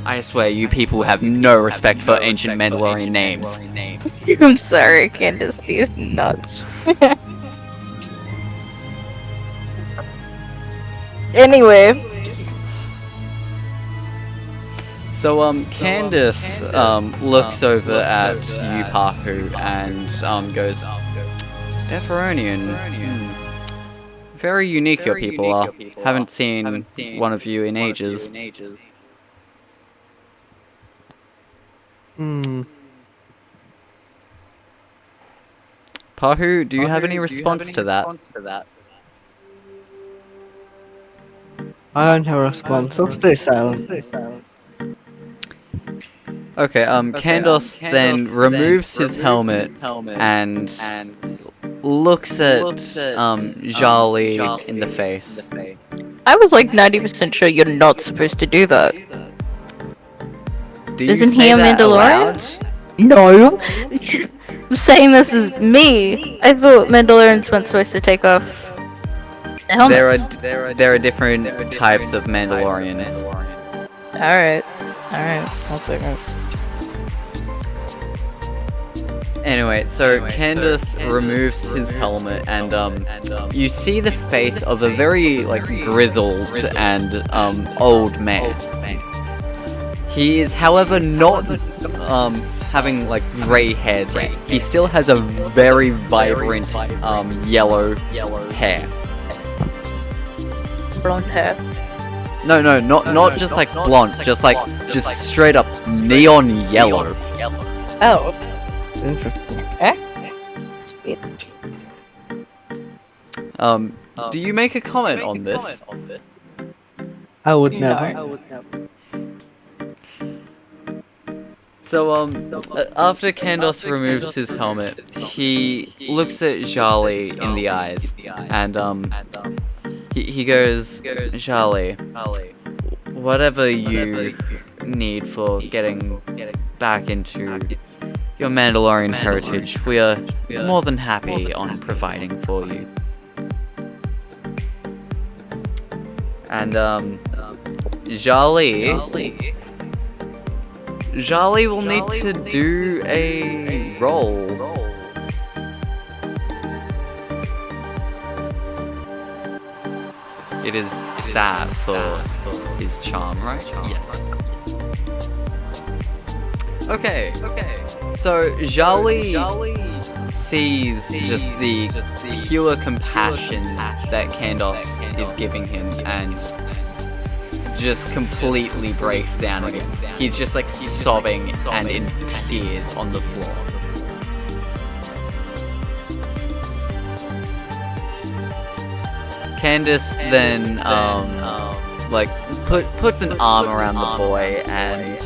S1: I swear, you people have no respect for ancient Mandalorian names.
S2: I'm sorry, Candace, these nuts. Anyway.
S1: So, Candace, looks over at you, Pahu, and, goes, Deveronian. Very unique your people are. Haven't seen one of you in ages. Pahu, do you have any response to that?
S3: I don't have a response, so stay silent.
S1: Okay, Kandos then removes his helmet and looks at Jal'Li in the face.
S2: I was like 90% sure you're not supposed to do that. Isn't he a Mandalorian? No! I'm saying this is me! I thought Mandalorians weren't supposed to take off helmets.
S1: There are different types of Mandalorians.
S2: Alright, I'll take it.
S1: Anyway, so Candace removes his helmet and you see the face of a very grizzled and old man. He is, however, not having grey hairs yet. He still has a very vibrant yellow hair.
S2: Blonde hair.
S1: No, not just blonde, just straight up neon yellow.
S2: Oh.
S3: Interesting.
S2: Okay. That's weird.
S1: Do you make a comment on this?
S3: I would never.
S1: So, after Kandos removes his helmet, he looks at Jal'Li in the eyes, and, he goes, Jal'Li, whatever you need for getting back into your Mandalorian heritage, we are more than happy on providing for you. And, Jal'Li will need to do a roll. it is that for his charm, right? Yes. Okay. So Jal'Li sees just the pure compassion that Candos is giving him, and just completely breaks down again. He's just like sobbing and in tears on the floor. Candace then like puts an arm around the boy, and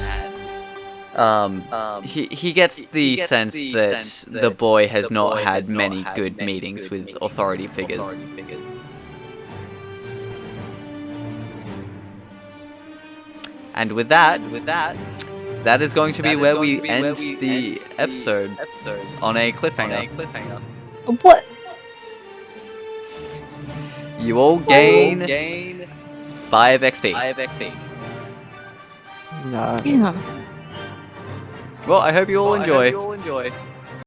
S1: he gets the sense that the boy has not had many good meetings with authority figures. And with that is going to be where we end the episode on a cliffhanger.
S2: What?
S1: You all gain 5 XP.
S3: No.
S2: Yeah.
S1: Well, I hope you all enjoy.